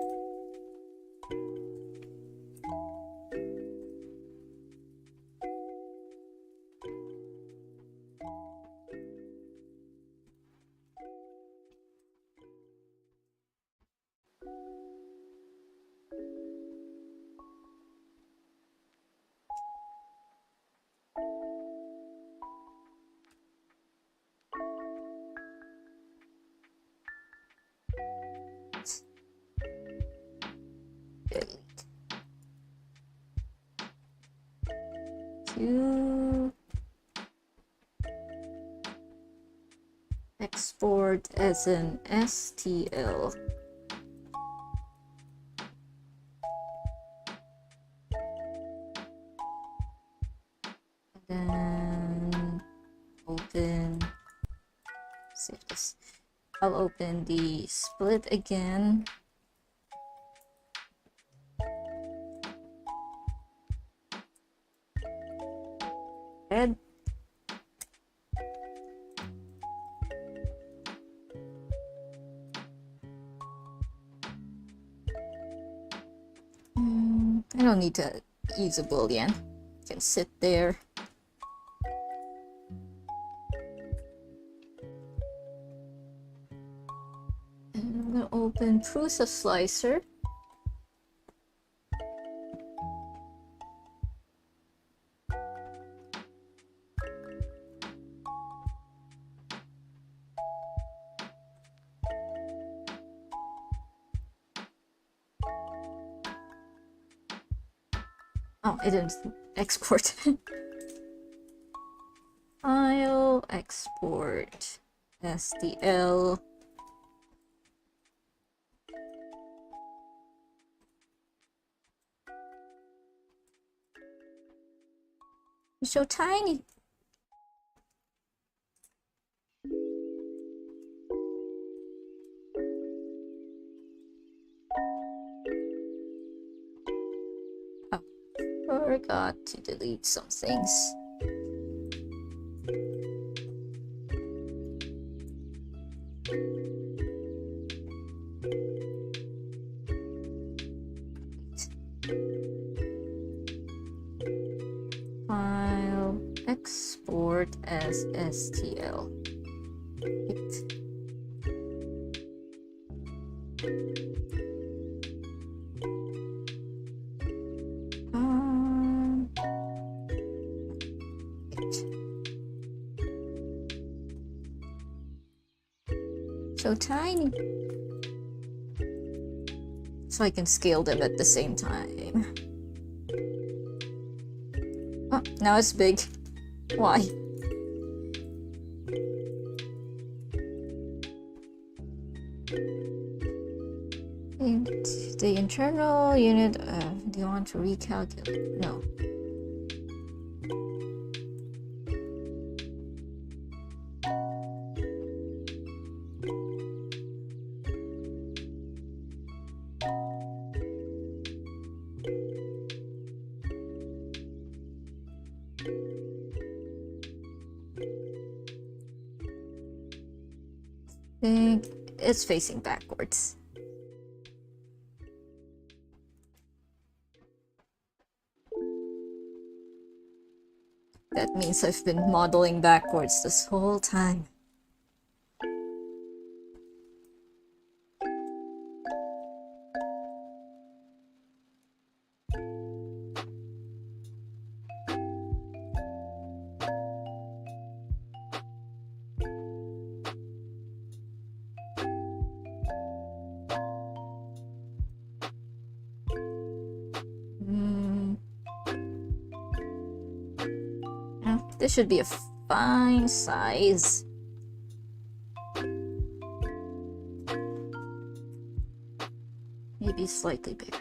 To export as an STL. Then open, save this. I'll open the split again. Head. I don't need to use a boolean. It can sit there. And I'm gonna open Prusa Slicer. Oh, it didn't export. File, export, STL. It's so tiny. Forgot to delete some things. File export as STL. Right. So tiny. So I can scale them at the same time. Oh, now it's big. Why? And the internal unit, do you want to recalculate? No. I think it's facing backwards. That means I've been modeling backwards this whole time. This should be a fine size. Maybe slightly bigger.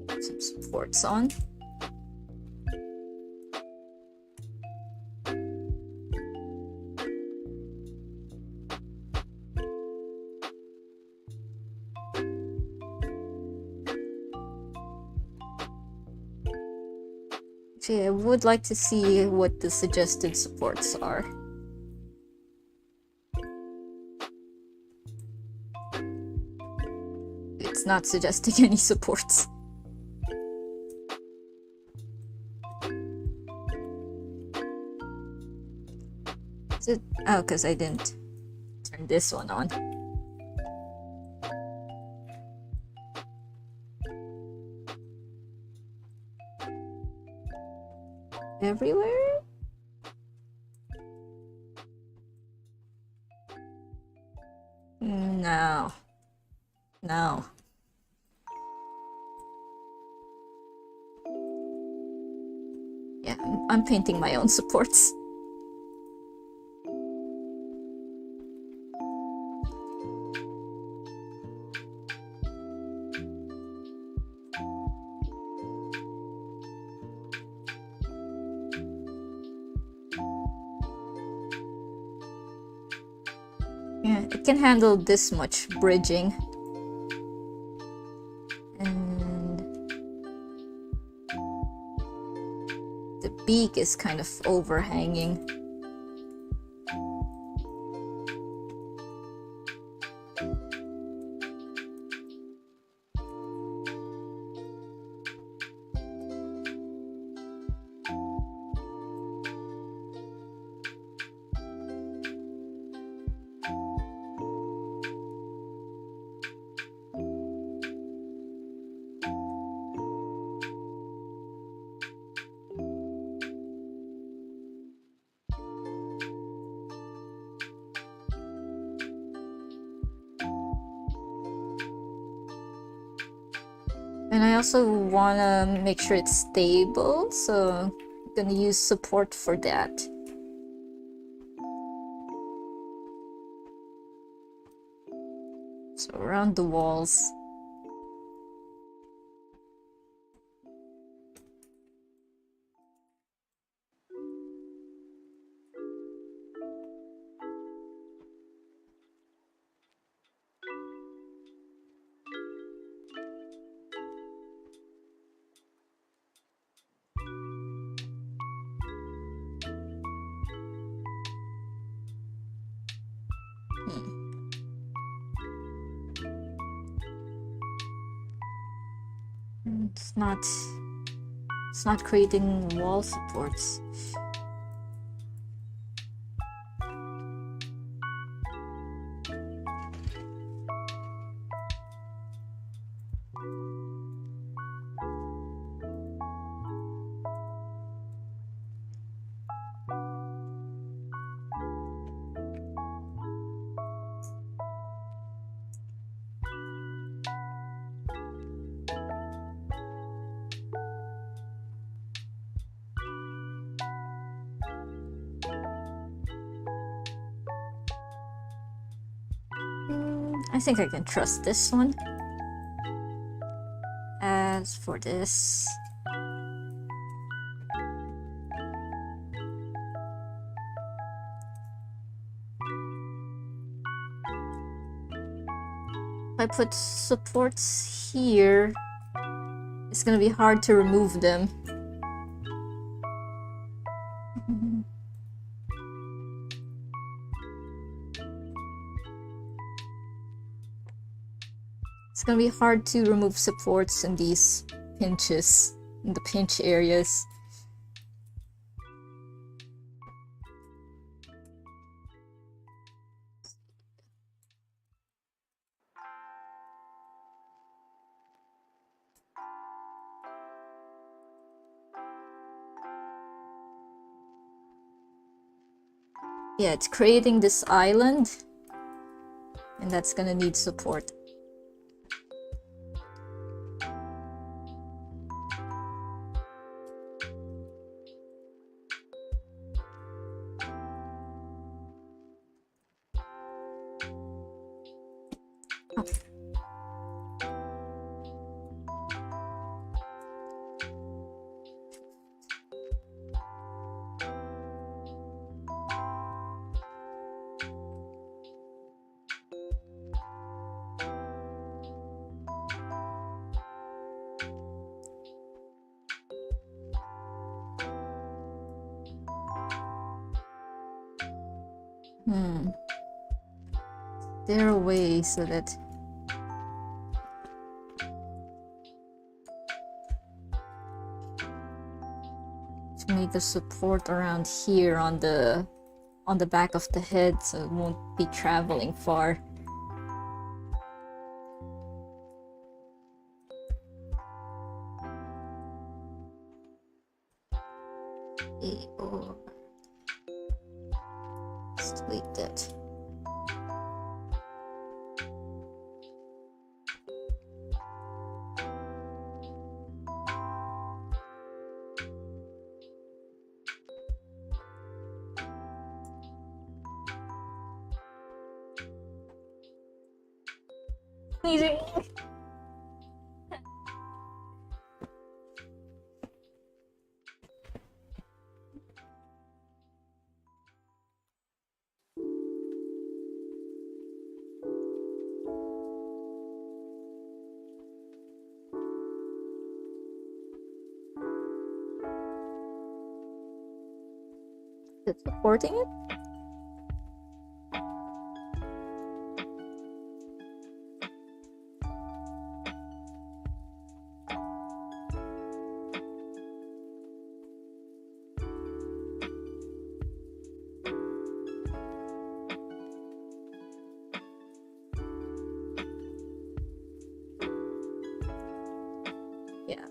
Put some supports on. Actually, I would like to see what the suggested supports are. It's not suggesting any supports. Is it? Oh, because I didn't turn this one on. Everywhere? No. No. Yeah, I'm painting my own supports. Yeah, it can handle this much bridging. And the beak is kind of overhanging. And I also want to make sure it's stable, so I'm going to use support for that. So around the walls. It's not creating wall supports. I think I can trust this one. As for this, if I put supports here, it's gonna be hard to remove them. It's gonna be hard to remove supports in these pinches, in the pinch areas. Yeah, it's creating this island, and that's gonna need support. There a way so that to make a support around here on the back of the head so it won't be traveling far. Or just delete that. Sneezing. Is it supporting it? Yeah,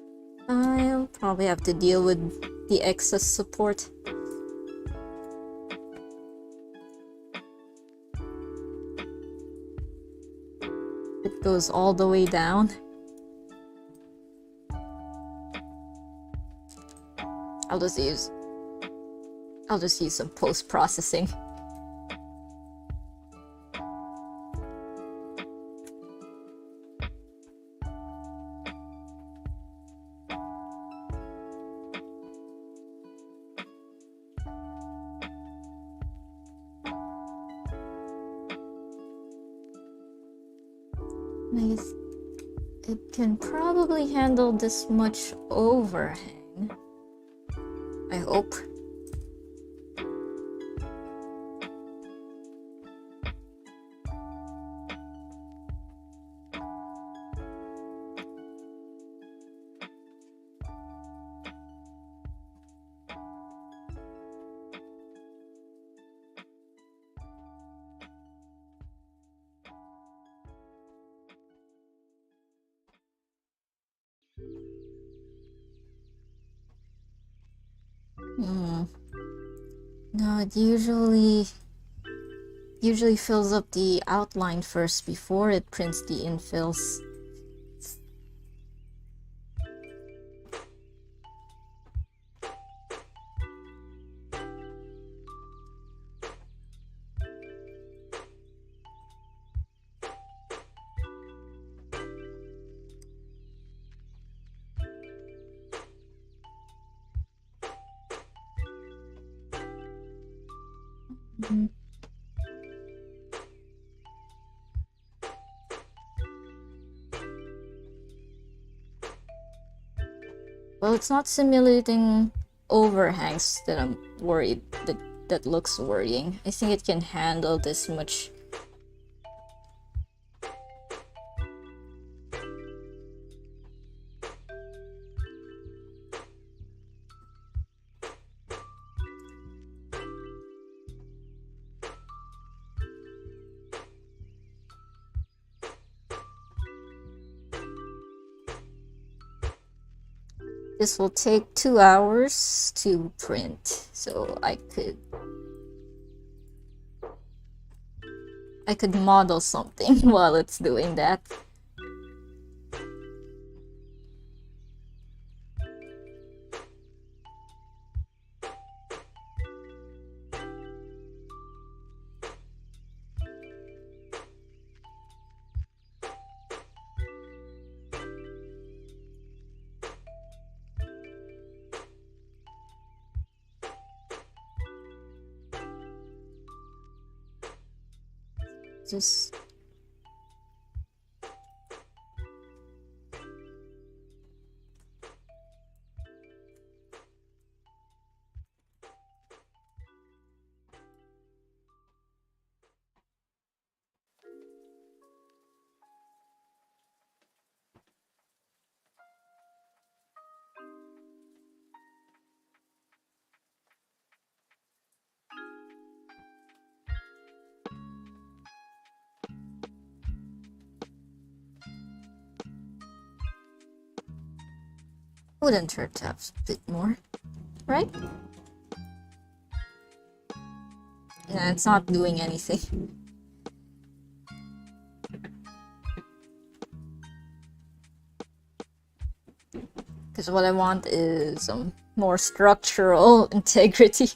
I'll probably have to deal with the excess support. It goes all the way down. I'll just use some post-processing. Nice. It can probably handle this much overhang. I hope. No, it usually fills up the outline first before it prints the infills. Well, it's not simulating overhangs that I'm worried that looks worrying. I think it can handle this much. This will take 2 hours to print, so I could model something while it's doing that. Just wouldn't hurt to have a bit more, right? Yeah, it's not doing anything. Because what I want is some more structural integrity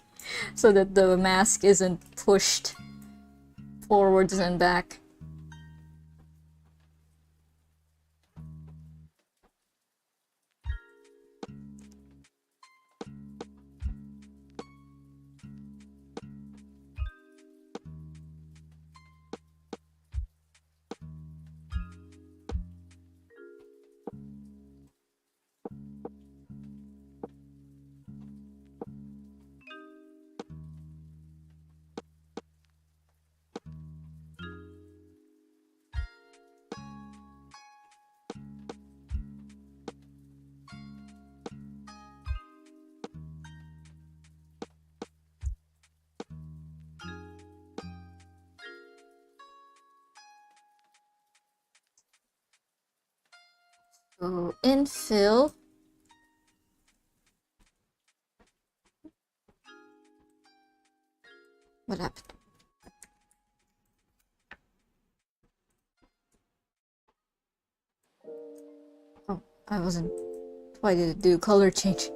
so that the mask isn't pushed forwards and back. So infill. What happened? Oh, I wasn't. Why did it do color change?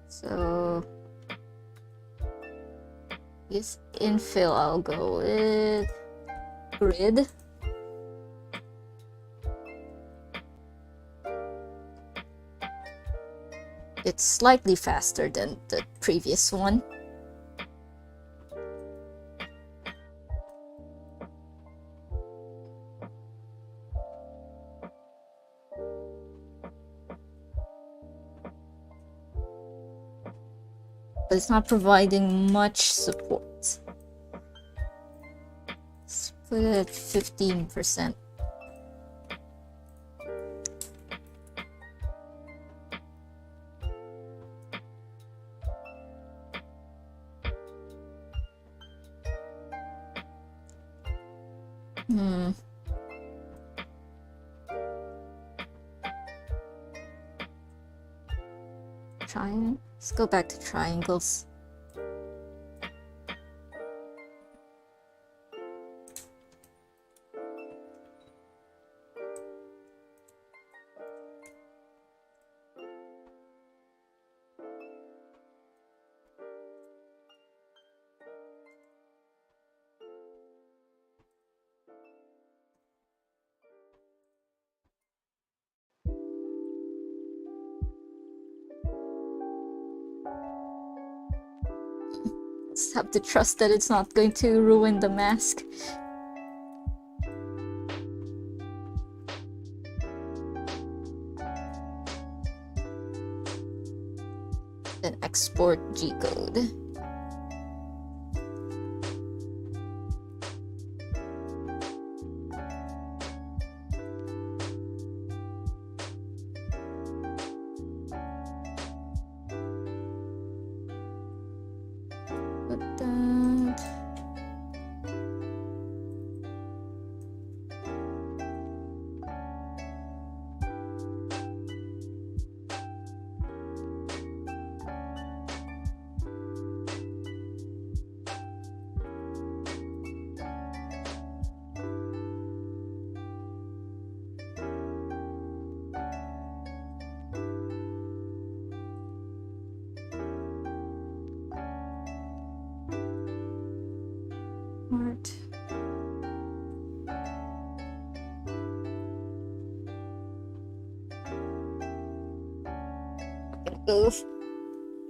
So this infill, I'll go with grid. It's slightly faster than the previous one. but it's not providing much support. Let's put it at 15%. Triangle. Let's go back to triangles. Just have to trust that it's not going to ruin the mask. Then export G-code. Go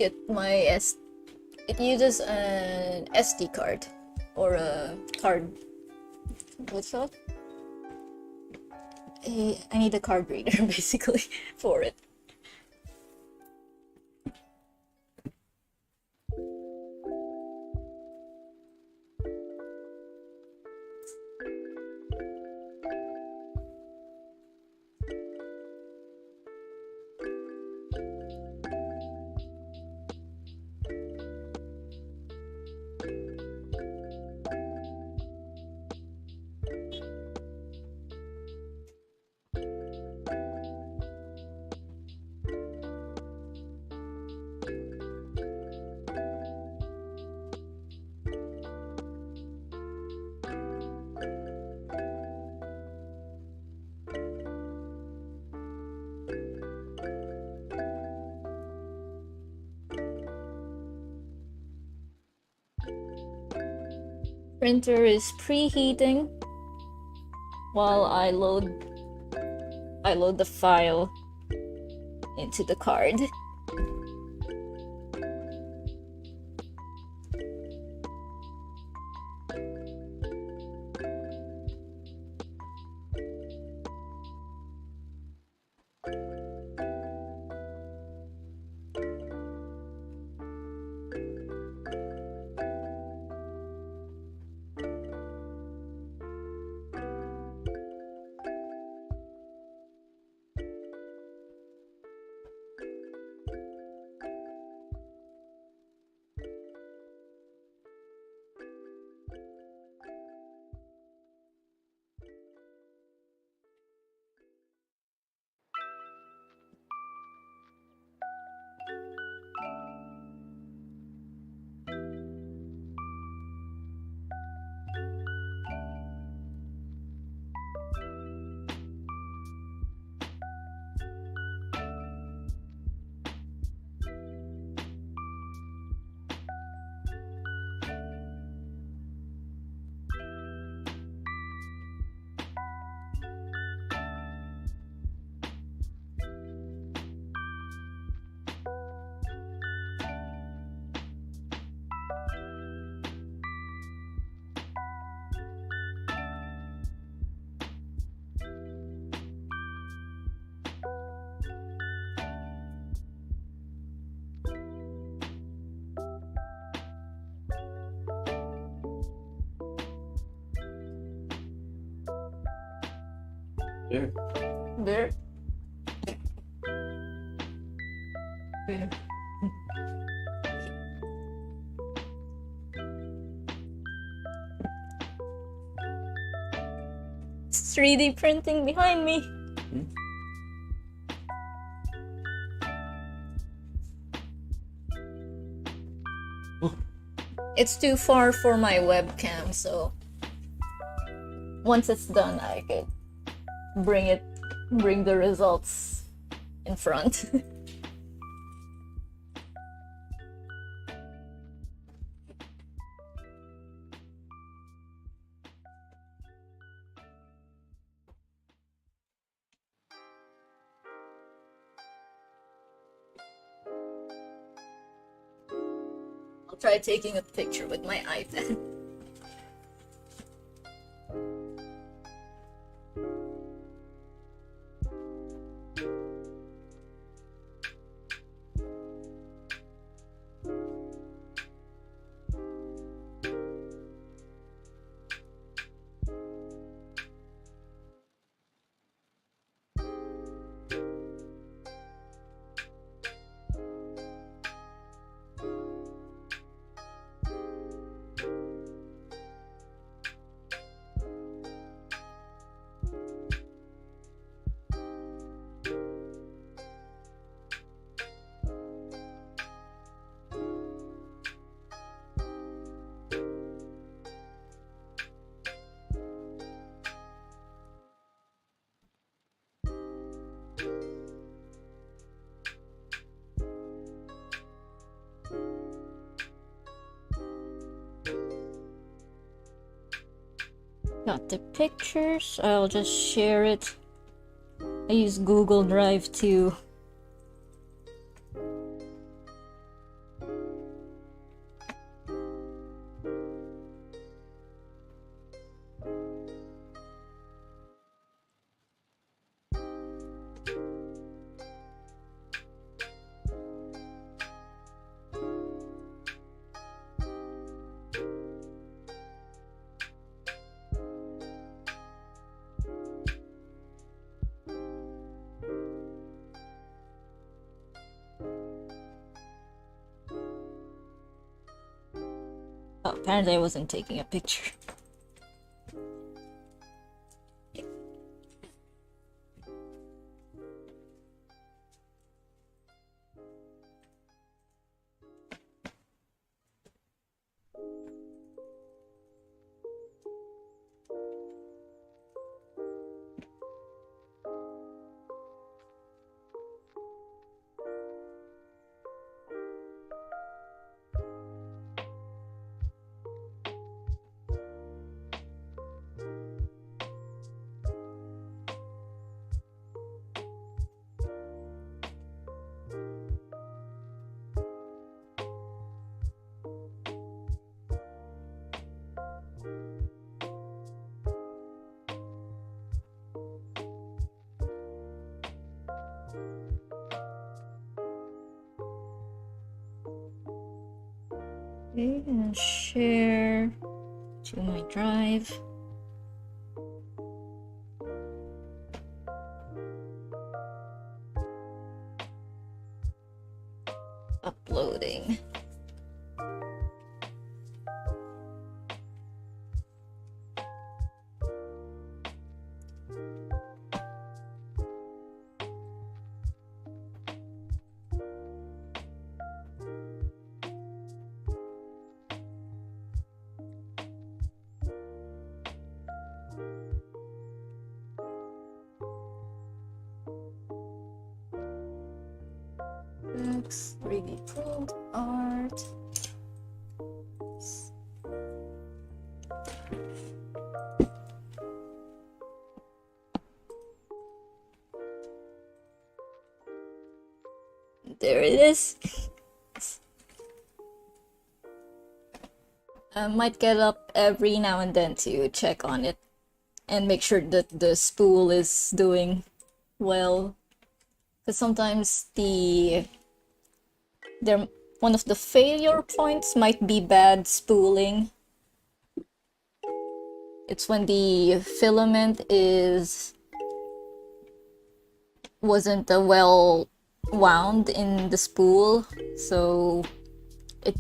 get my it uses an SD card or a card. What's that? I need a card reader basically for it. Printer is preheating while I load the file into the card. There. There. There. It's 3D printing behind me. It's too far for my webcam, so once it's done, I could bring the results in front. I'll try taking a picture with my iPad. Got the pictures. I'll just share it. I use Google Drive too. Oh, apparently I wasn't taking a picture. Okay, and share to my drive. Uploading. Next, 3D print art. There it is. I might get up every now and then to check on it and make sure that the spool is doing well. Because sometimes one of the failure points might be bad spooling. It's when the filament is wasn't well wound in the spool, so the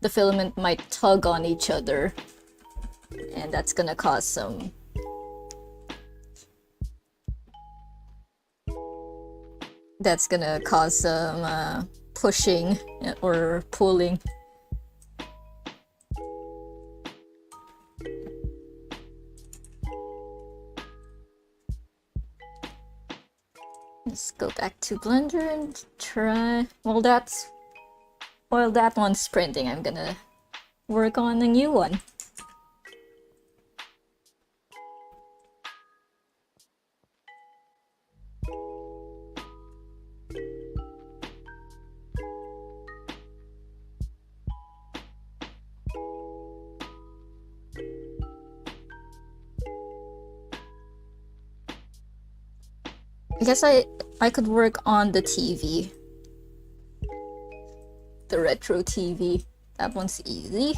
filament might tug on each other, and that's gonna cause some pushing or pulling. Let's go back to Blender and try. While that one's printing, I'm gonna work on a new one. I guess I could work on the TV. The retro TV. That one's easy.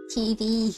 TV.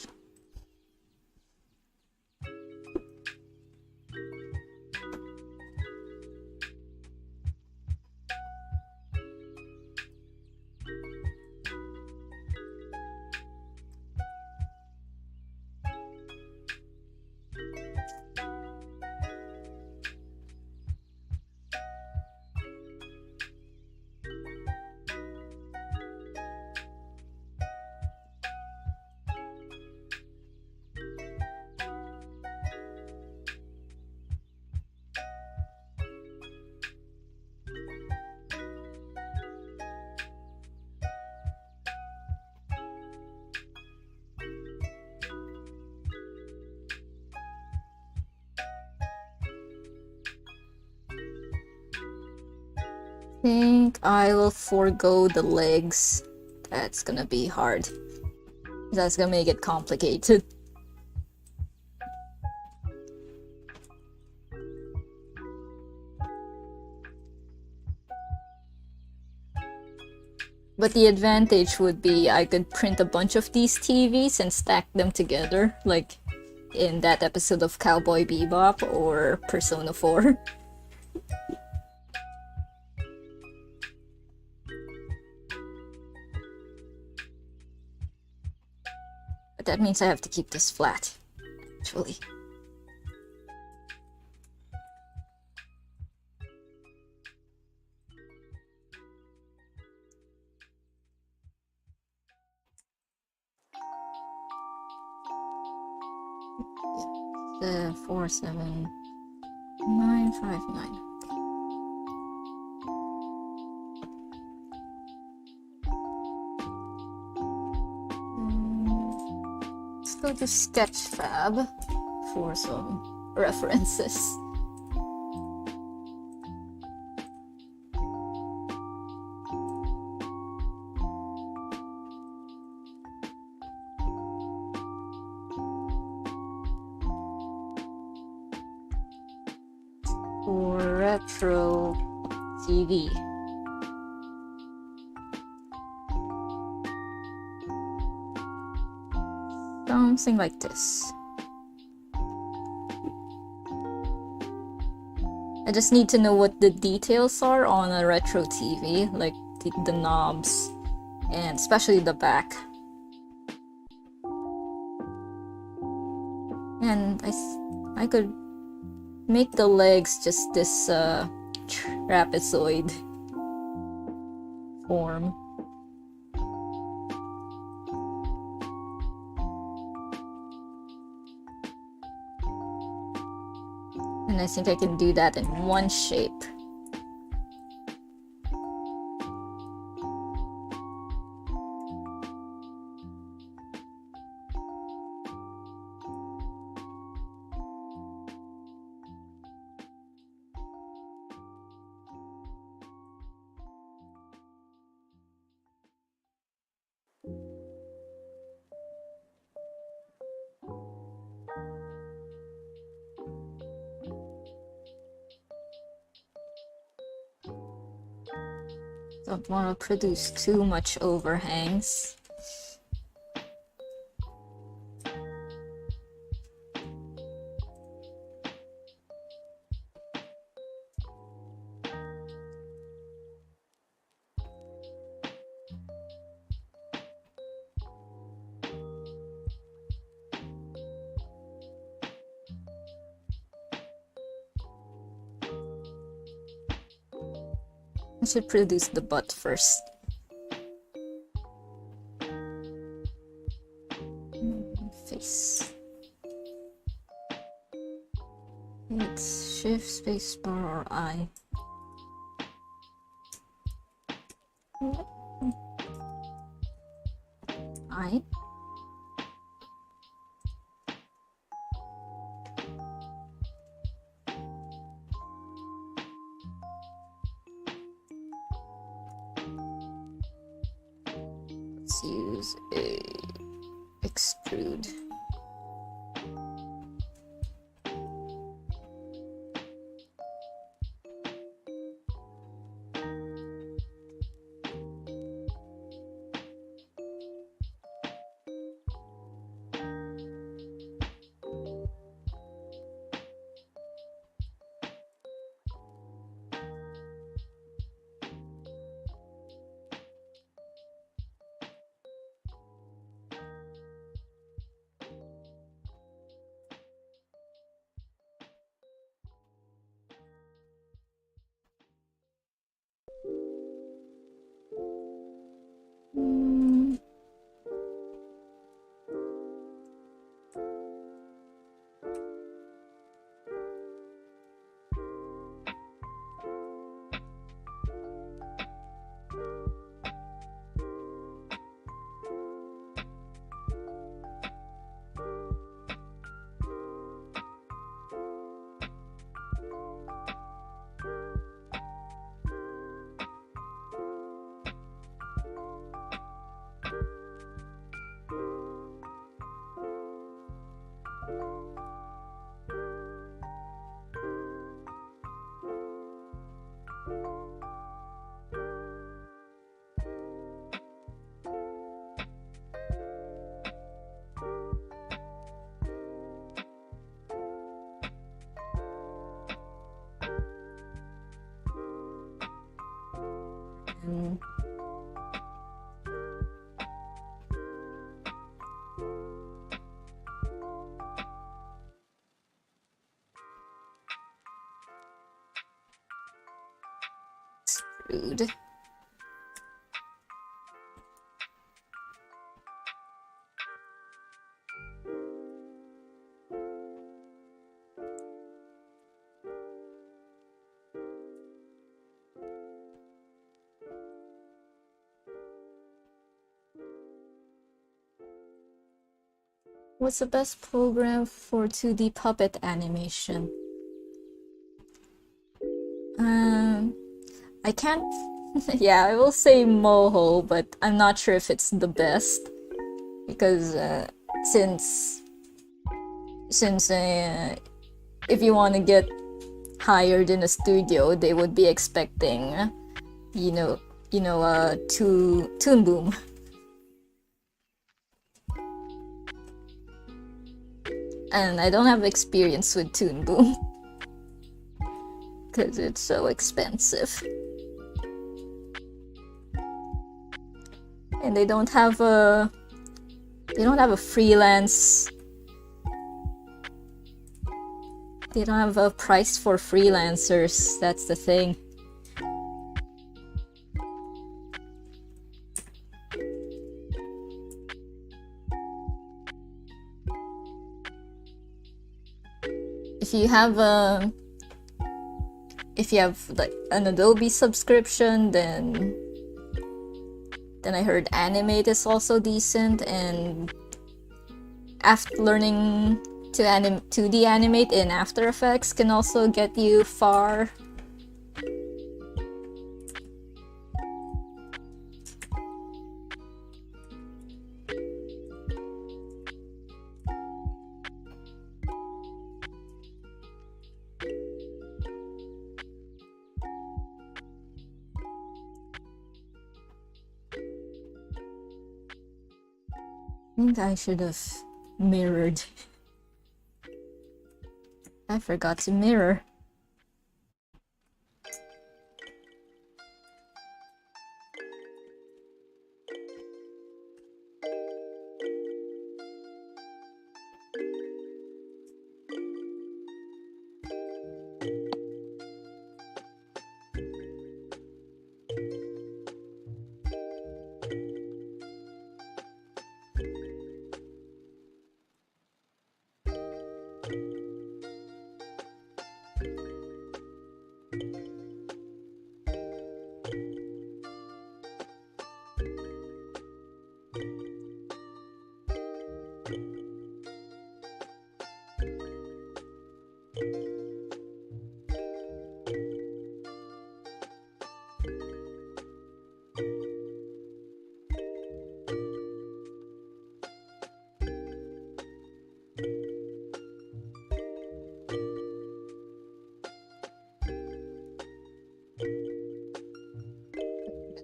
Think I will forego the legs. That's gonna be hard. That's gonna make it complicated. But the advantage would be I could print a bunch of these TVs and stack them together, like in that episode of Cowboy Bebop or Persona 4. But that means I have to keep this flat, actually. The 47959. Let's go to Sketchfab for some references. For retro TV. Something like this. I just need to know what the details are on a retro TV, like the knobs, and especially the back. And I could make the legs just this trapezoid form. And I think I can do that in one shape. Don't want to produce too much overhangs. I should produce the butt first. Face. It's shift, space bar, or I. I. Let's use a extrude. Extrude. What's the best program for 2D puppet animation? I can't. Yeah, I will say Moho, but I'm not sure if it's the best because since if you want to get hired in a studio, they would be expecting, Toon Boom. And I don't have experience with Toon Boom because it's so expensive. And they don't have a freelance. They don't have a price for freelancers. That's the thing. if you have like an Adobe subscription, then I heard Animate is also decent, and after learning to 2D animate in After Effects can also get you far. I think I should have mirrored. I forgot to mirror.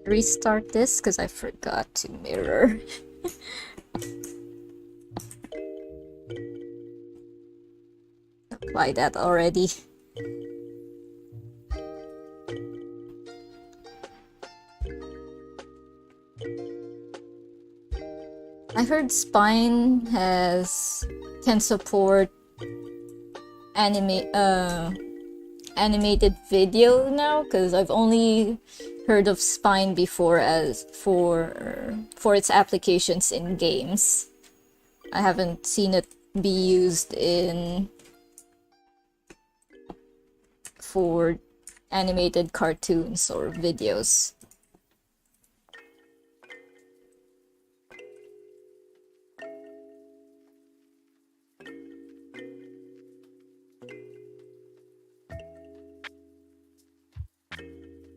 Restart this because I forgot to mirror. Apply that already. I heard Spine can support animated video now, because I've only heard of Spine before as for its applications in games. I haven't seen it be used for animated cartoons or videos.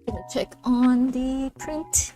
Gonna check on the print.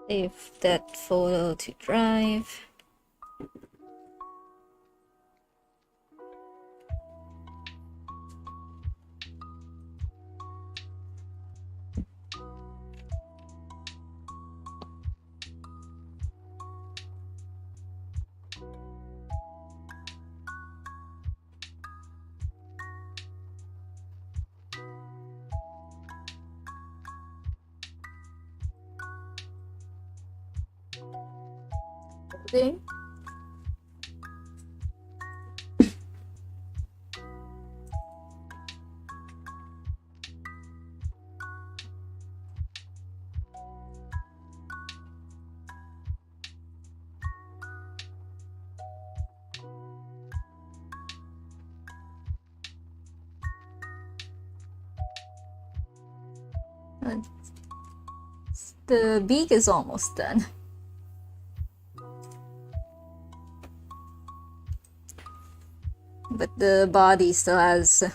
Save that photo to Drive. Okay. The beak is almost done. But the body still has a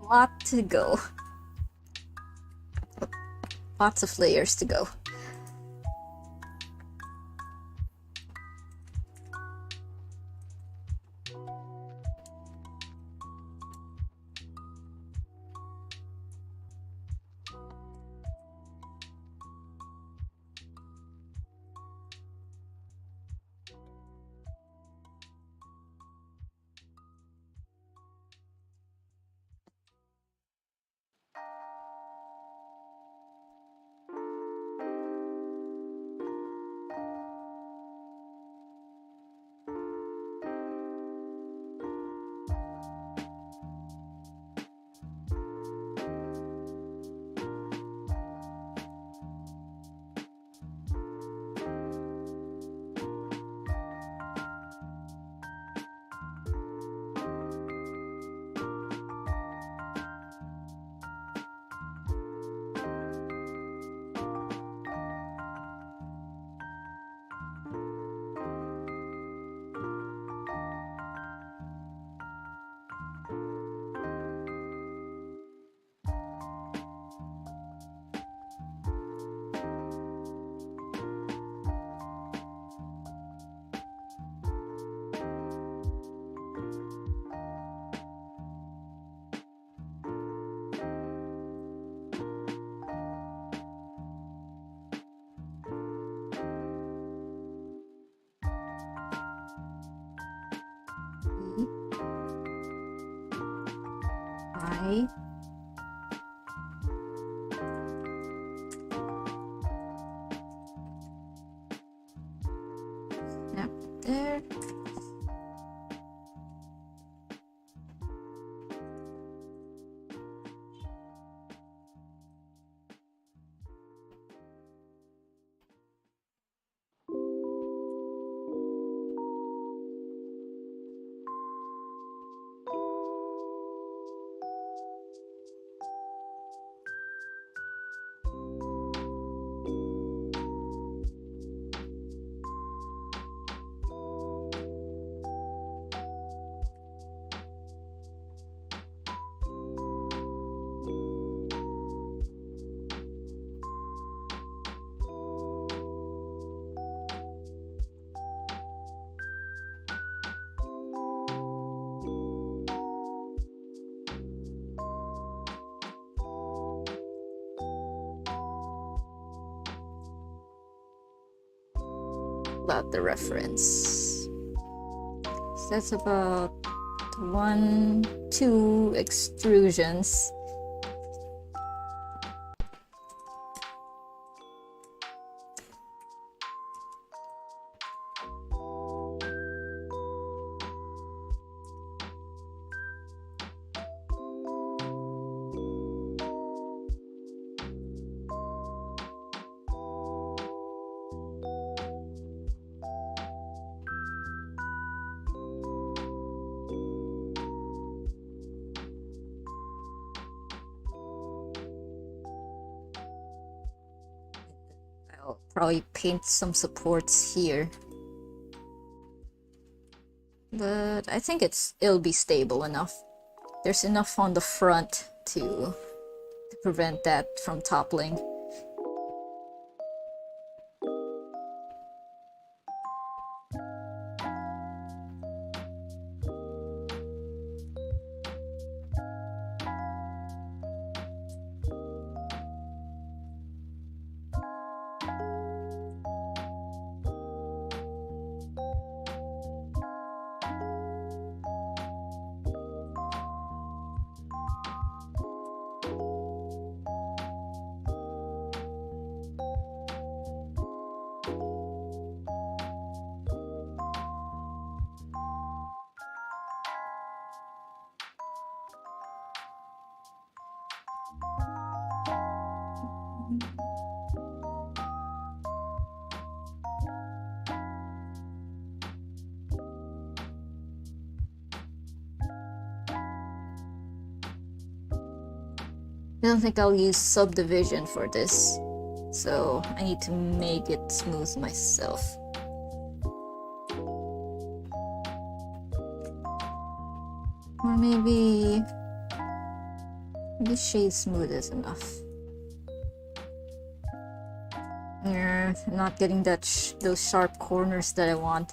lot to go. Lots of layers to go. I snap it there. About the reference. So that's about 1, 2 extrusions. I'll probably paint some supports here. But I think it'll be stable enough. There's enough on the front to prevent that from toppling. don't think I'll use subdivision for this, so I need to make it smooth myself. Or maybe shade smooth is enough. Yeah, I'm not getting those sharp corners that I want.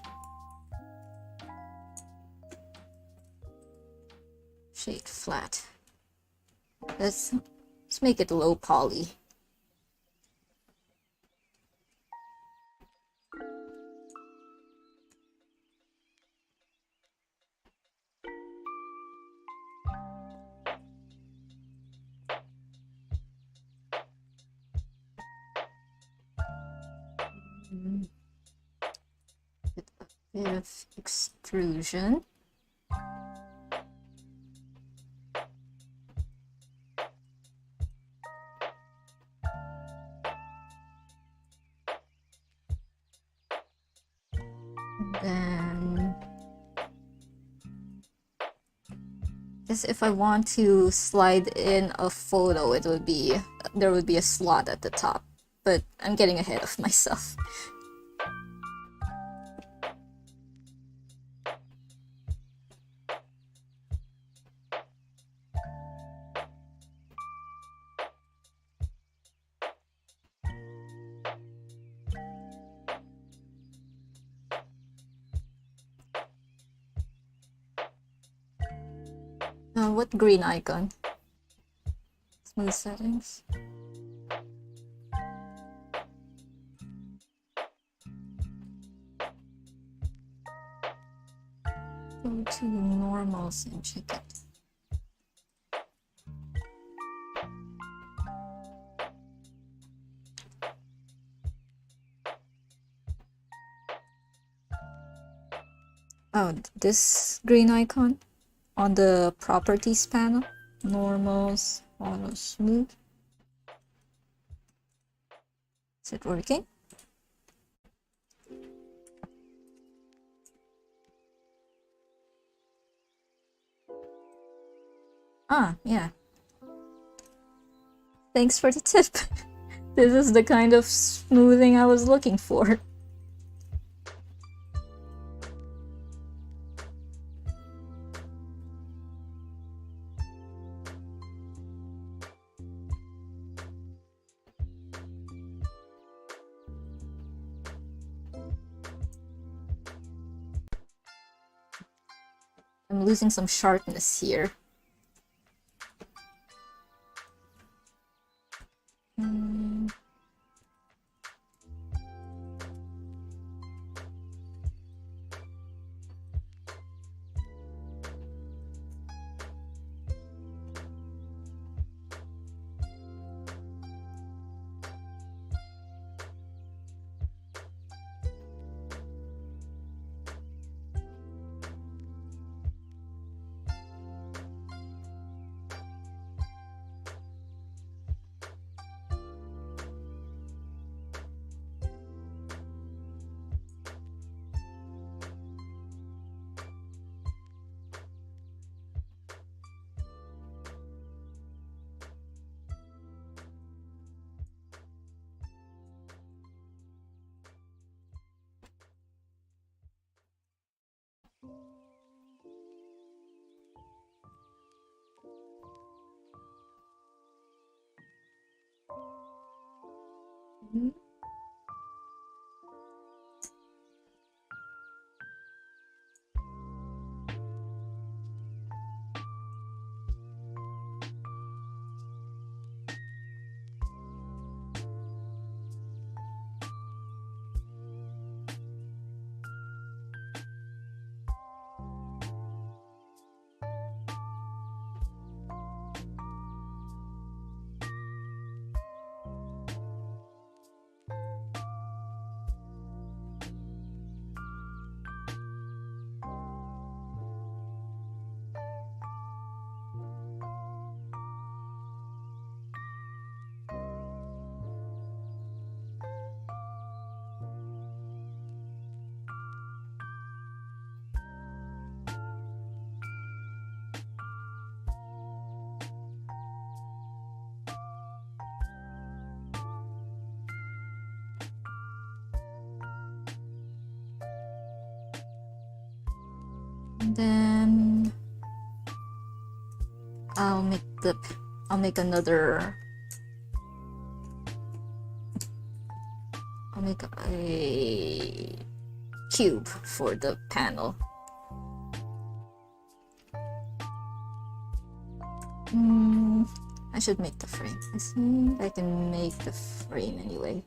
Shade flat. Let's make it low poly. With a bit of extrusion. Then, guess if I want to slide in a photo, there would be a slot at the top. But I'm getting ahead of myself. What green icon? Smooth settings. Go to normals and check it. Oh, this green icon on the properties panel. Normals, auto smooth. Is it working? Ah, yeah. Thanks for the tip. This is the kind of smoothing I was looking for. I'm losing some sharpness here. And then I'll make a cube for the panel. I should make the frame. I think I can make the frame anyway.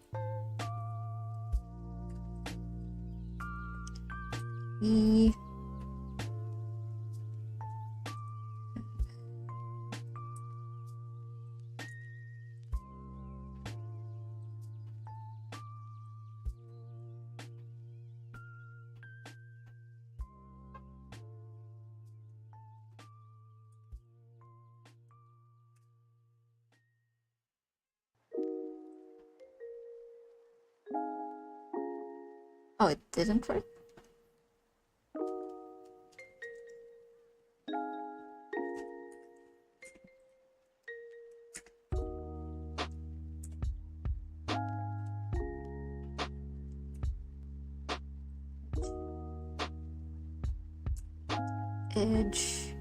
Oh, it didn't work? Edge.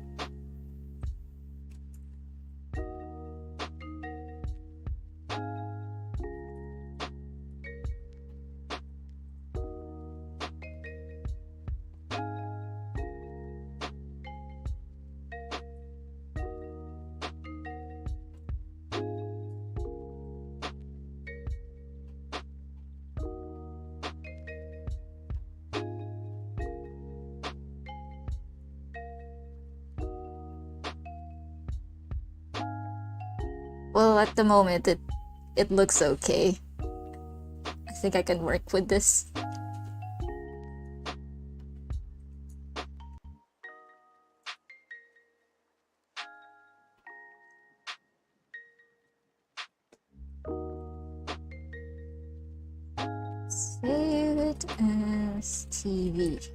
Well, at the moment, it looks okay. I think I can work with this. Save it as TV.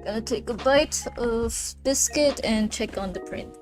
Gonna take a bite of biscuit and check on the print.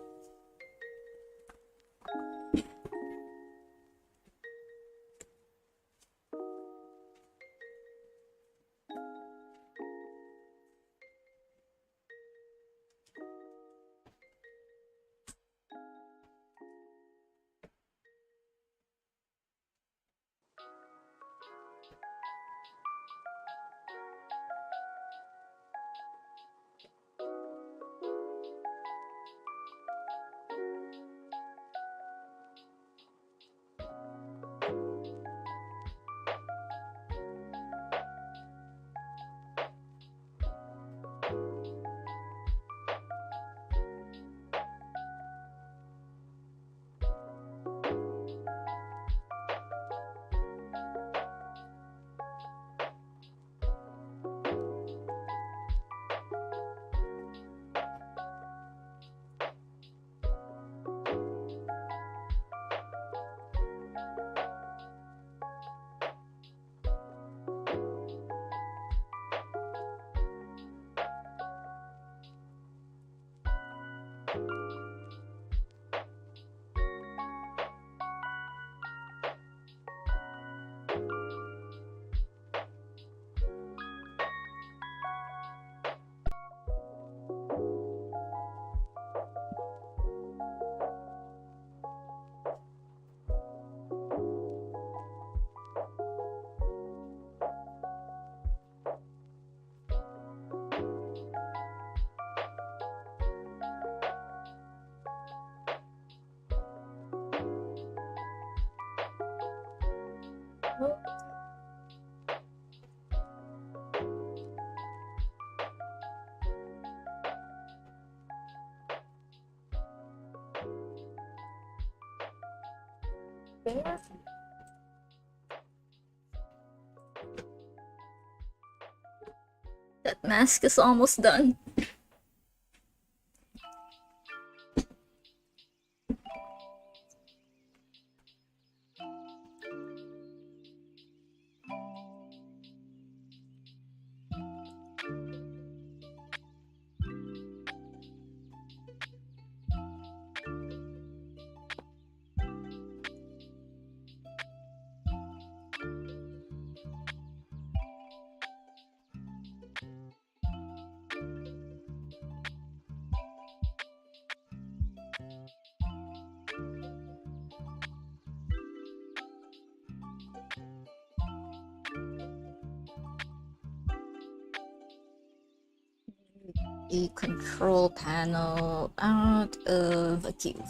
There. That mask is almost done. a control panel out of a cube.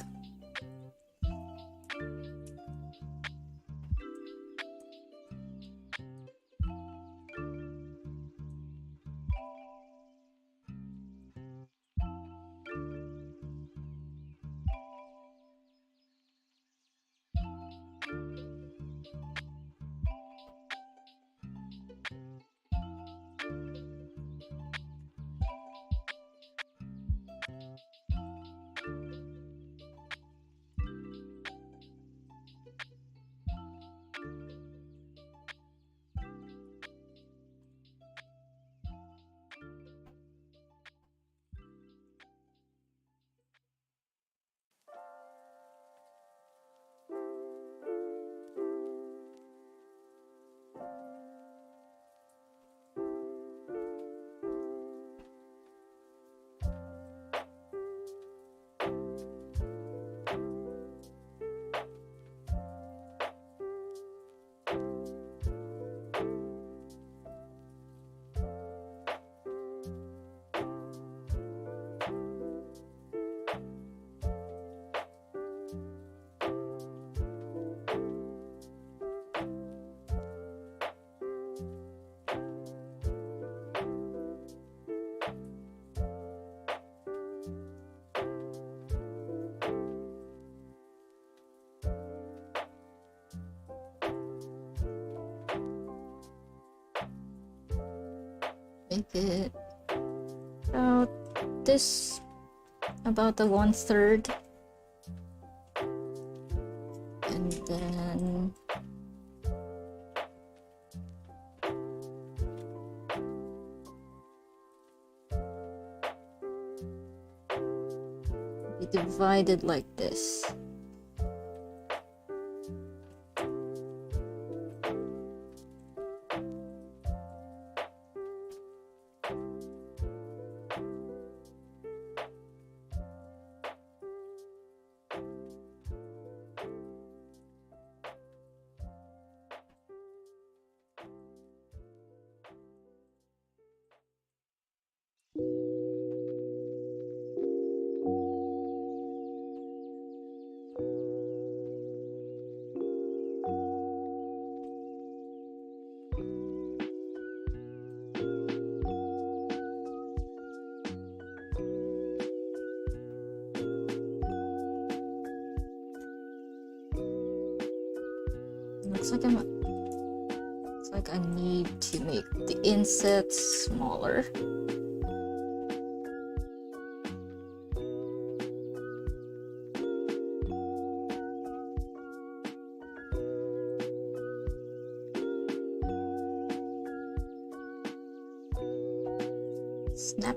Make it about this, about the 1/3, and then be divided like this. Looks like I need to make the insets smaller. Snap.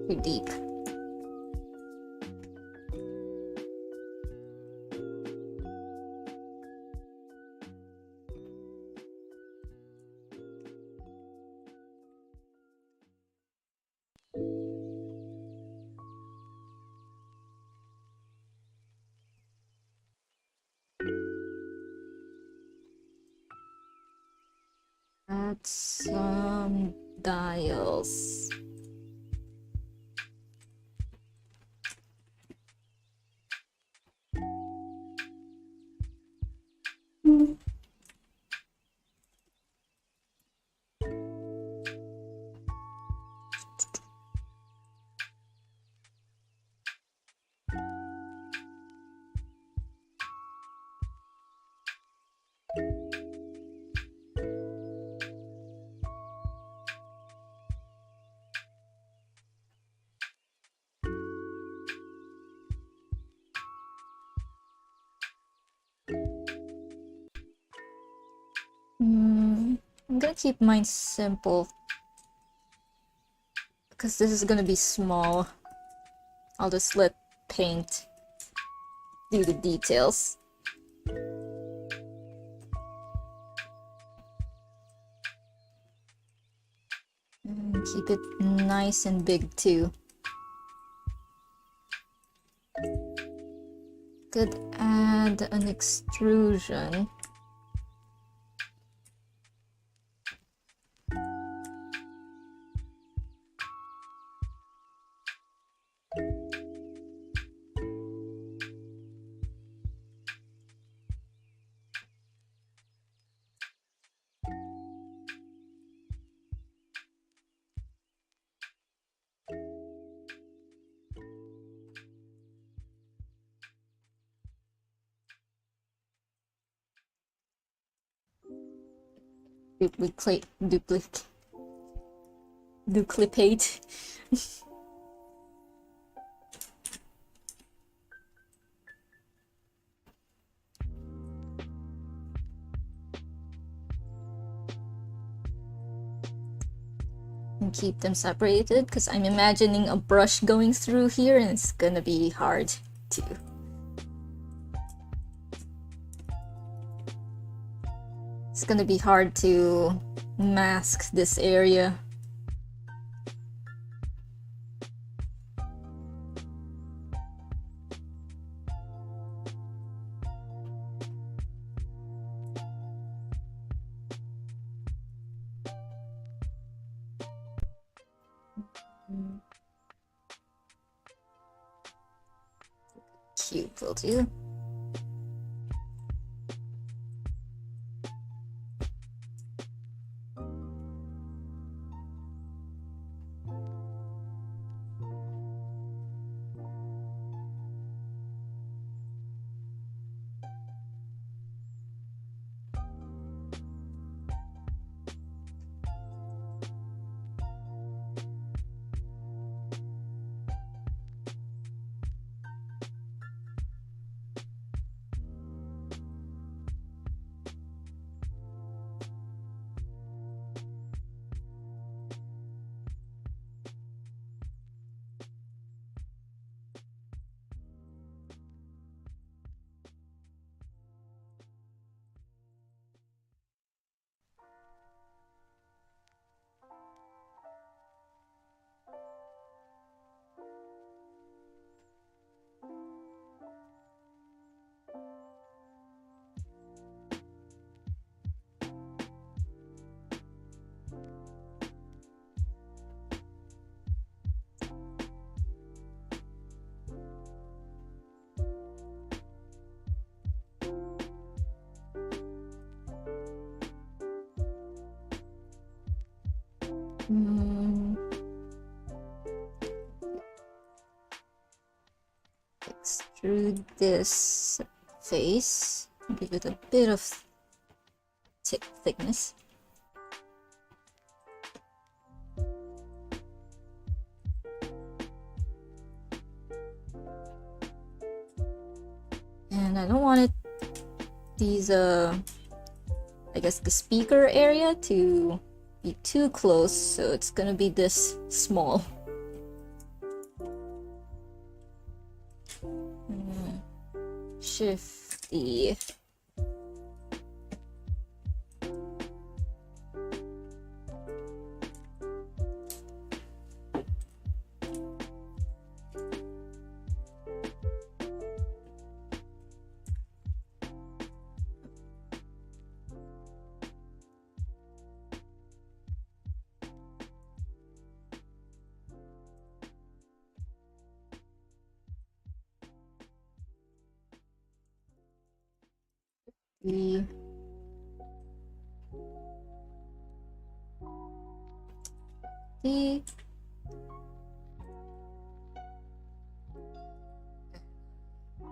Too deep. Add some dials. I'm gonna keep mine simple. because this is gonna be small, I'll just let paint do the details. And keep it nice and big too. Could add an extrusion. Duplicate. And keep them separated, because I'm imagining a brush going through here and it's gonna be hard to. It's gonna be hard to mask this area. Cube will do. Extrude this face, give it a bit of thickness. And I don't want it, I guess the speaker area to be too close, so it's gonna be this small. Shift the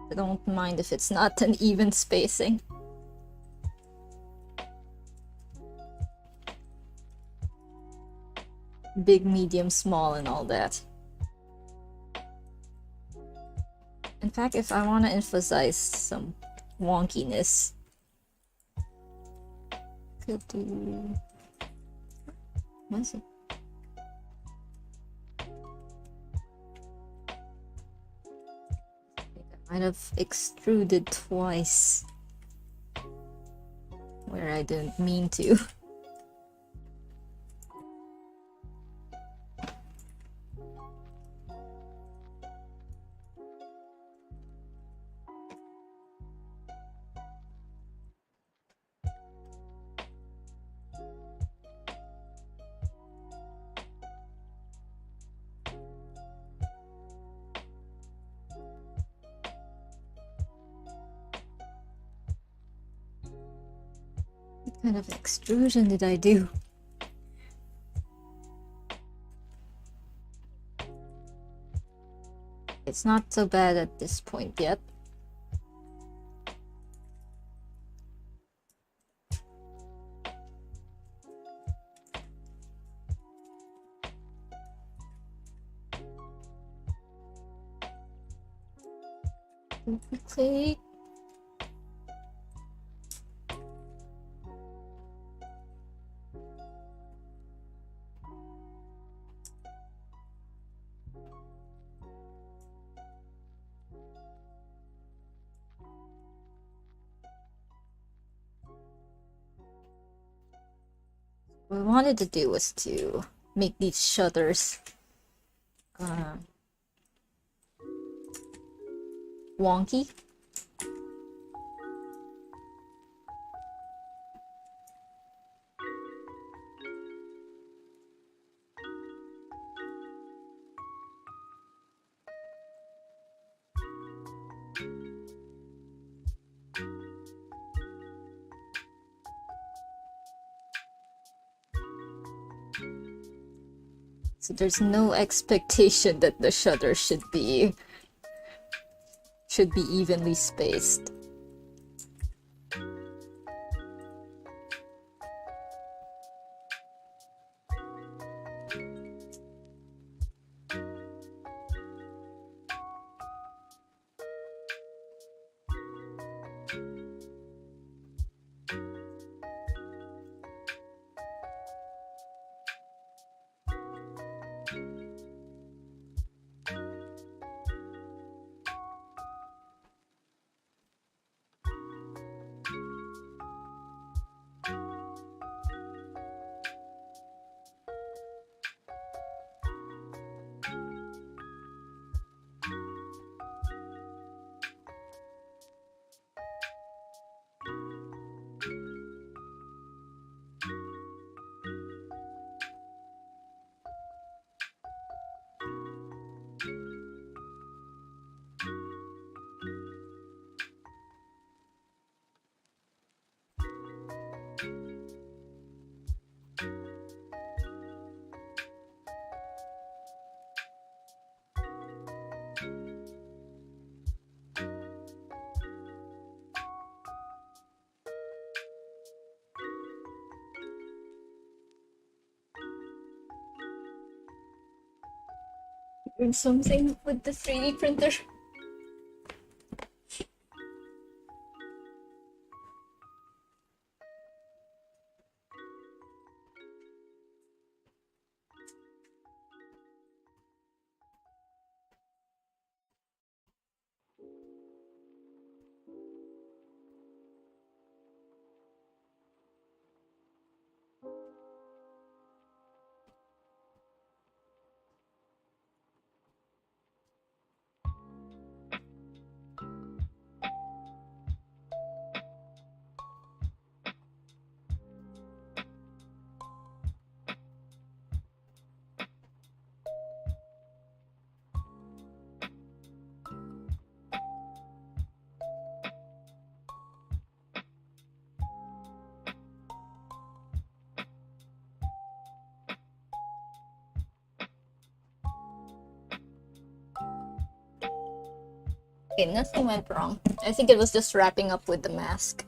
I don't mind if it's not an even spacing. Big, medium, small, and all that. In fact, if I want to emphasize some wonkiness, could do... What is it? Might have extruded twice where I didn't mean to. What kind of extrusion did I do? It's not so bad at this point yet. Quickly. What I wanted to do was to make these shutters wonky. So there's no expectation that the shutter should be evenly spaced. Doing something with the 3D printer. Okay, nothing went wrong. I think it was just wrapping up with the mask.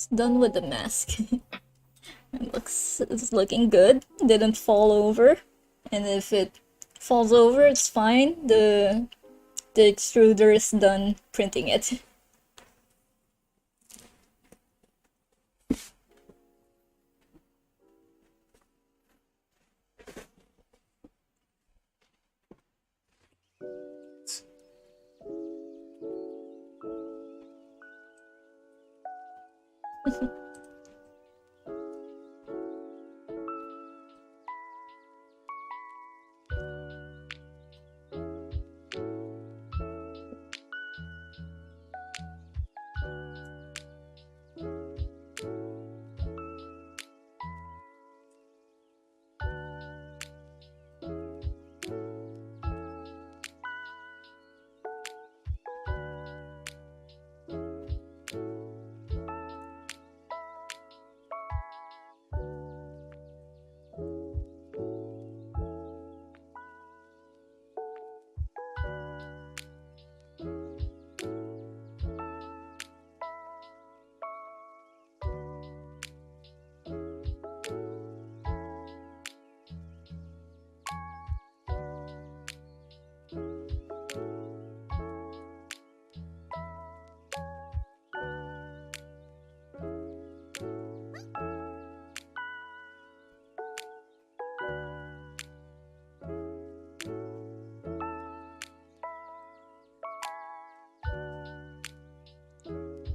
It's done with the mask. It's looking good. Didn't fall over. And if it falls over, it's fine. The extruder is done printing it.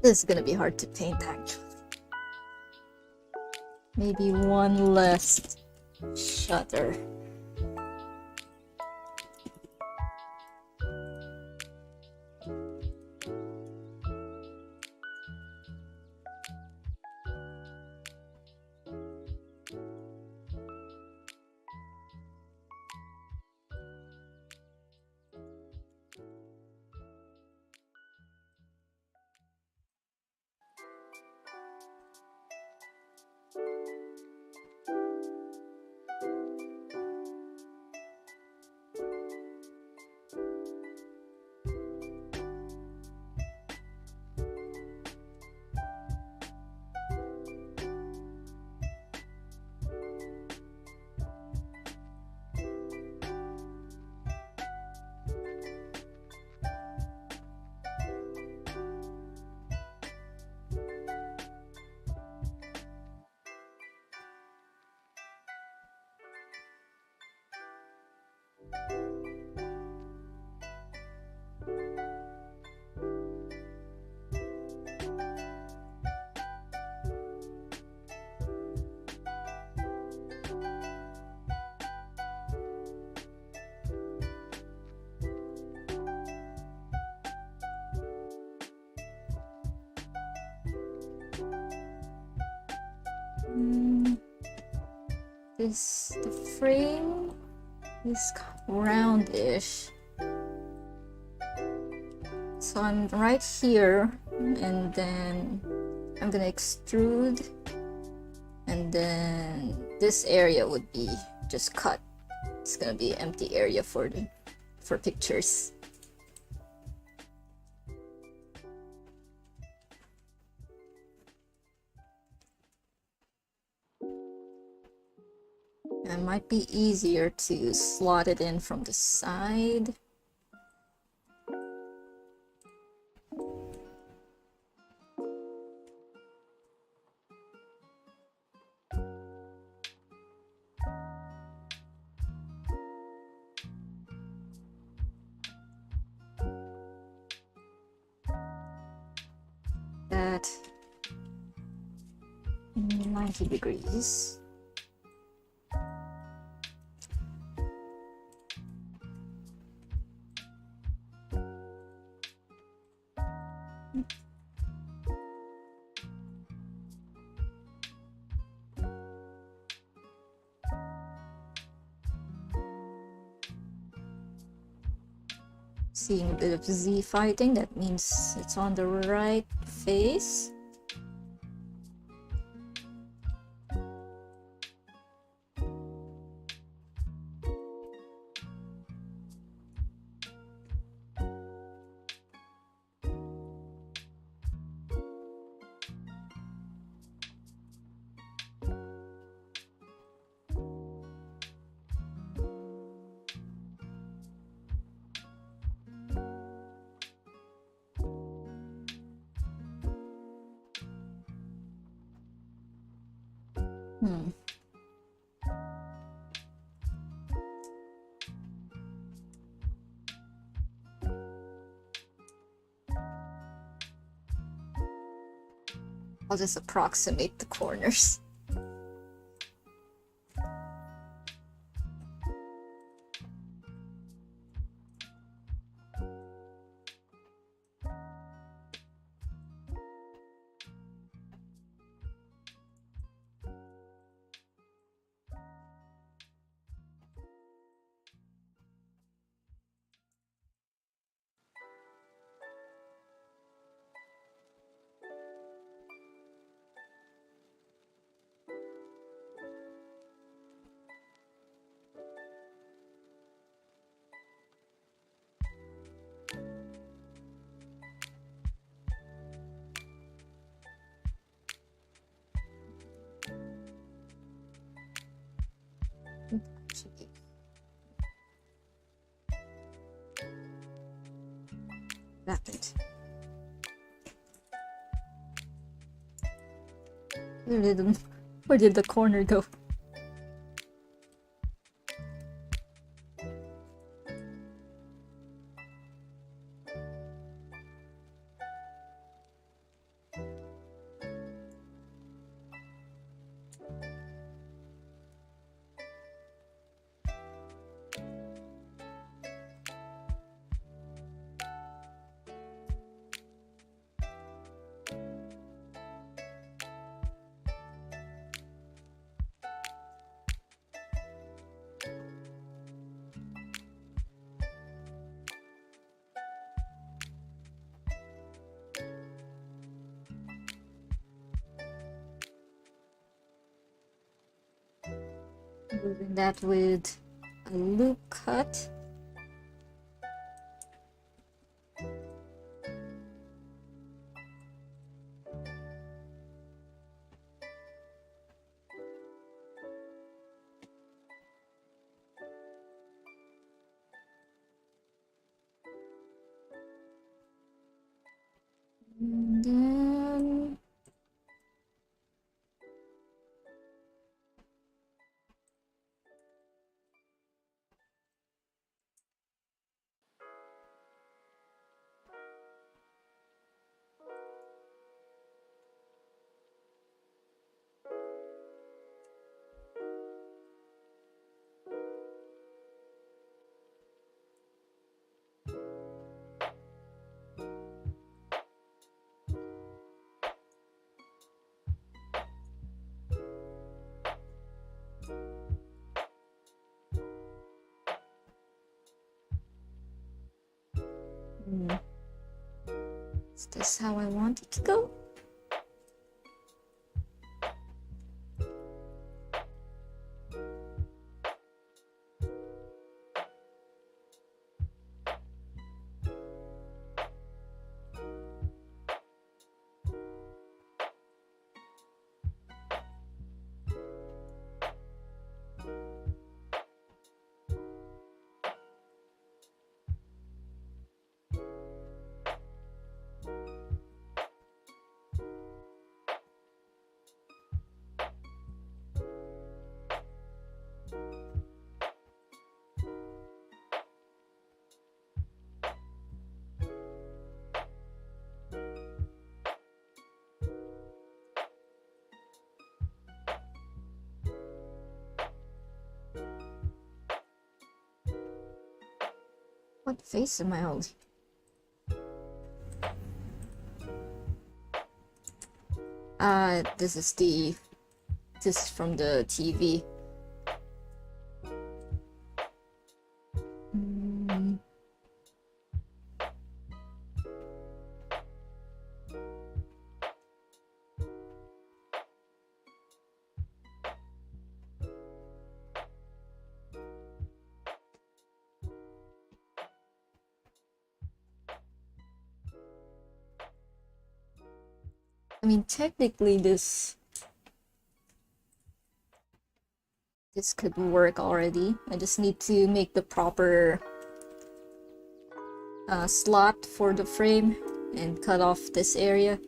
This is gonna be hard to paint, actually. Maybe one less shutter. The frame is roundish. So I'm right here, and then I'm gonna extrude, and then this area would be just cut. It's gonna be an empty area for pictures. It might be easier to slot it in from the side. At 90 degrees. Seeing a bit of Z fighting, that means it's on the right face. Hmm. I'll just approximate the corners. Rapid. Where did the corner go? Moving that with a loop cut. And then is this how I want it to go? What face am I holding? This is from the TV. I mean, technically this could work already. I just need to make the proper slot for the frame and cut off this area.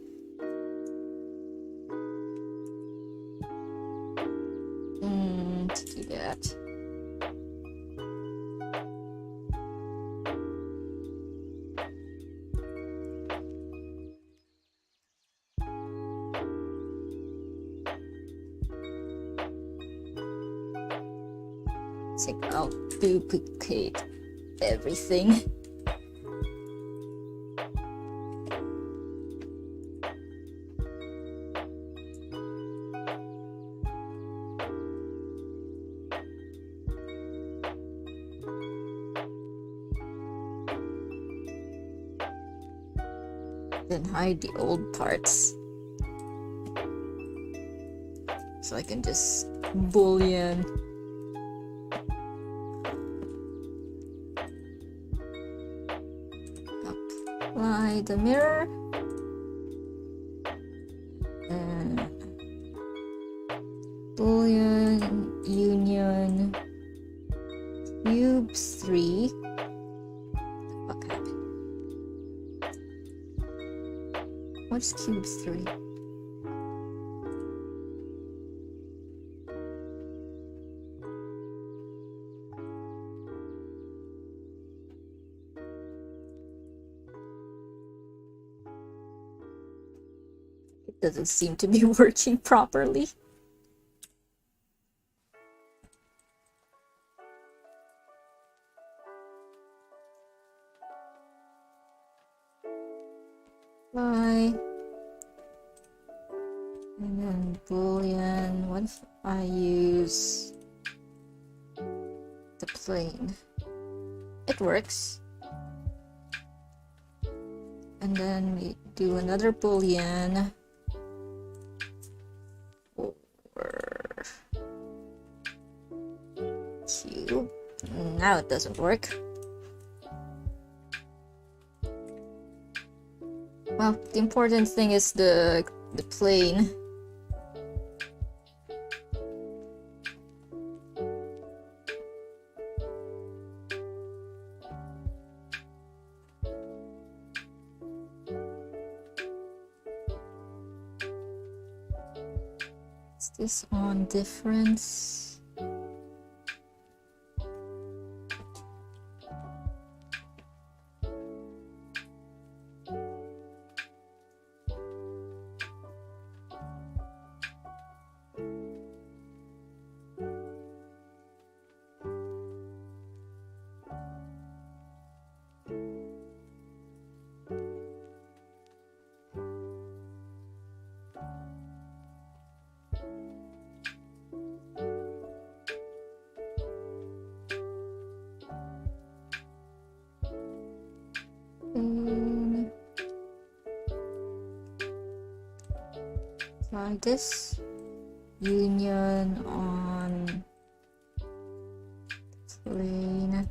think I'll duplicate everything. Then hide the old parts. So I can just boolean. Apply the mirror. And boolean union cube 3. Okay. What's cube 3? It doesn't seem to be working properly. Bye. And then boolean. What if I use the plane? It works. And then we do another boolean for cube. Now it doesn't work. Well, the important thing is the plane. Is this on difference? Try this union on plane.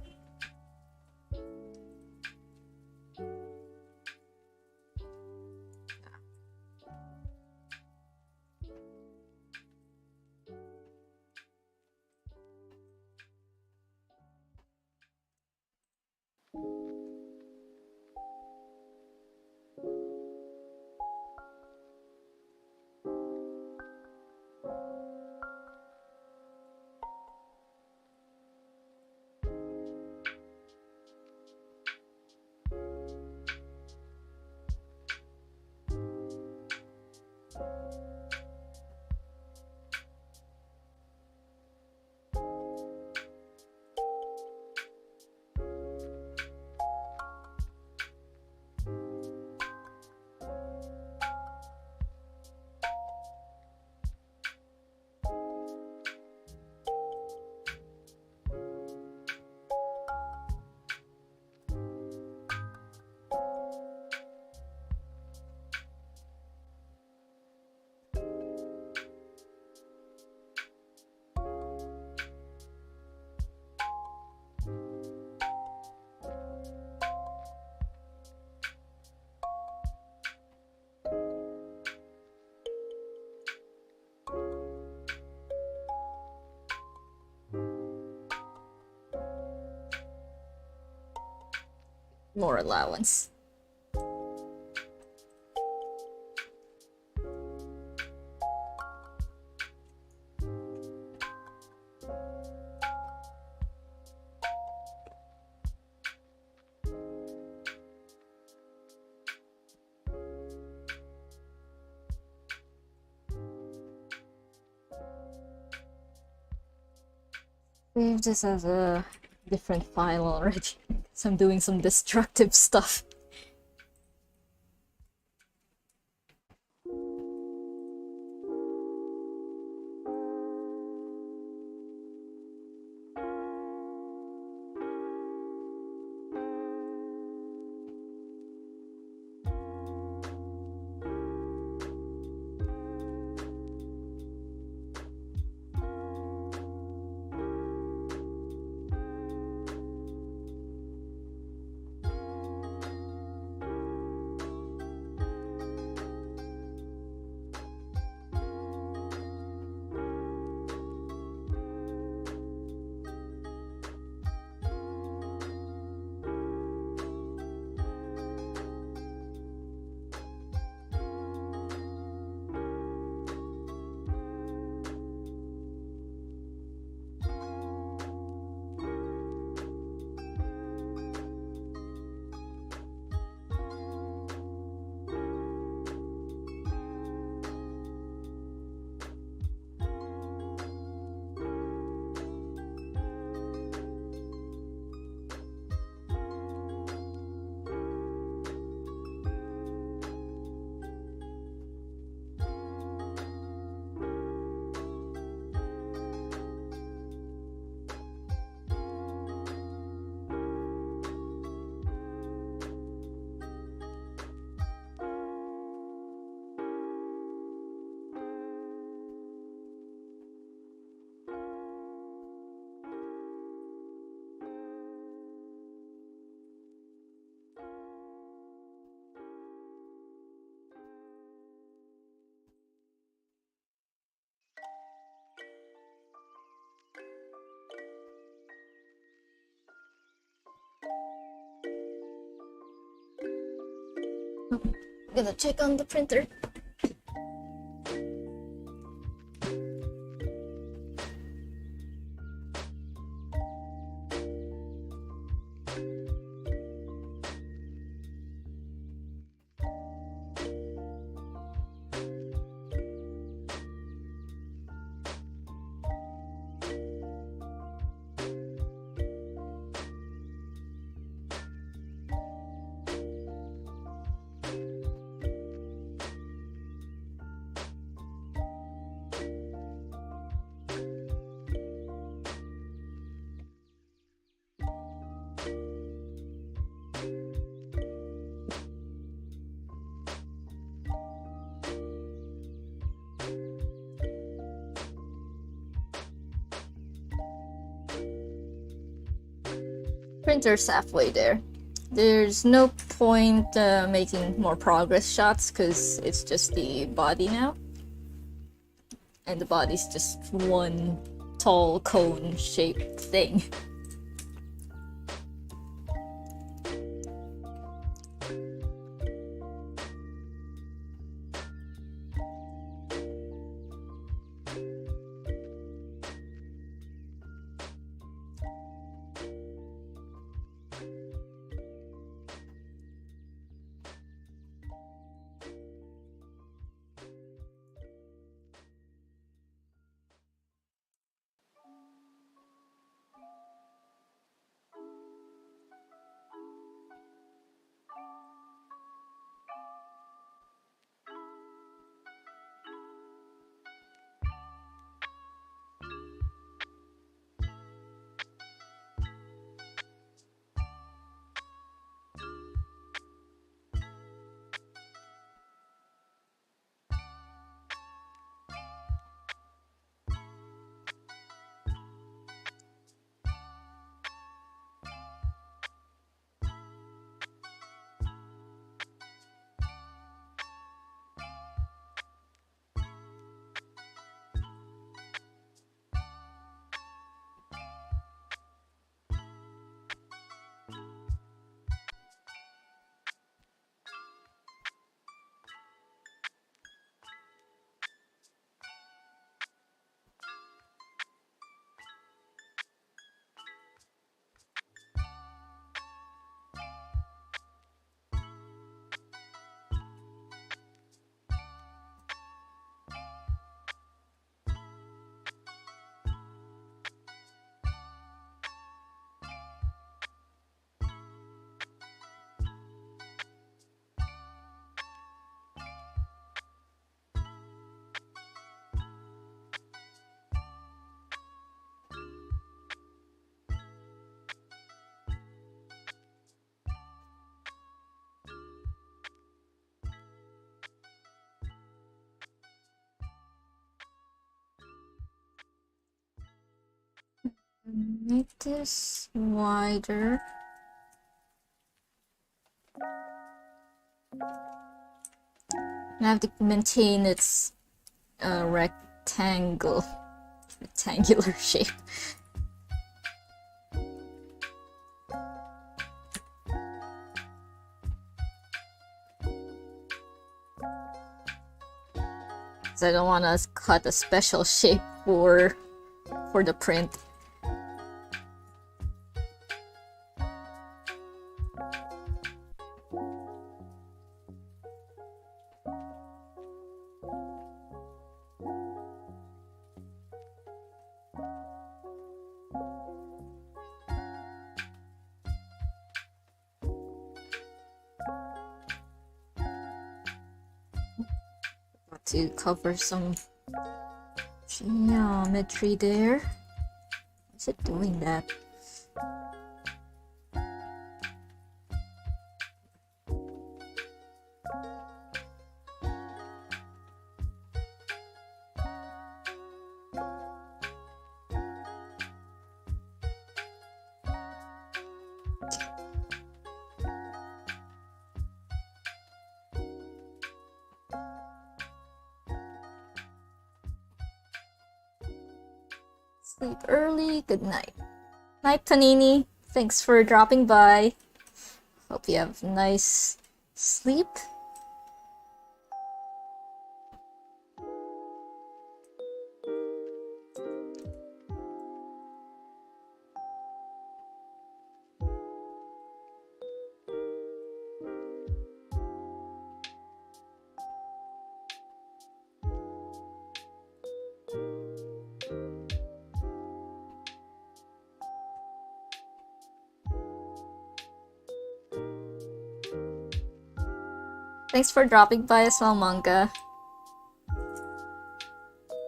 More allowance. Save this as a different file already. So I'm doing some destructive stuff. I'm gonna check on the printer. Printer's halfway there. There's no point making more progress shots because it's just the body now. And the body's just one tall cone-shaped thing. Make this wider. I have to maintain its rectangular shape. So I don't want to cut a special shape for the print. To cover some geometry there. Is it doing that? Sleep early. Good night. Night, Panini. Thanks for dropping by. Hope you have nice sleep. Thanks for dropping by as well, Manga.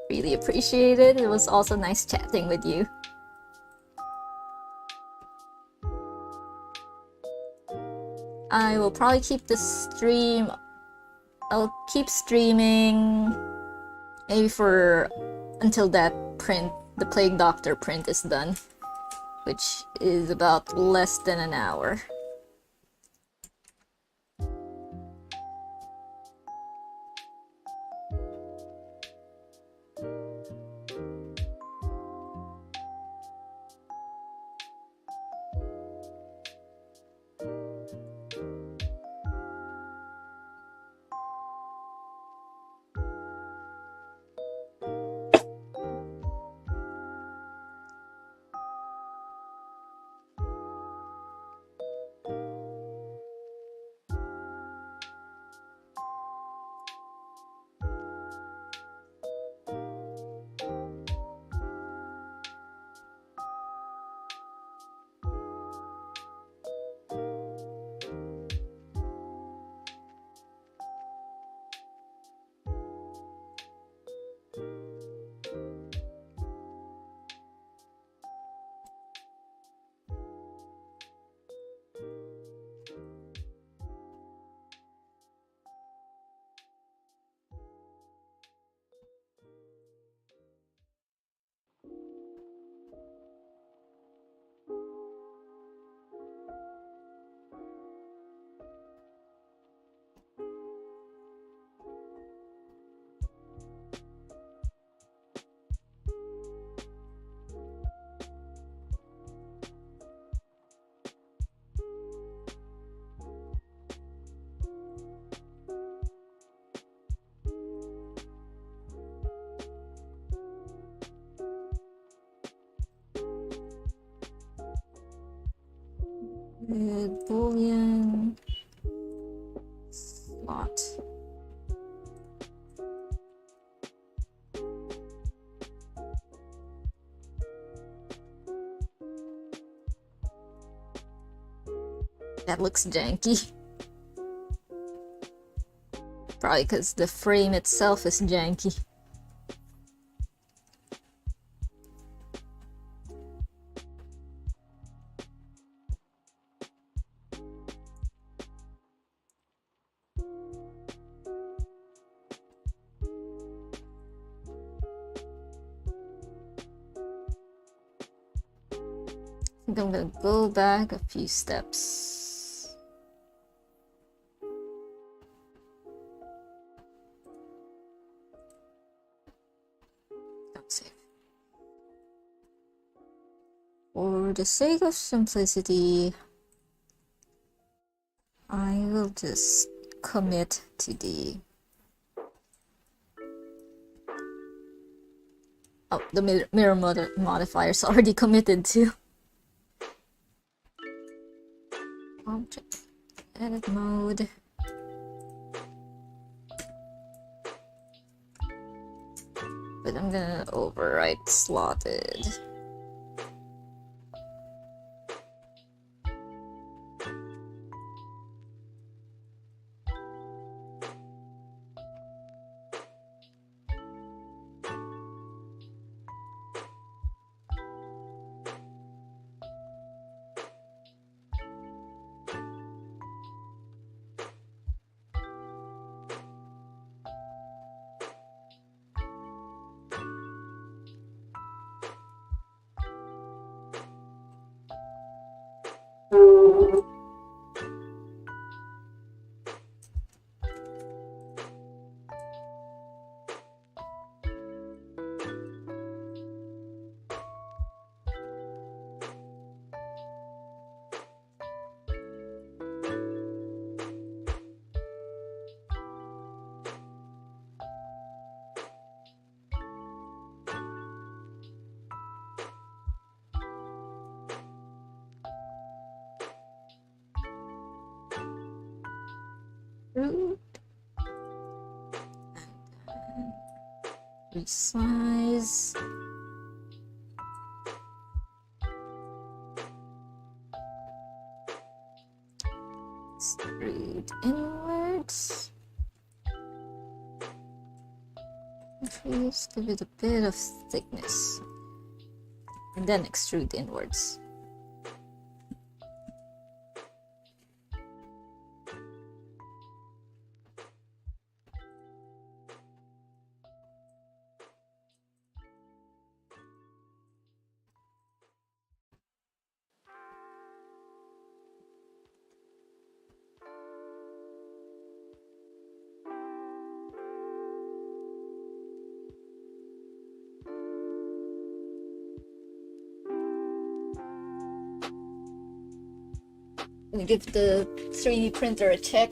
Really appreciate it. It was also nice chatting with you. I will probably keep the stream. I'll keep streaming maybe for until that print, the Plague Doctor print is done, which is about less than an hour. Boolean slot. That looks janky. Probably because the frame itself is janky. think I'm gonna go back a few steps. Don't save. For the sake of simplicity, I will just commit to the... Oh, the mirror modifier is already committed to. Object edit mode. But I'm gonna overwrite slotted. Root. And then resize. Extrude inwards. Just give it a bit of thickness. And then extrude inwards. Let me give the 3D printer a check.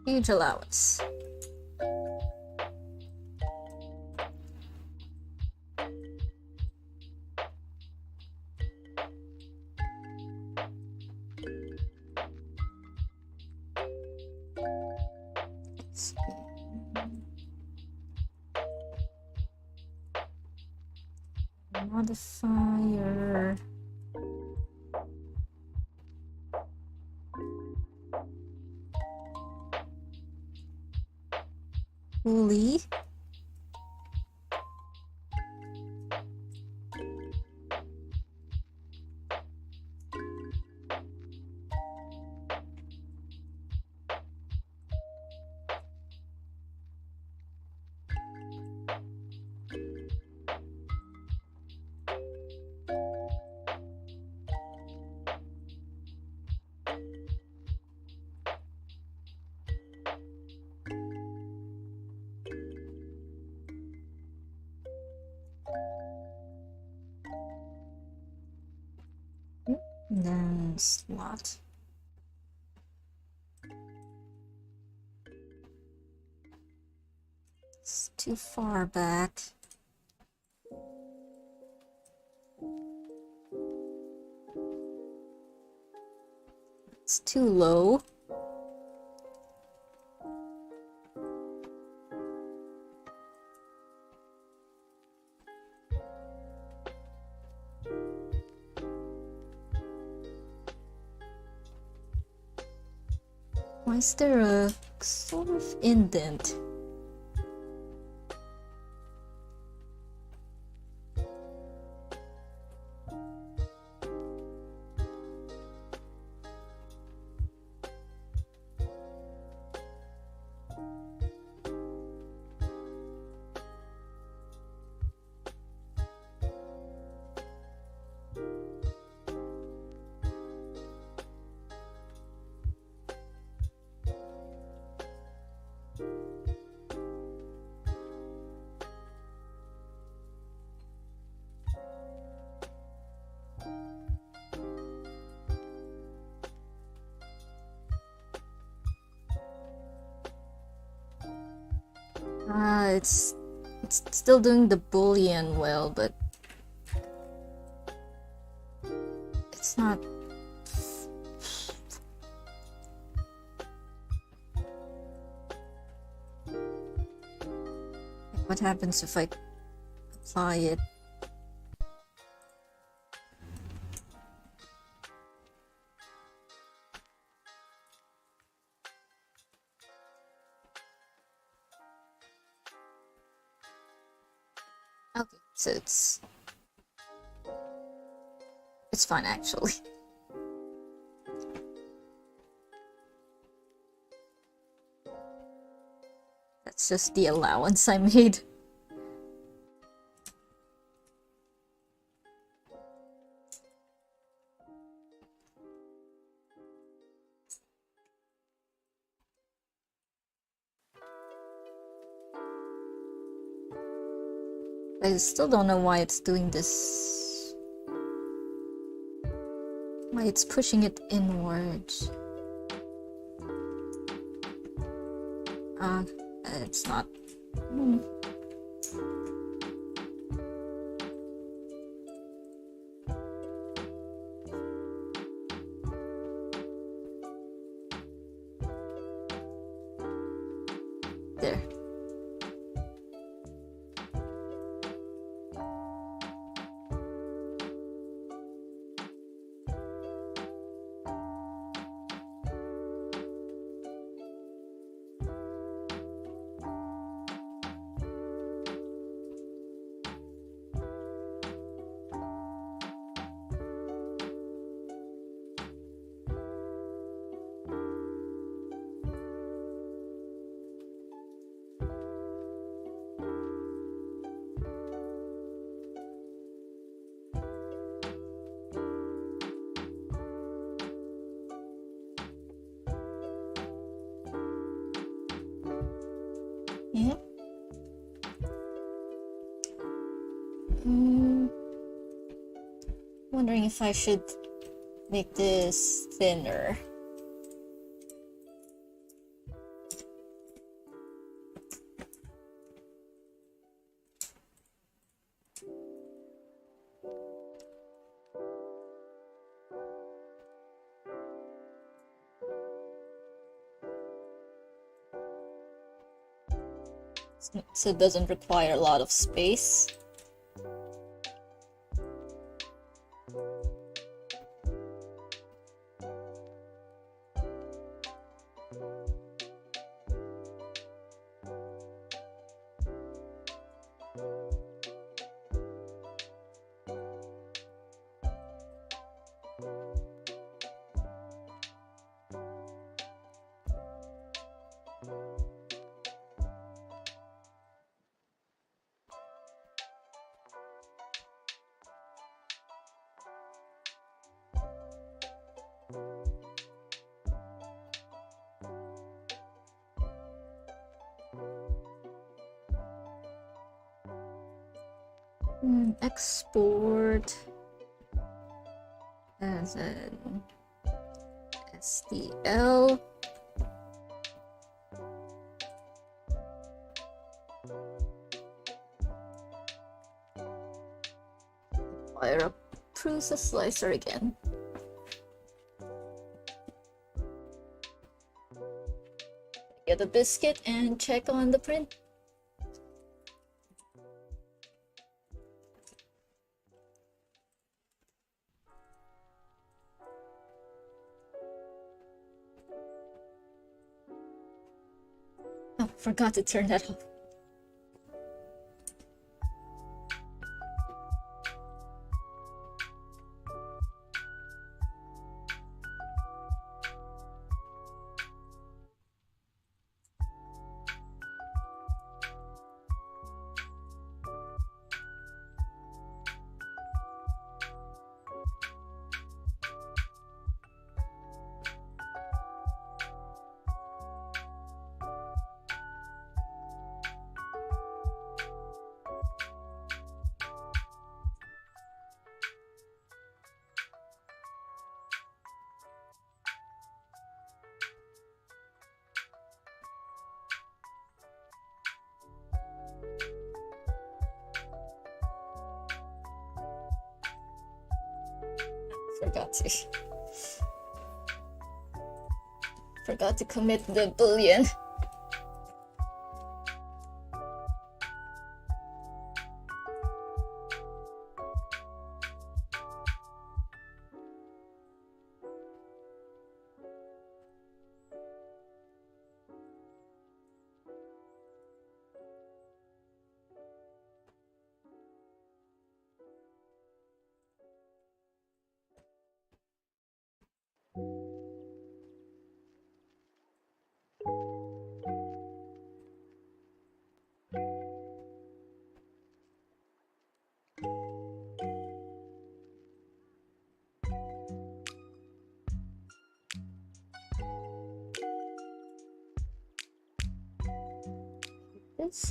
Huge allowance. Modifier. Pulley. Then slot. It's too far back. It's too low. Why is there a sort of indent? It's still doing the boolean well, but it's not. What happens if I apply it? Okay, so it's fine actually. That's just the allowance I made. I still don't know why it's doing this. Why it's pushing it inwards. It's not. There. Wondering if I should make this thinner. so it doesn't require a lot of space. Export as an STL. Fire up Prusa Slicer again. Get a biscuit and check on the print. Oh, forgot to turn that off. Forgot to commit the boolean.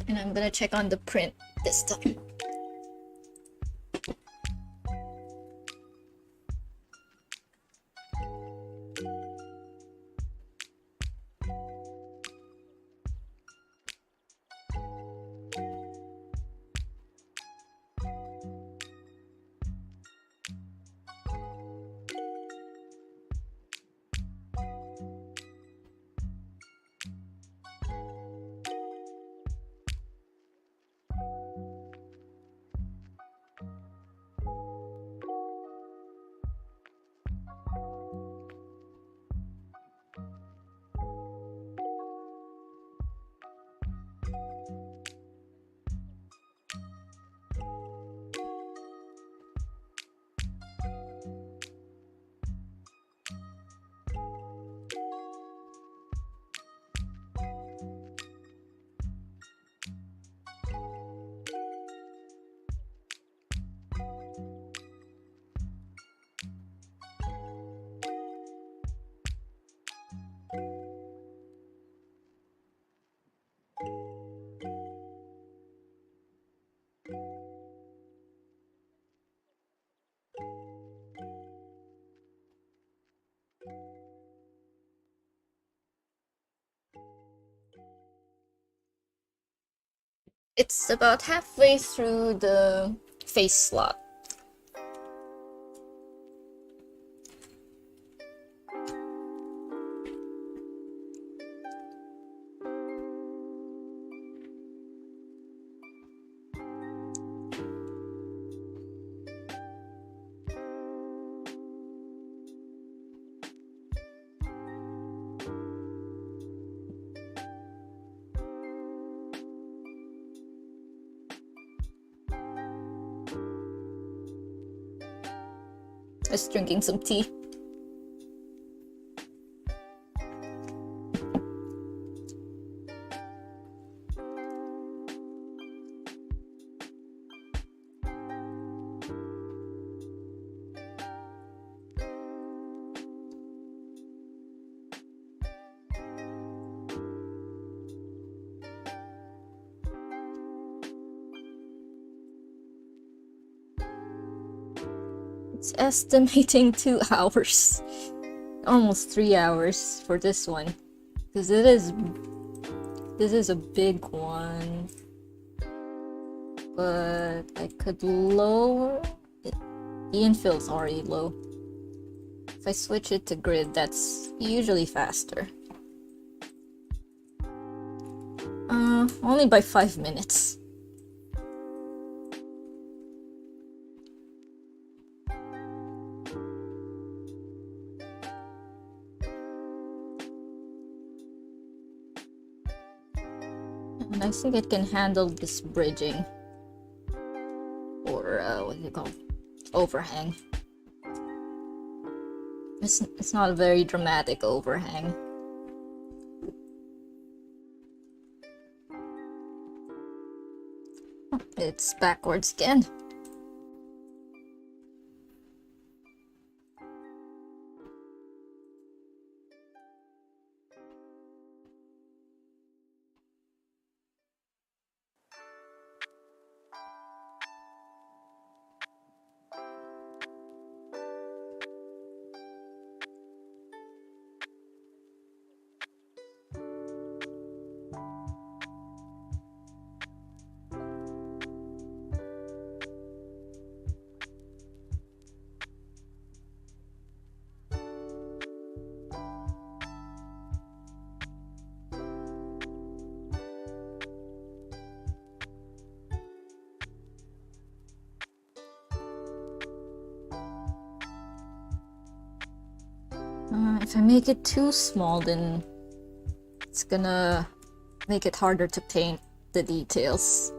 And I'm gonna check on the print this time. It's about halfway through the face slot. I was drinking some tea. It's estimating 2 hours. Almost 3 hours for this one. Because this is a big one. But I could lower it. The infill's already low. If I switch it to grid, that's usually faster. Only by 5 minutes. And I think it can handle this bridging. Or, what do you call it? Overhang. It's not a very dramatic overhang. Oh, it's backwards again. If I make it too small, then it's gonna make it harder to paint the details.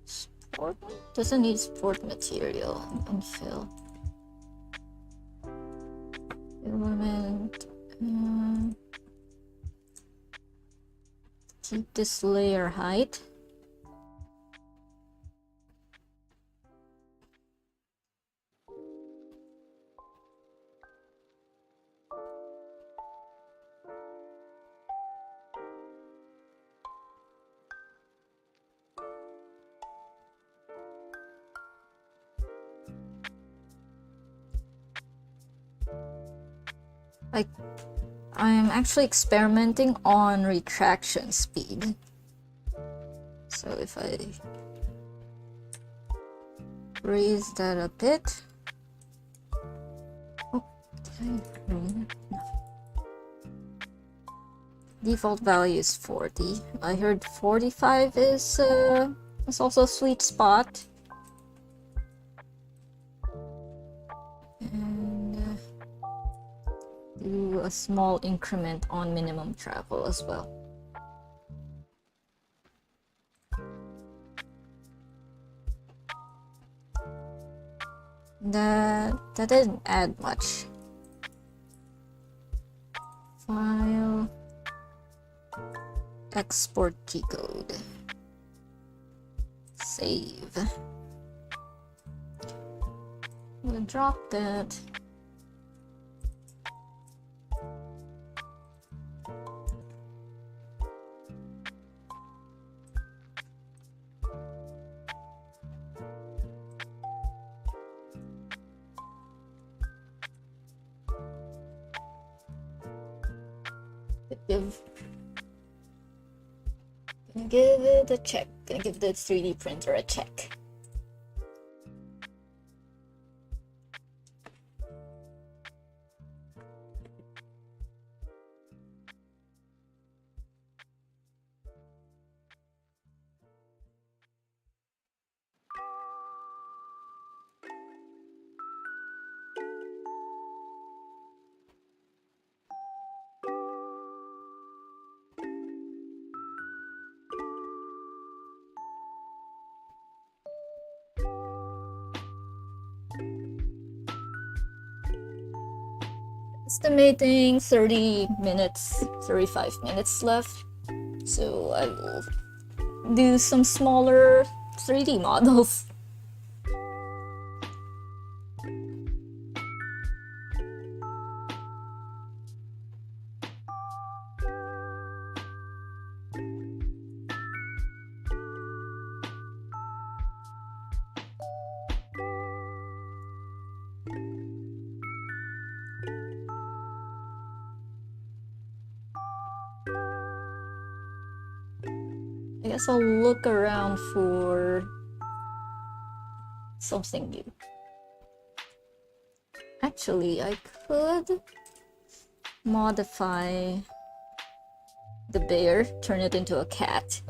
Sport doesn't need sport material and fill. Filament. Keep this layer height. I'm actually experimenting on retraction speed. So if I raise that a bit. Oh, did I raise it? No. Default value is 40. I heard 45 is also a sweet spot. And do a small increment on minimum travel as well. That didn't add much. File, export G-code, save. I'm gonna drop that. Give it a check. Gonna give the 3D printer a check. estimating 30 minutes, 35 minutes left. So I will do some smaller 3D models. I guess I'll look around for something new. Actually, I could modify the bear, turn it into a cat.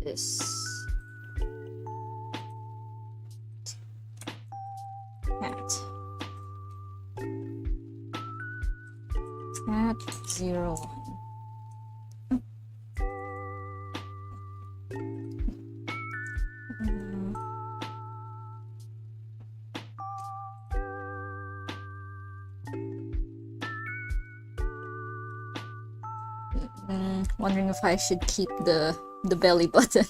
This cat. Cat 01. Wondering if I should keep the belly button.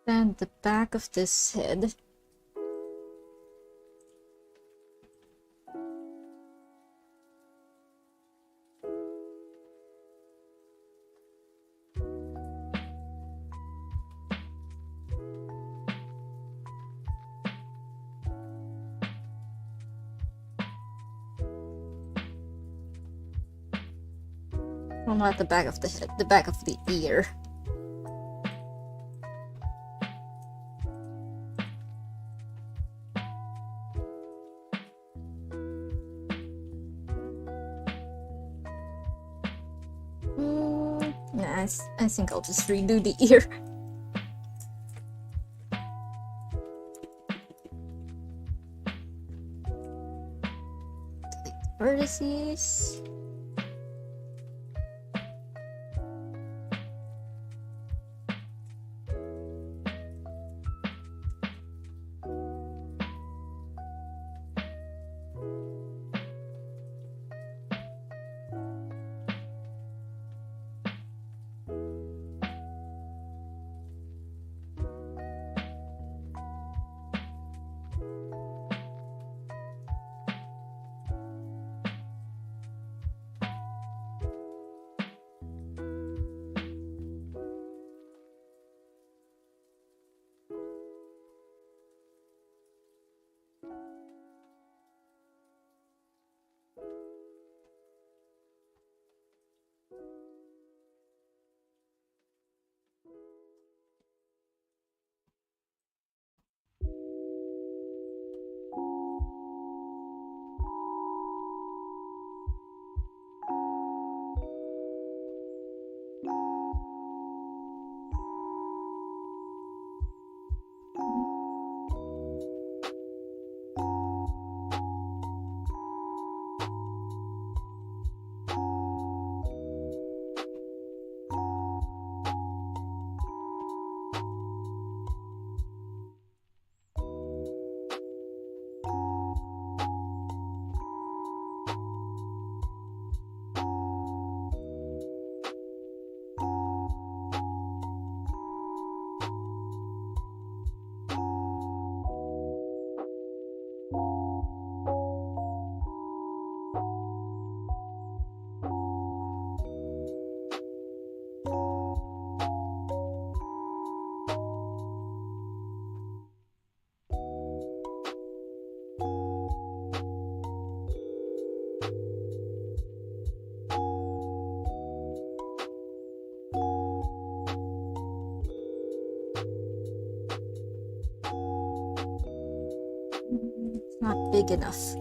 And the back of this head. Well, not the back of the head, the back of the ear. Nah, I think I'll just redo the ear. Delete the vertices. Not big enough.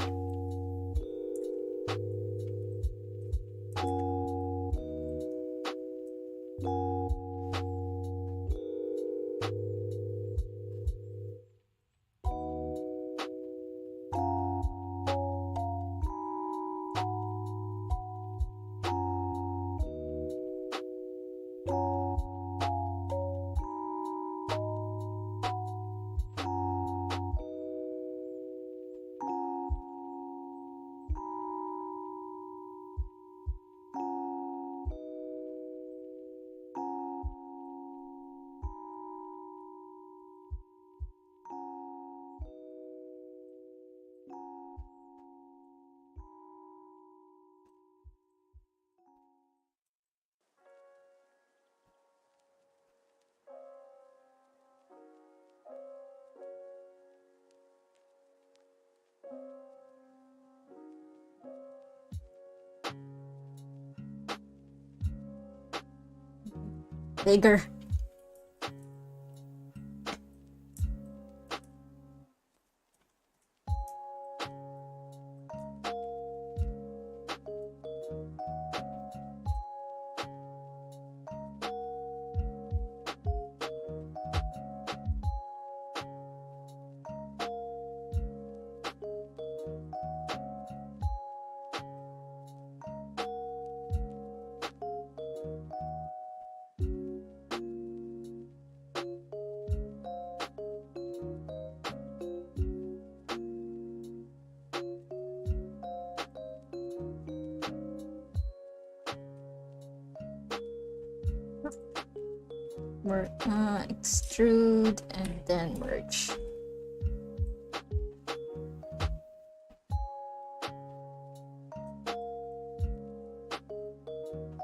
Bigger. Extrude and then merge.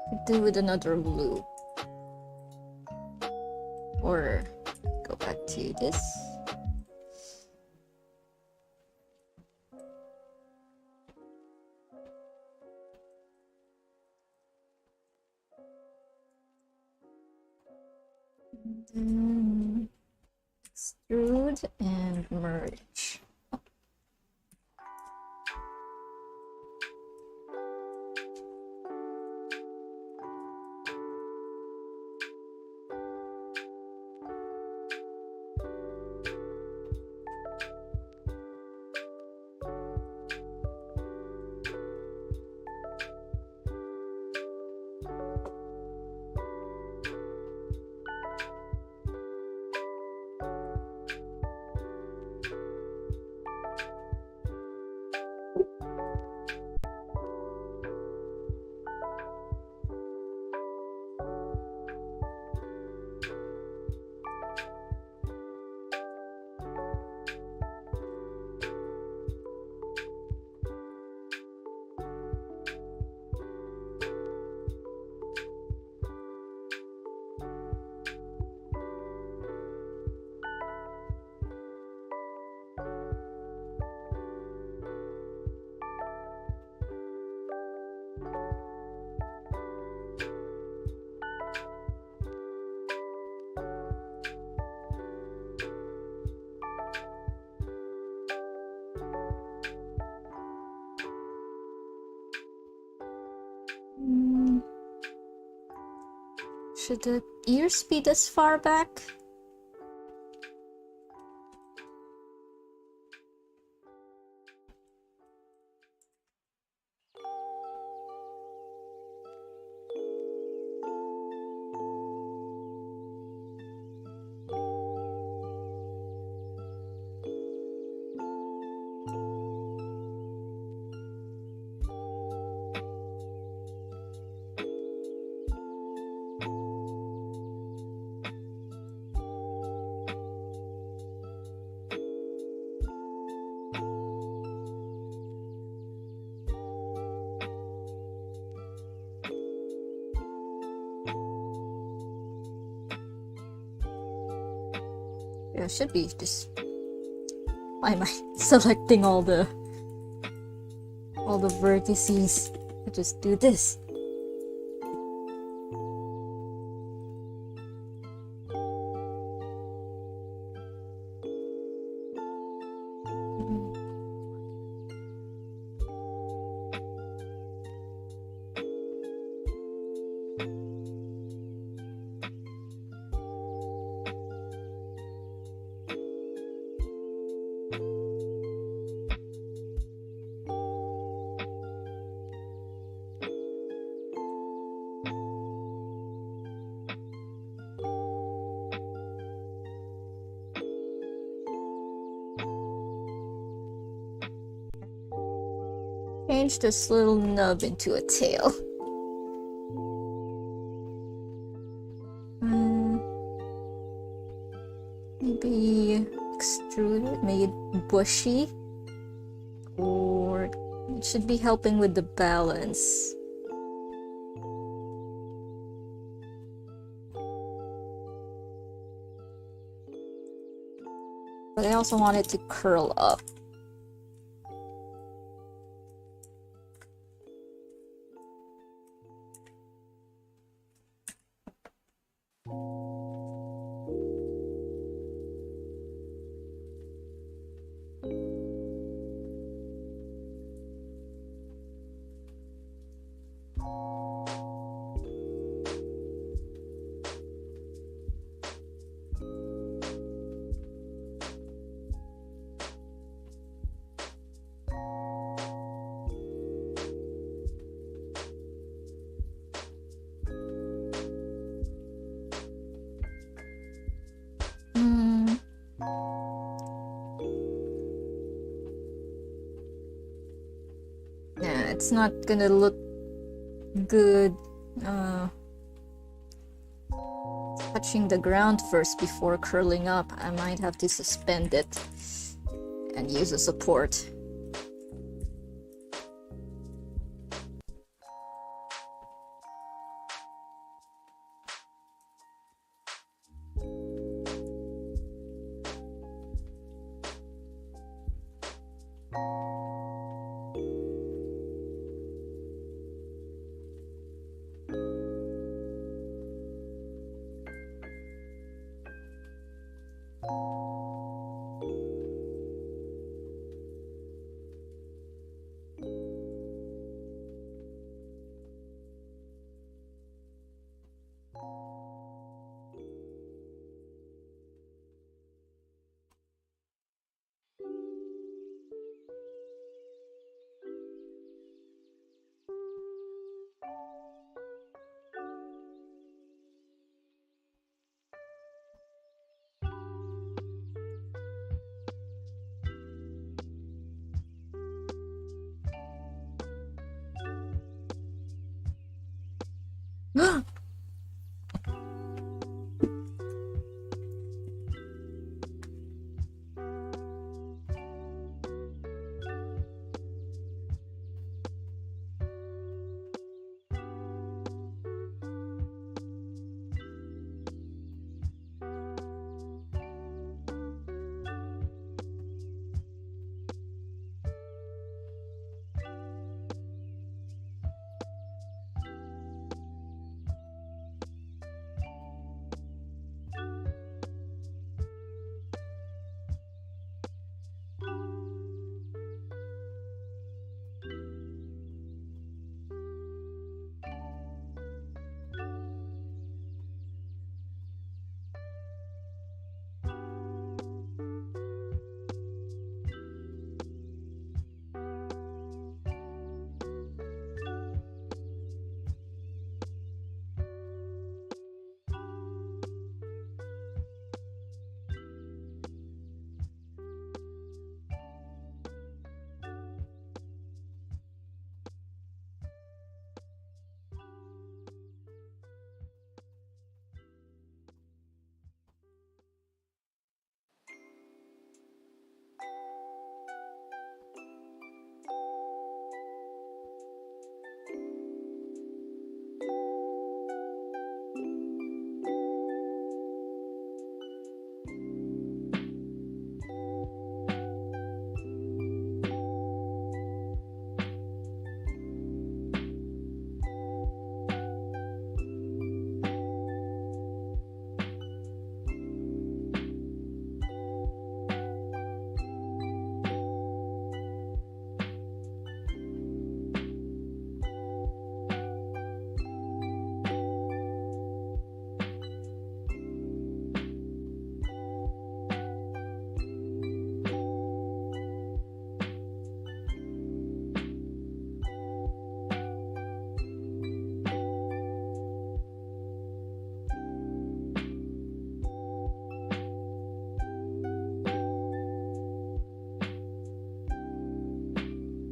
Could do with another loop, or go back to this. Extrude and merge. Should the ears be this far back? Yeah, it should be just. Why am I selecting all the vertices? I just do this. Change this little nub into a tail. Maybe extrude it, make it bushy. Or it should be helping with the balance. But I also want it to curl up. It's not gonna look good touching the ground first before curling up. I might have to suspend it and use a support.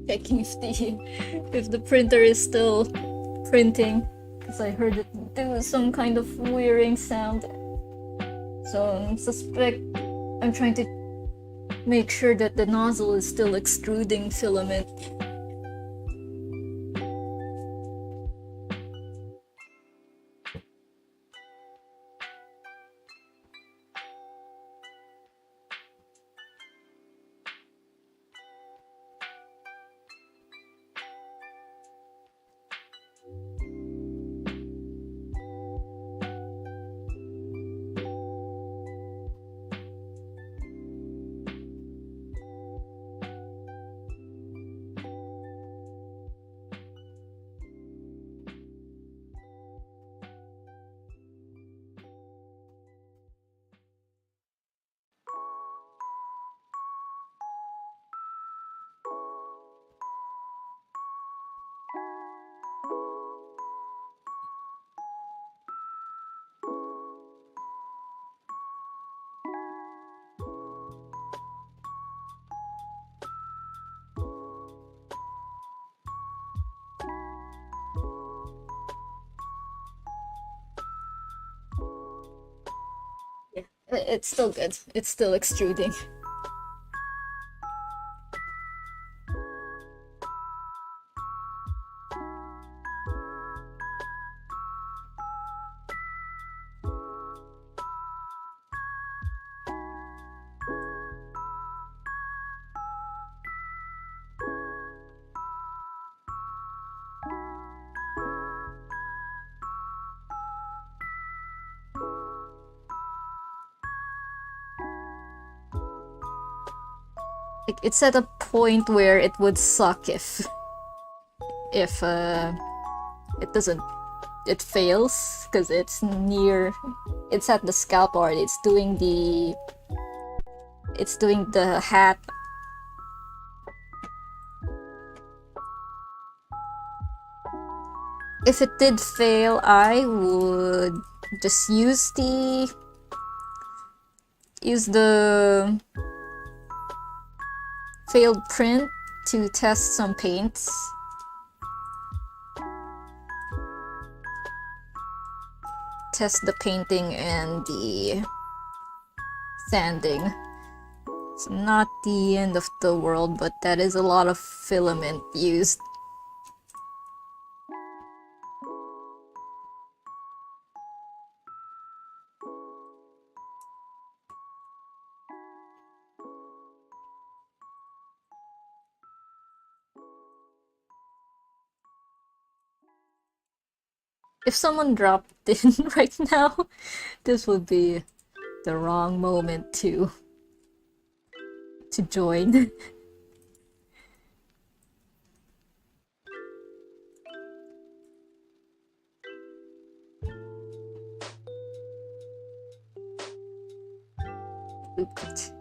Checking if the printer is still printing, because I heard it do some kind of whirring sound. So I'm trying to make sure that the nozzle is still extruding filament. Yeah, it's still good. It's still extruding. Like, it's at a point where it would suck if it doesn't it fails, because it's at the scalp already. It's doing the hat. If it did fail, I would just use the failed print to test some paints. Test the painting and the sanding. It's not the end of the world, but that is a lot of filament used. If someone dropped in right now, this would be the wrong moment to join. Oops.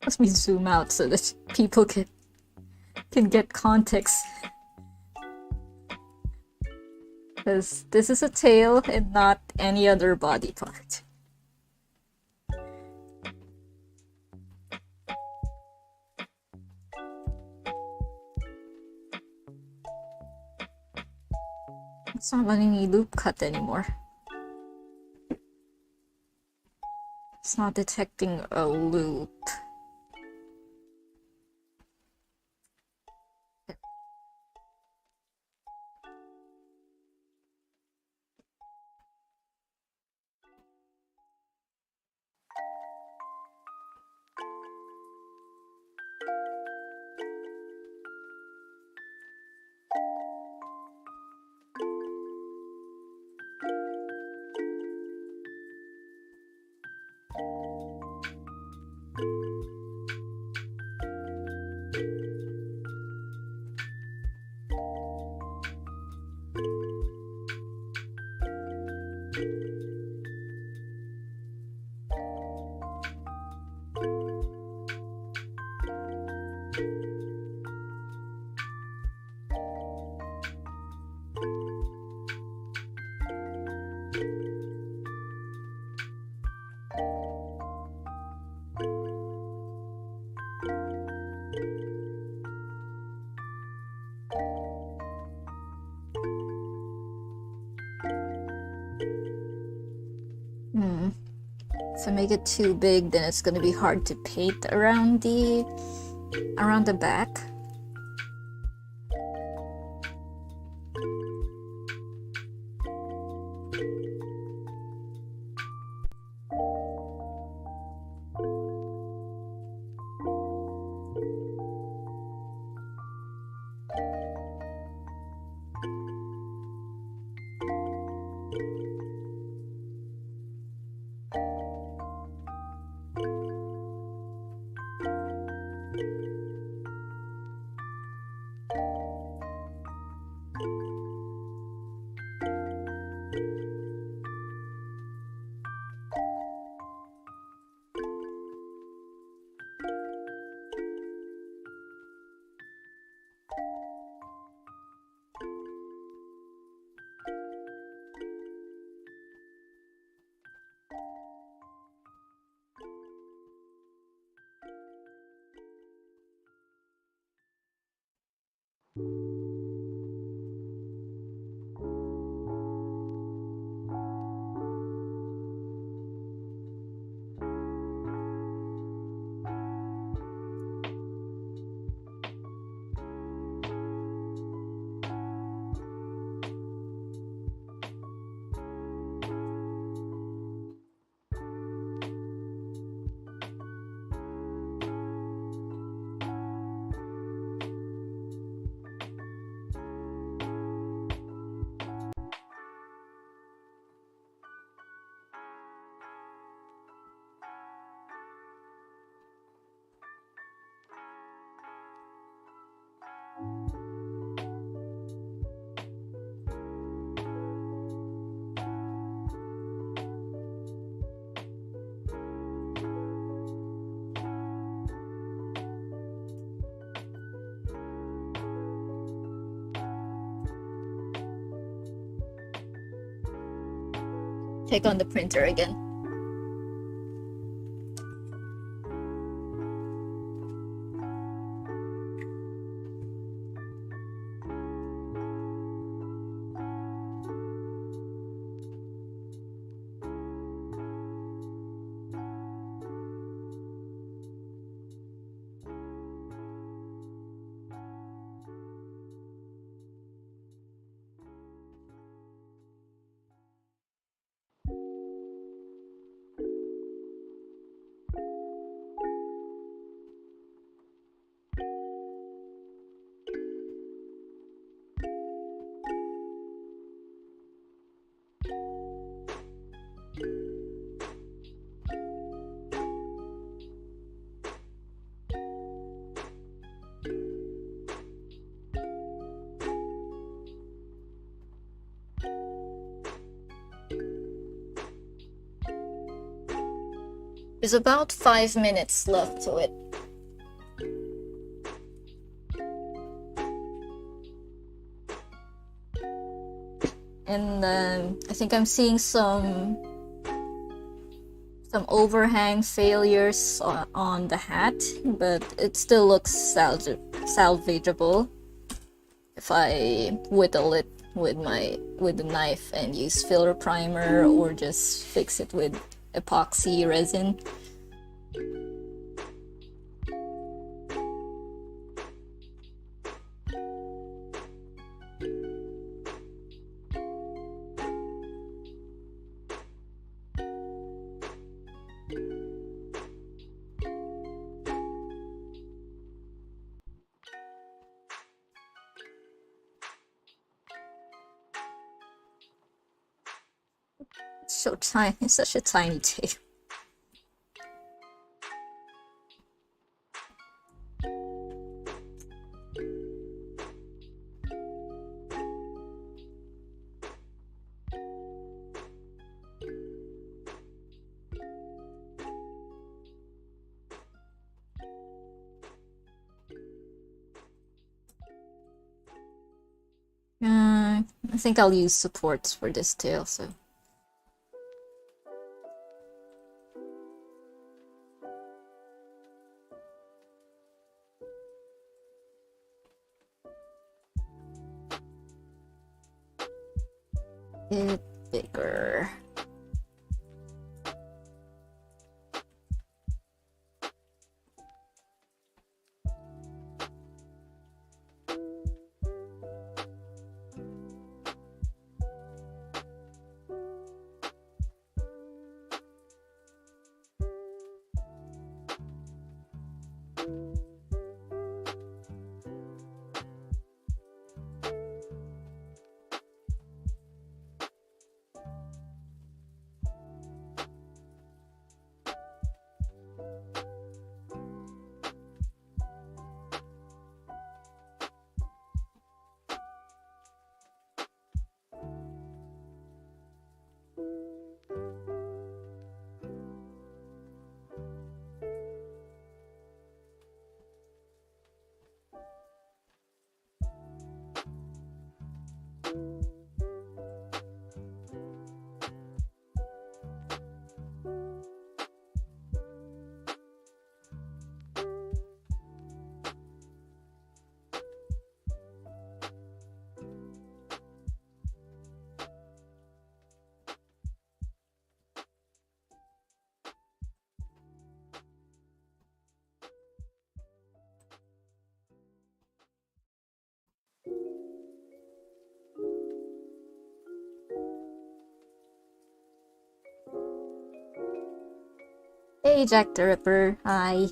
Let me zoom out so that people can get context. Because this is a tail and not any other body part. It's not letting me loop cut anymore. It's not detecting a loop. If I make it too big, then it's gonna be hard to paint around the back. Take on the printer again. There's about 5 minutes left to it. And I think I'm seeing some overhang failures on the hat, but it still looks salvageable if I whittle it with the knife and use filler primer or just fix it with epoxy resin. So tiny, it's such a tiny tail. I think I'll use supports for this tail, so. It bigger. Hey, Jack the Ripper. Hi.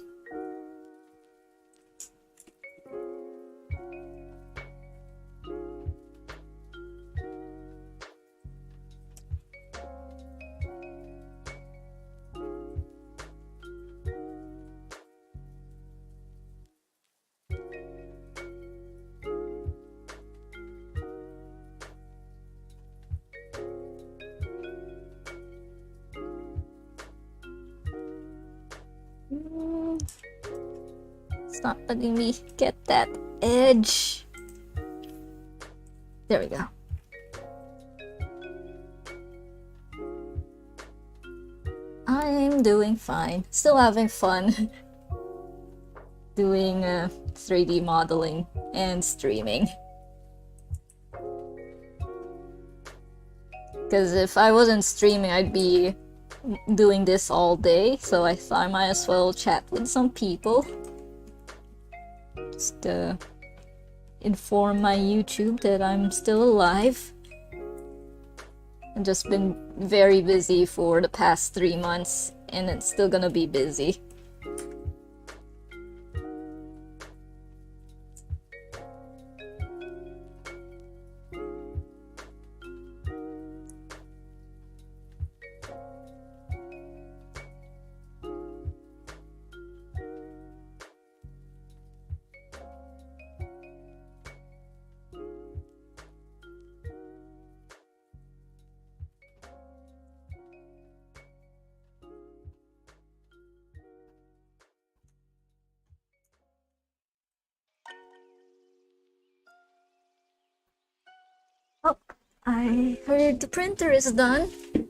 It's not letting me get that edge. There we go. I'm doing fine. Still having fun doing 3D modeling and streaming. Because if I wasn't streaming, I'd be doing this all day, so I thought I might as well chat with some people. Just inform my YouTube that I'm still alive. I've just been very busy for the past 3 months, and it's still gonna be busy. I heard the printer is done. I'm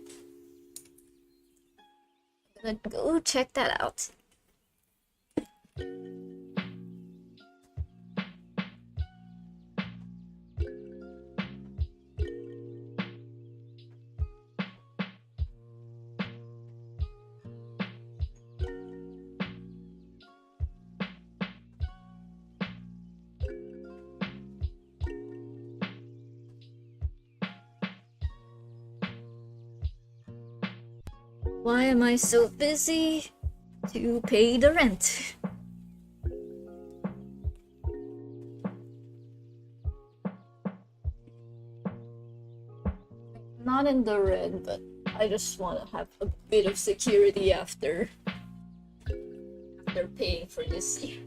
gonna go check that out. Why am I so busy? To pay the rent. Not in the red, but I just want to have a bit of security after paying for this year.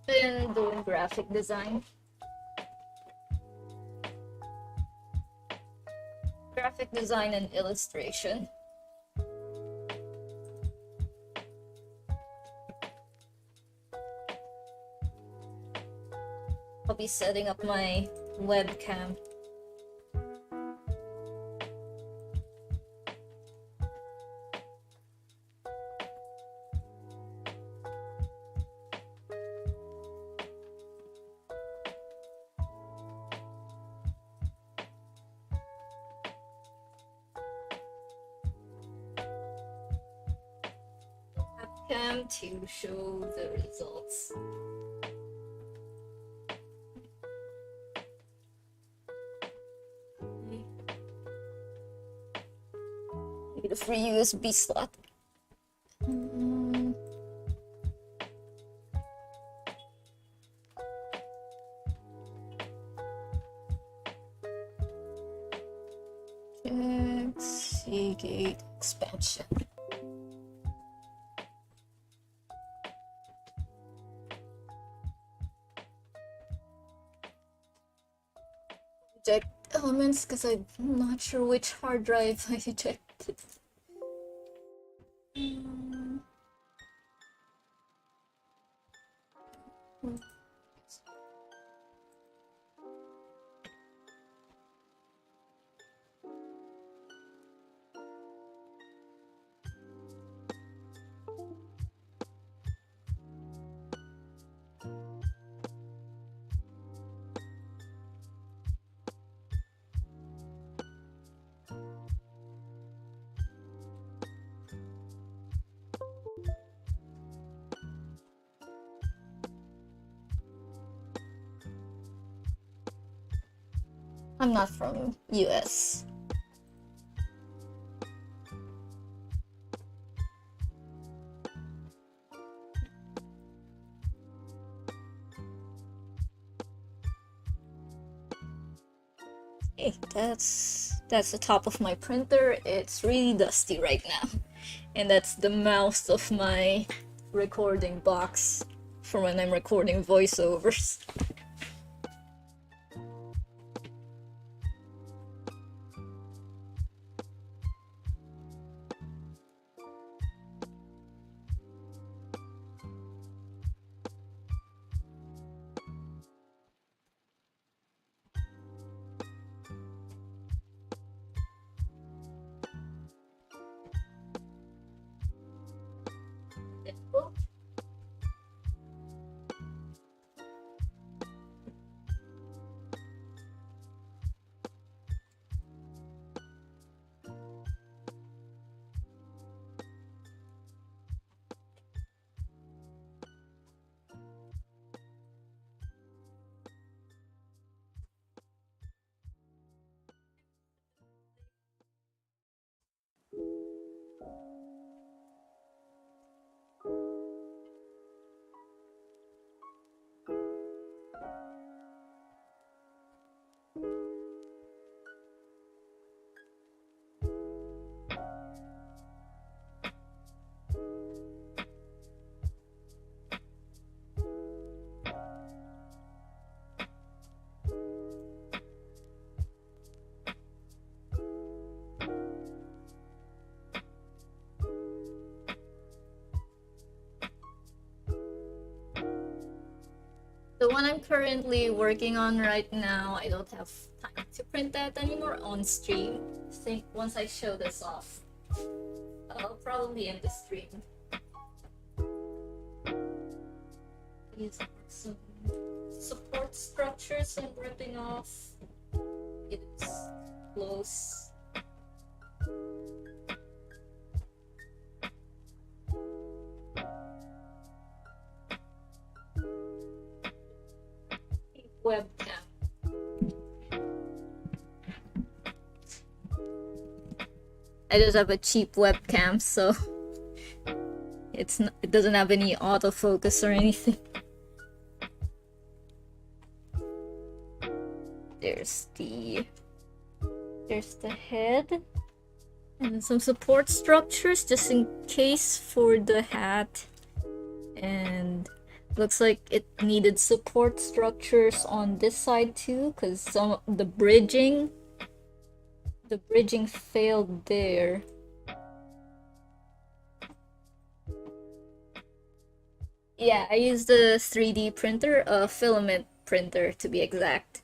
Been doing graphic design. Graphic design and illustration. I'll be setting up my webcam. Webcam to show the results. Need a free USB slot. Check Seagate expansion. Eject elements because I'm not sure which hard drive I ejected. I'm not from US. Hey, that's the top of my printer. It's really dusty right now. And that's the mouth of my recording box for when I'm recording voiceovers. one I'm currently working on right now, I don't have time to print that anymore on stream. I think once I show this off, I'll probably end the stream. These are some support structures I'm ripping off. It's close. Webcam. I just have a cheap webcam, so it doesn't have any autofocus or anything. There's the head and some support structures just in case for the hat, and looks like it needed support structures on this side too, because some of the bridging failed there. Yeah, I used a 3D printer, a filament printer to be exact.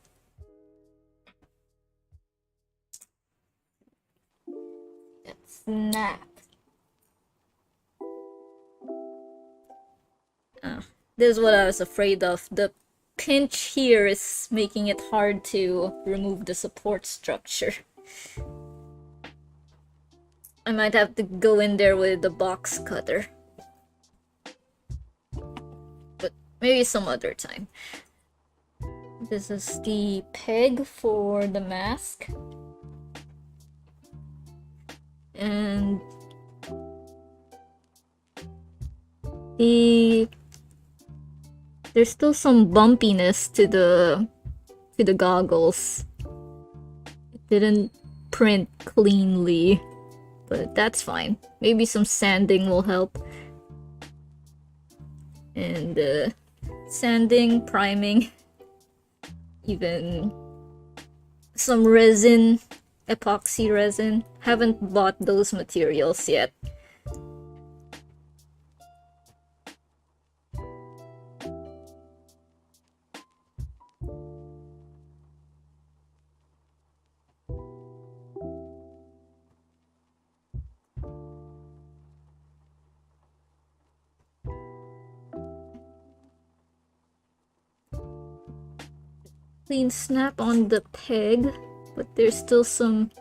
Snap. This is what I was afraid of. The pinch here is making it hard to remove the support structure. I might have to go in there with the box cutter. But maybe some other time. This is the peg for the mask. And there's still some bumpiness to the goggles. It didn't print cleanly, but that's fine. Maybe some sanding will help. And sanding, priming, even some resin, epoxy resin. Haven't bought those materials yet. Clean snap on the peg, but there's still some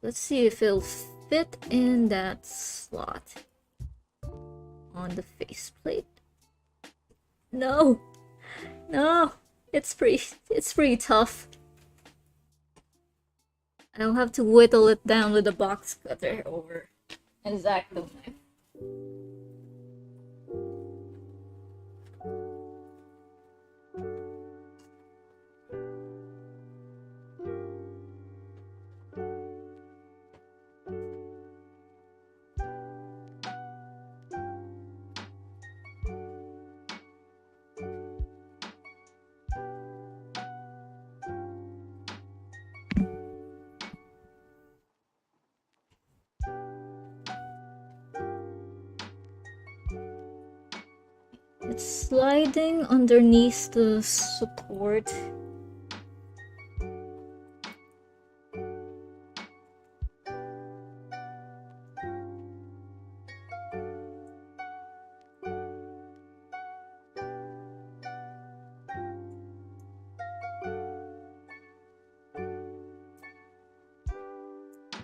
let's see if it'll fit in that slot on the faceplate. No, it's pretty tough. I'll have to whittle it down with a box cutter or an X-Acto knife. It's sliding underneath the support.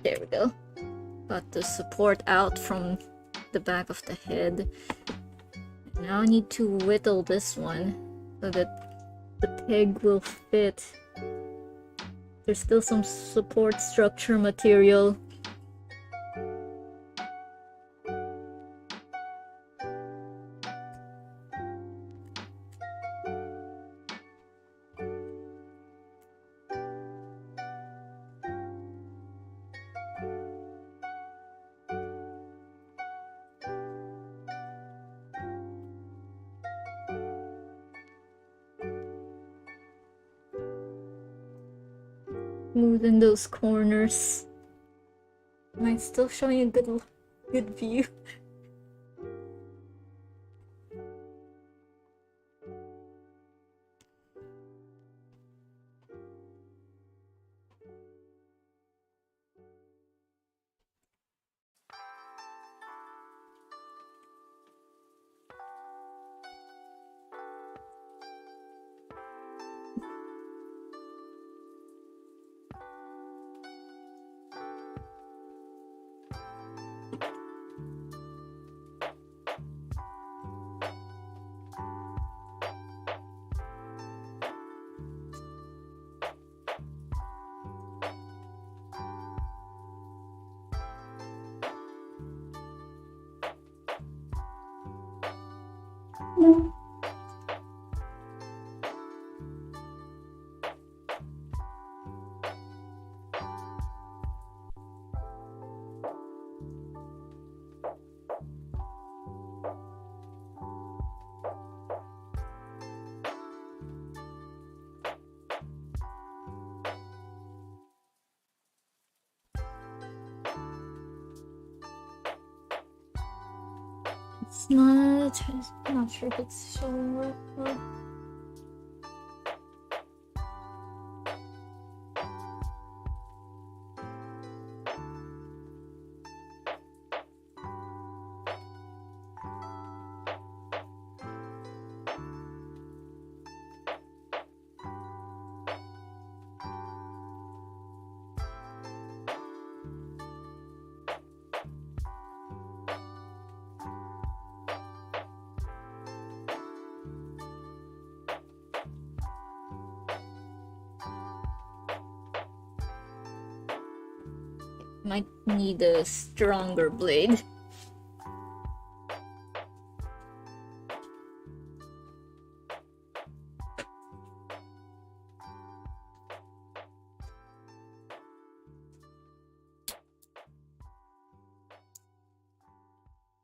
There we go. Got the support out from the back of the head. Now I need to whittle this one so that the peg will fit. There's still some support structure material. smoothen those corners. Am I still showing a good view? I'm not sure if it's showing right now. Might need a stronger blade.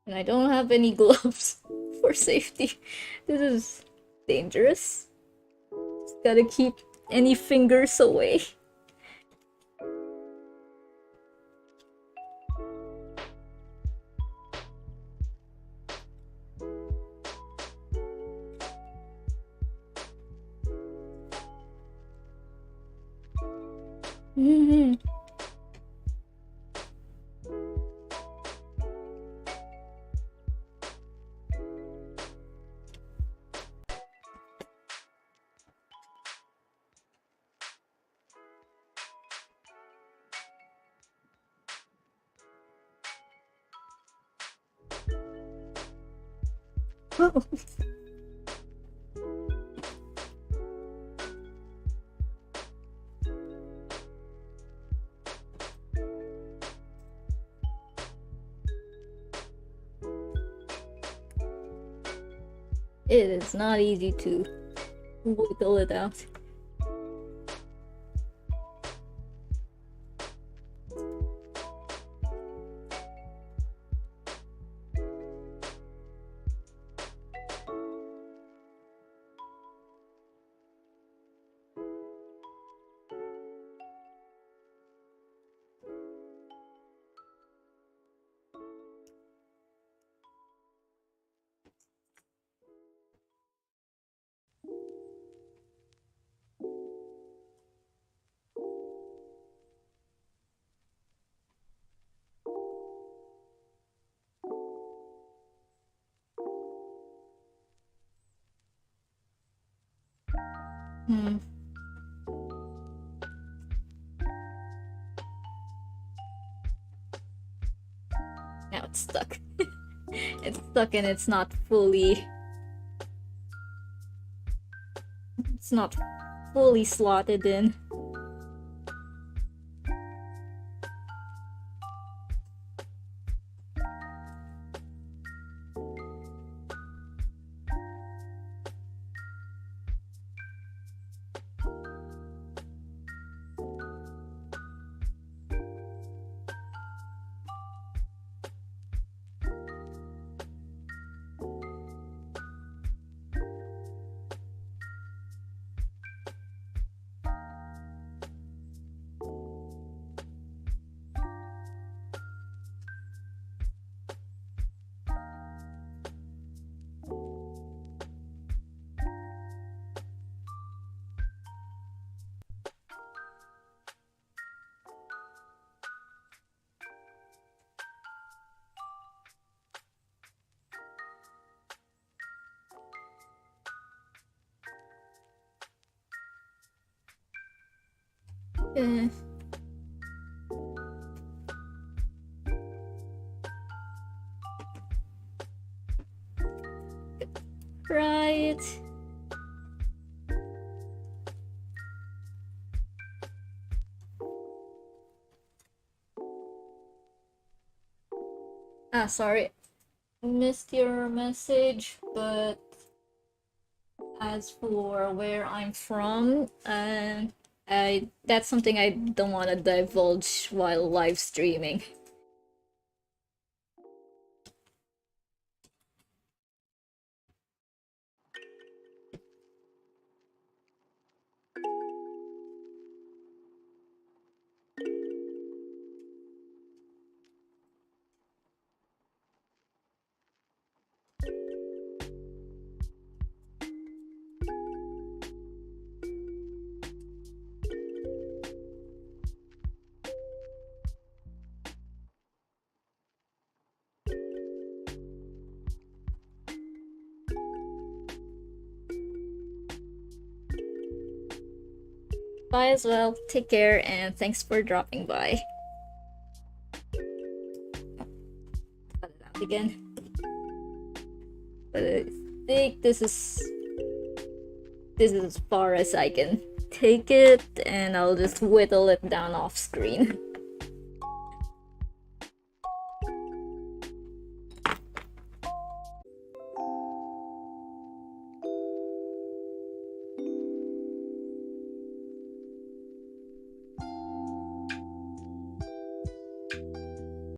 And I don't have any gloves for safety. This is dangerous. Just gotta keep any fingers away. Oh. It is not easy to wiggle it out. Now it's stuck. It's stuck and it's not fully slotted in. Okay. Right. Ah, sorry. Missed your message, but as for where I'm from, that's something I don't want to divulge while live streaming. Bye as well. Take care and thanks for dropping by. Cut it out again. But I think this is as far as I can take it, and I'll just whittle it down off screen.